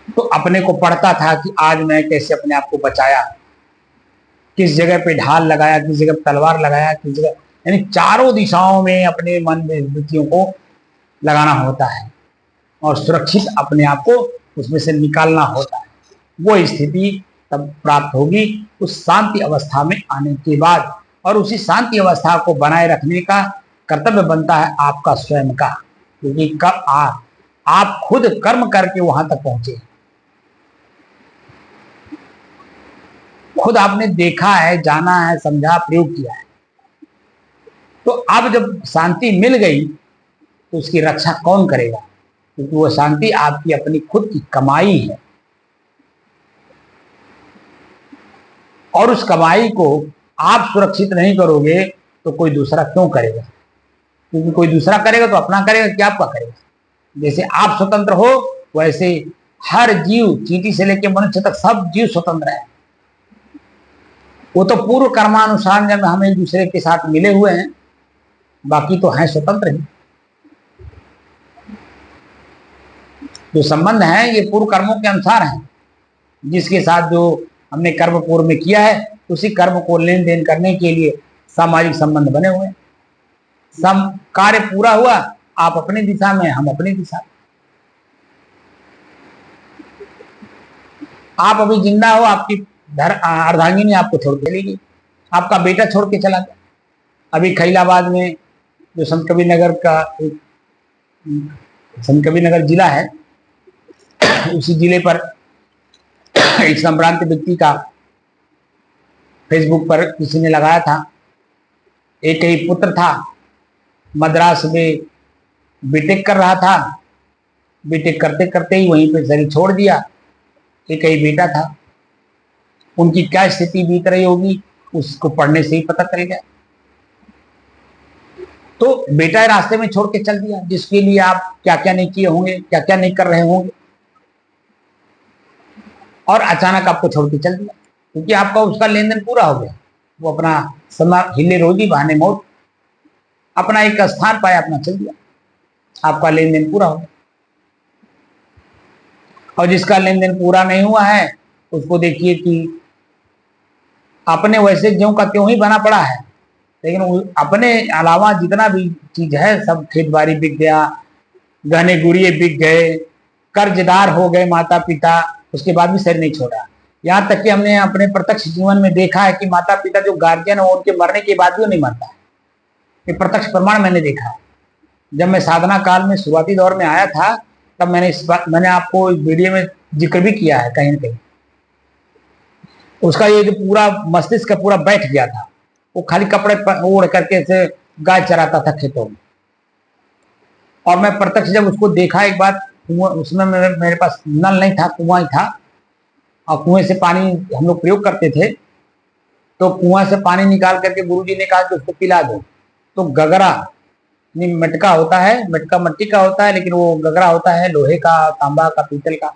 तो अपने को पढ़ता था कि आज मैं कैसे अपने आप को बचाया, किस जगह पे ढाल लगाया, किस जगह तलवार लगाया, किस जगह, यानी चारों दिशाओं में अपने मन में वृत्तियों को लगाना होता है और सुरक्षित अपने आप को उसमें से निकालना होता है। वो स्थिति तब प्राप्त होगी उस शांति अवस्था में आने के बाद। और उसी शांति अवस्था को बनाए रखने का कर्तव्य बनता है आपका स्वयं का, क्योंकि कब आप खुद कर्म करके वहां तक पहुंचे, खुद आपने देखा है, जाना है, समझा, प्रयोग किया है। तो अब जब शांति मिल गई तो उसकी रक्षा कौन करेगा? क्योंकि वो शांति आपकी अपनी खुद की कमाई है और उस कमाई को आप सुरक्षित नहीं करोगे तो कोई दूसरा क्यों करेगा? क्योंकि कोई दूसरा करेगा तो अपना करेगा कि आपका करेगा। जैसे आप स्वतंत्र हो वैसे हर जीव, चींटी से लेकर मनुष्य तक सब जीव स्वतंत्र है। वो तो पूर्व कर्मानुसार जब हम एक दूसरे के साथ मिले हुए हैं, बाकी तो हैं स्वतंत्र ही। जो संबंध है ये पूर्व कर्मों के अनुसार है, जिसके साथ जो हमने कर्म पूर्व में किया है उसी कर्म को लेन देन करने के लिए सामाजिक संबंध बने हुए हैं। सब कार्य पूरा हुआ, आप अपनी दिशा में, हम अपनी दिशा। आप अभी जिंदा हो, आपकी अर्धांगिनी आपको छोड़ के चली गई, आपका बेटा छोड़ के चला गया। अभी खैलाबाद में जो संत कबीर नगर का संत कबीर नगर जिला है, उसी जिले पर एक संभ्रांत व्यक्ति का फेसबुक पर किसी ने लगाया था, एक ही पुत्र था, मद्रास में बीटेक कर रहा था, बीटेक करते करते ही वहीं पे शरीर छोड़ दिया। एक ही बेटा था, उनकी क्या स्थिति बीत रही होगी उसको पढ़ने से ही पता चल गया। तो बेटा रास्ते में छोड़ के चल दिया, जिसके लिए आप क्या क्या नहीं किए होंगे, क्या क्या नहीं कर रहे होंगे, और अचानक आपको छोड़ के चल दिया क्योंकि आपका उसका लेन देन पूरा हो गया। वो अपना समय हिले रोजी बहाने मौत, अपना एक स्थान पाया, अपना चल दिया, आपका लेन देन पूरा हो गया। और जिसका लेन देन पूरा नहीं हुआ है उसको देखिए कि अपने वैसे ज्यों का त्यों ही बना पड़ा है, लेकिन अपने अलावा जितना भी चीज है सब खेत बाड़ी बिक गया, गहने गुड़िए बिक गए, कर्जदार हो गए माता पिता, उसके बाद भी शरीर नहीं छोड़ा। यहाँ तक कि हमने अपने प्रत्यक्ष जीवन में देखा है कि माता पिता जो गार्जियन है उनके मरने के बाद भी नहीं मरता है। ये प्रत्यक्ष प्रमाण मैंने देखा है। जब मैं साधना काल में शुरुआती दौर में आया था तब मैंने आपको इस वीडियो में जिक्र भी किया है कहीं ना कहीं। उसका ये जो पूरा मस्तिष्क पूरा बैठ गया था, वो खाली कपड़े ओढ़ करके से गाय चराता था खेतों में। और मैं प्रत्यक्ष जब उसको देखा एक बार, उसमें मेरे पास नल नहीं था, कुआं ही था, और कुएं से पानी हम लोग प्रयोग करते थे। तो कुआं से पानी निकाल करके गुरुजी ने कहा कि उसको पिला दो। तो गगरा मटका होता है, मटका मिट्टी का होता है, लेकिन वो गगरा होता है लोहे का, तांबा का, पीतल का।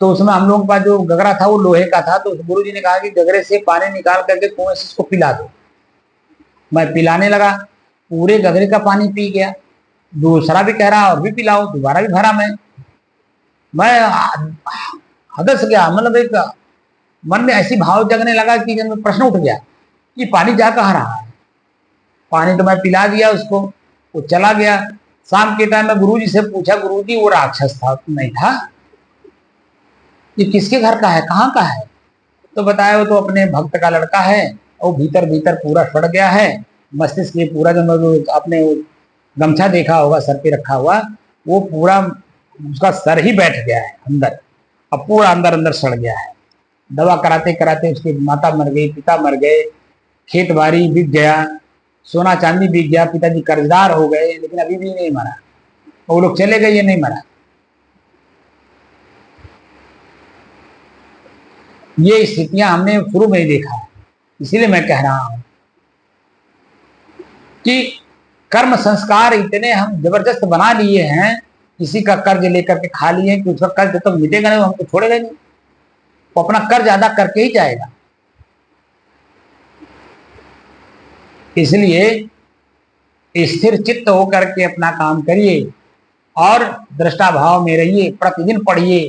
तो उसमें हम लोगों का जो गगरा था वो लोहे का था। तो गुरुजी ने कहा कि गगरे से पानी निकाल करके कुएं से इसको पिला दो। मैं पिलाने लगा, पूरे गगरे का पानी पी गया। दूसरा भी कह रहा और भी पिलाओ, दोबारा भी भरा। मैं हदस गया, मतलब एक मन में ऐसी भाव जगने लगा कि प्रश्न उठ गया कि पानी जा कहाँ रहा है। पानी तो मैं पिला दिया उसको, वो चला गया। शाम के टाइम में गुरुजी से पूछा, गुरुजी वो राक्षस था नहीं था, ये किसके घर का है, कहाँ का है? तो बताया वो तो अपने भक्त का लड़का है, वो भीतर भीतर पूरा सड़ गया है। मस्तिष्क ये पूरा जो आपने गमछा देखा होगा सर पे रखा हुआ, वो पूरा उसका सर ही बैठ गया है अंदर, अब पूरा अंदर अंदर सड़ गया है। दवा कराते कराते उसकी माता मर गई, पिता मर गए, खेत बाड़ी बिक गया, सोना चांदी बिक गया, पिताजी कर्जदार हो गए, लेकिन अभी भी नहीं मरा। वो लोग चले गए, ये नहीं मरा। ये स्थितियां हमने शुरू में ही देखा है। इसीलिए मैं कह रहा हूं कि कर्म संस्कार इतने हम जबरदस्त बना लिए हैं, किसी का कर्ज लेकर के खा लिए कि उसका कर्ज तो मिटेगा नहीं, हमको छोड़ेगा नहीं, वो अपना कर्ज अदा करके ही जाएगा। इसलिए स्थिर चित्त होकर के अपना काम करिए और दृष्टा भाव में रहिए। प्रतिदिन पढ़िए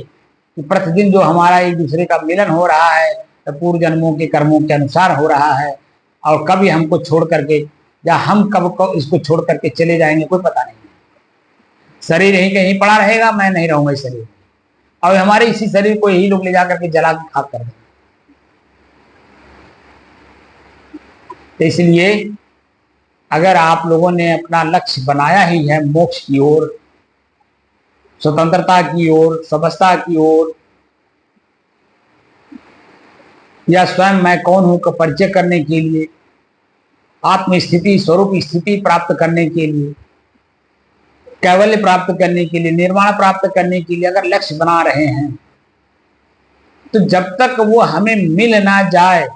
कि प्रतिदिन जो हमारा एक दूसरे का मिलन हो रहा है तो पूर्व जन्मों के कर्मों के अनुसार हो रहा है, और कभी हमको छोड़ करके या हम कब इसको छोड़ करके चले जाएंगे कोई पता नहीं। शरीर यहीं कहीं पड़ा रहेगा, मैं नहीं रहूंगा इस शरीर में, और हमारे इसी शरीर को यही लोग ले जाकर के जला के खाक कर देंगे। तो इसलिए अगर आप लोगों ने अपना लक्ष्य बनाया ही है मोक्ष की ओर, स्वतंत्रता की ओर, समझता की ओर, या स्वयं मैं कौन हूं का परिचय करने के लिए, आत्म स्थिति, स्वरूप स्थिति प्राप्त करने के लिए, कैवल्य प्राप्त करने के लिए, निर्वाण प्राप्त करने के लिए अगर लक्ष्य बना रहे हैं, तो जब तक वो हमें मिल ना जाए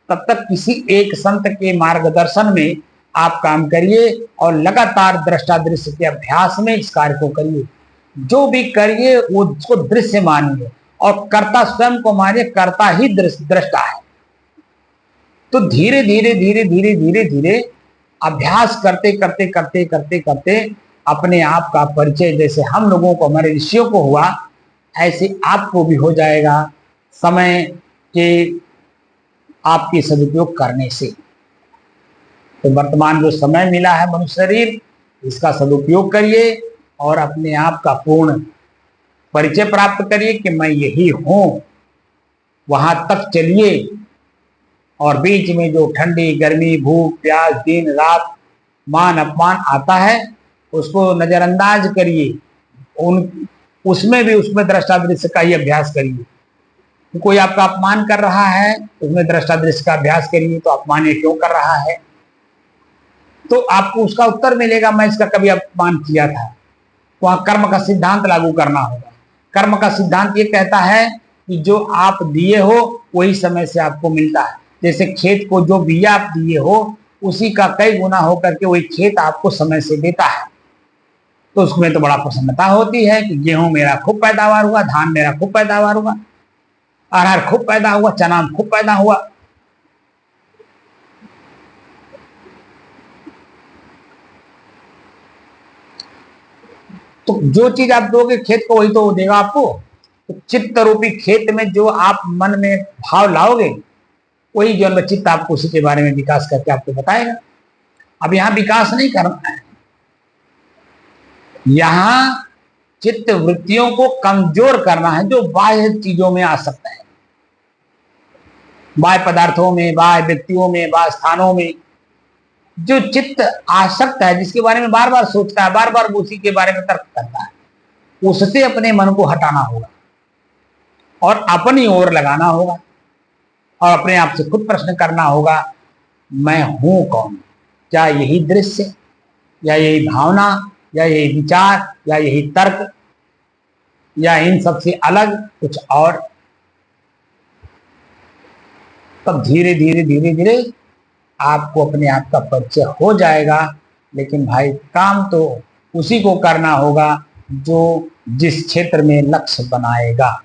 तब तक किसी एक संत के मार्गदर्शन में आप काम करिए और लगातार दृष्टा दृश्य के अभ्यास में इस कार्य को करिए। जो भी करिए वो उसको दृश्य मानिए, और कर्ता स्वयं को मानिए, कर्ता ही दृष्टा है। तो धीरे धीरे धीरे धीरे धीरे धीरे अभ्यास करते करते करते करते करते अपने आप का परिचय जैसे हम लोगों को, हमारे ऋषियों को हुआ, ऐसे आपको भी हो जाएगा समय के आपके सदुपयोग करने से। तो वर्तमान जो समय मिला है मनुष्य शरीर, इसका सदुपयोग करिए और अपने आप का पूर्ण परिचय प्राप्त करिए कि मैं यही हूं। वहां तक चलिए, और बीच में जो ठंडी गर्मी, भूख प्यास, दिन रात, मान अपमान आता है उसको नजरअंदाज करिए। उसमें दृष्टा दृश्य का ही अभ्यास करिए। कोई आपका अपमान कर रहा है, उसमें दृष्टा दृश्य का अभ्यास करिए, तो अपमान ये क्यों कर रहा है, तो आपको उसका उत्तर मिलेगा, मैं इसका कभी अपमान किया था। वहां कर्म का सिद्धांत लागू करना होगा। कर्म का सिद्धांत ये कहता है कि जो आप दिए हो वही समय से आपको मिलता है। जैसे खेत को जो बिया आप दिए हो उसी का कई गुना होकर के वही खेत आपको समय से देता है। तो उसमें तो बड़ा प्रसन्नता होती है कि गेहूं मेरा खूब पैदावार हुआ, धान मेरा खूब पैदावार हुआ, अरहर खूब पैदा हुआ, चना खूब पैदा हुआ। तो जो चीज आप दोगे खेत को वही तो देगा आपको। तो चित्त रूपी खेत में जो आप मन में भाव लाओगे वही जो चित्त आपको उसी के बारे में विकास करके आपको बताएगा। अब यहाँ विकास नहीं करना है, यहाँ चित्त वृत्तियों को कमजोर करना है जो बाह्य चीजों में आ सकता है, बाह्य पदार्थों में, बाह्य व्यक्तियों में, बाह्य स्थानों में जो चित्त आसक्त है, जिसके बारे में बार बार सोचता है, बार बार उसी के बारे में तर्क करता है, उससे अपने मन को हटाना होगा और अपनी ओर लगाना होगा और अपने आप से खुद प्रश्न करना होगा, मैं हूं कौन? क्या यही दृश्य या यही भावना या यही विचार या यही तर्क या इन सबसे अलग कुछ और? तब धीरे धीरे धीरे धीरे आपको अपने आप का परिचय हो जाएगा। लेकिन भाई काम तो उसी को करना होगा जो जिस क्षेत्र में लक्ष्य बनाएगा।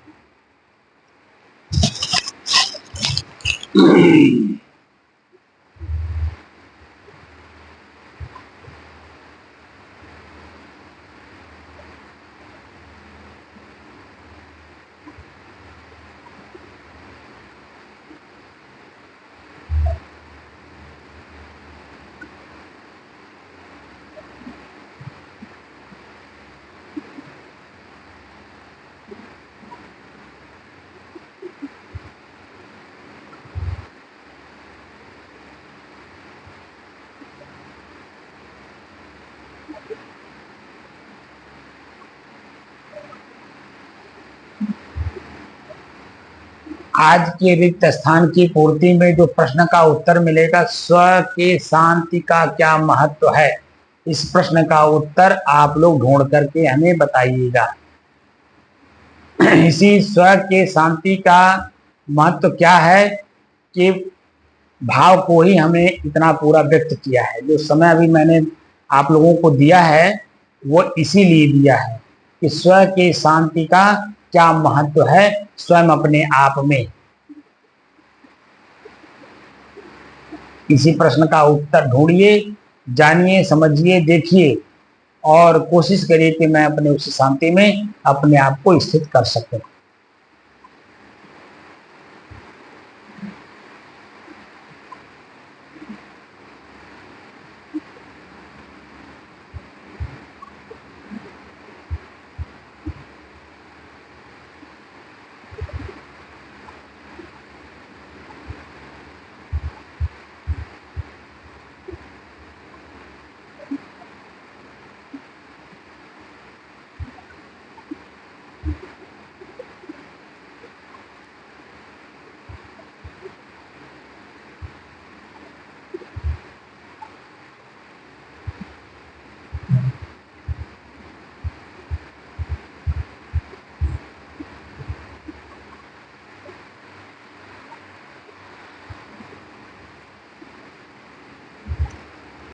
आज के रिक्त स्थान की पूर्ति में जो प्रश्न का उत्तर मिलेगा, स्व के शांति का क्या महत्व है, इस प्रश्न का उत्तर आप लोग ढूंढ करके हमें बताइएगा। इसी स्व के शांति का महत्व क्या है कि भाव को ही हमें इतना पूरा व्यक्त किया है। जो समय अभी मैंने आप लोगों को दिया है वो इसीलिए दिया है कि स्व के शांति का क्या महत्व है स्वयं अपने आप में। इसी प्रश्न का उत्तर ढूंढिए, जानिए, समझिए, देखिए और कोशिश करिए कि मैं अपने उस शांति में अपने आप को स्थित कर सकूं।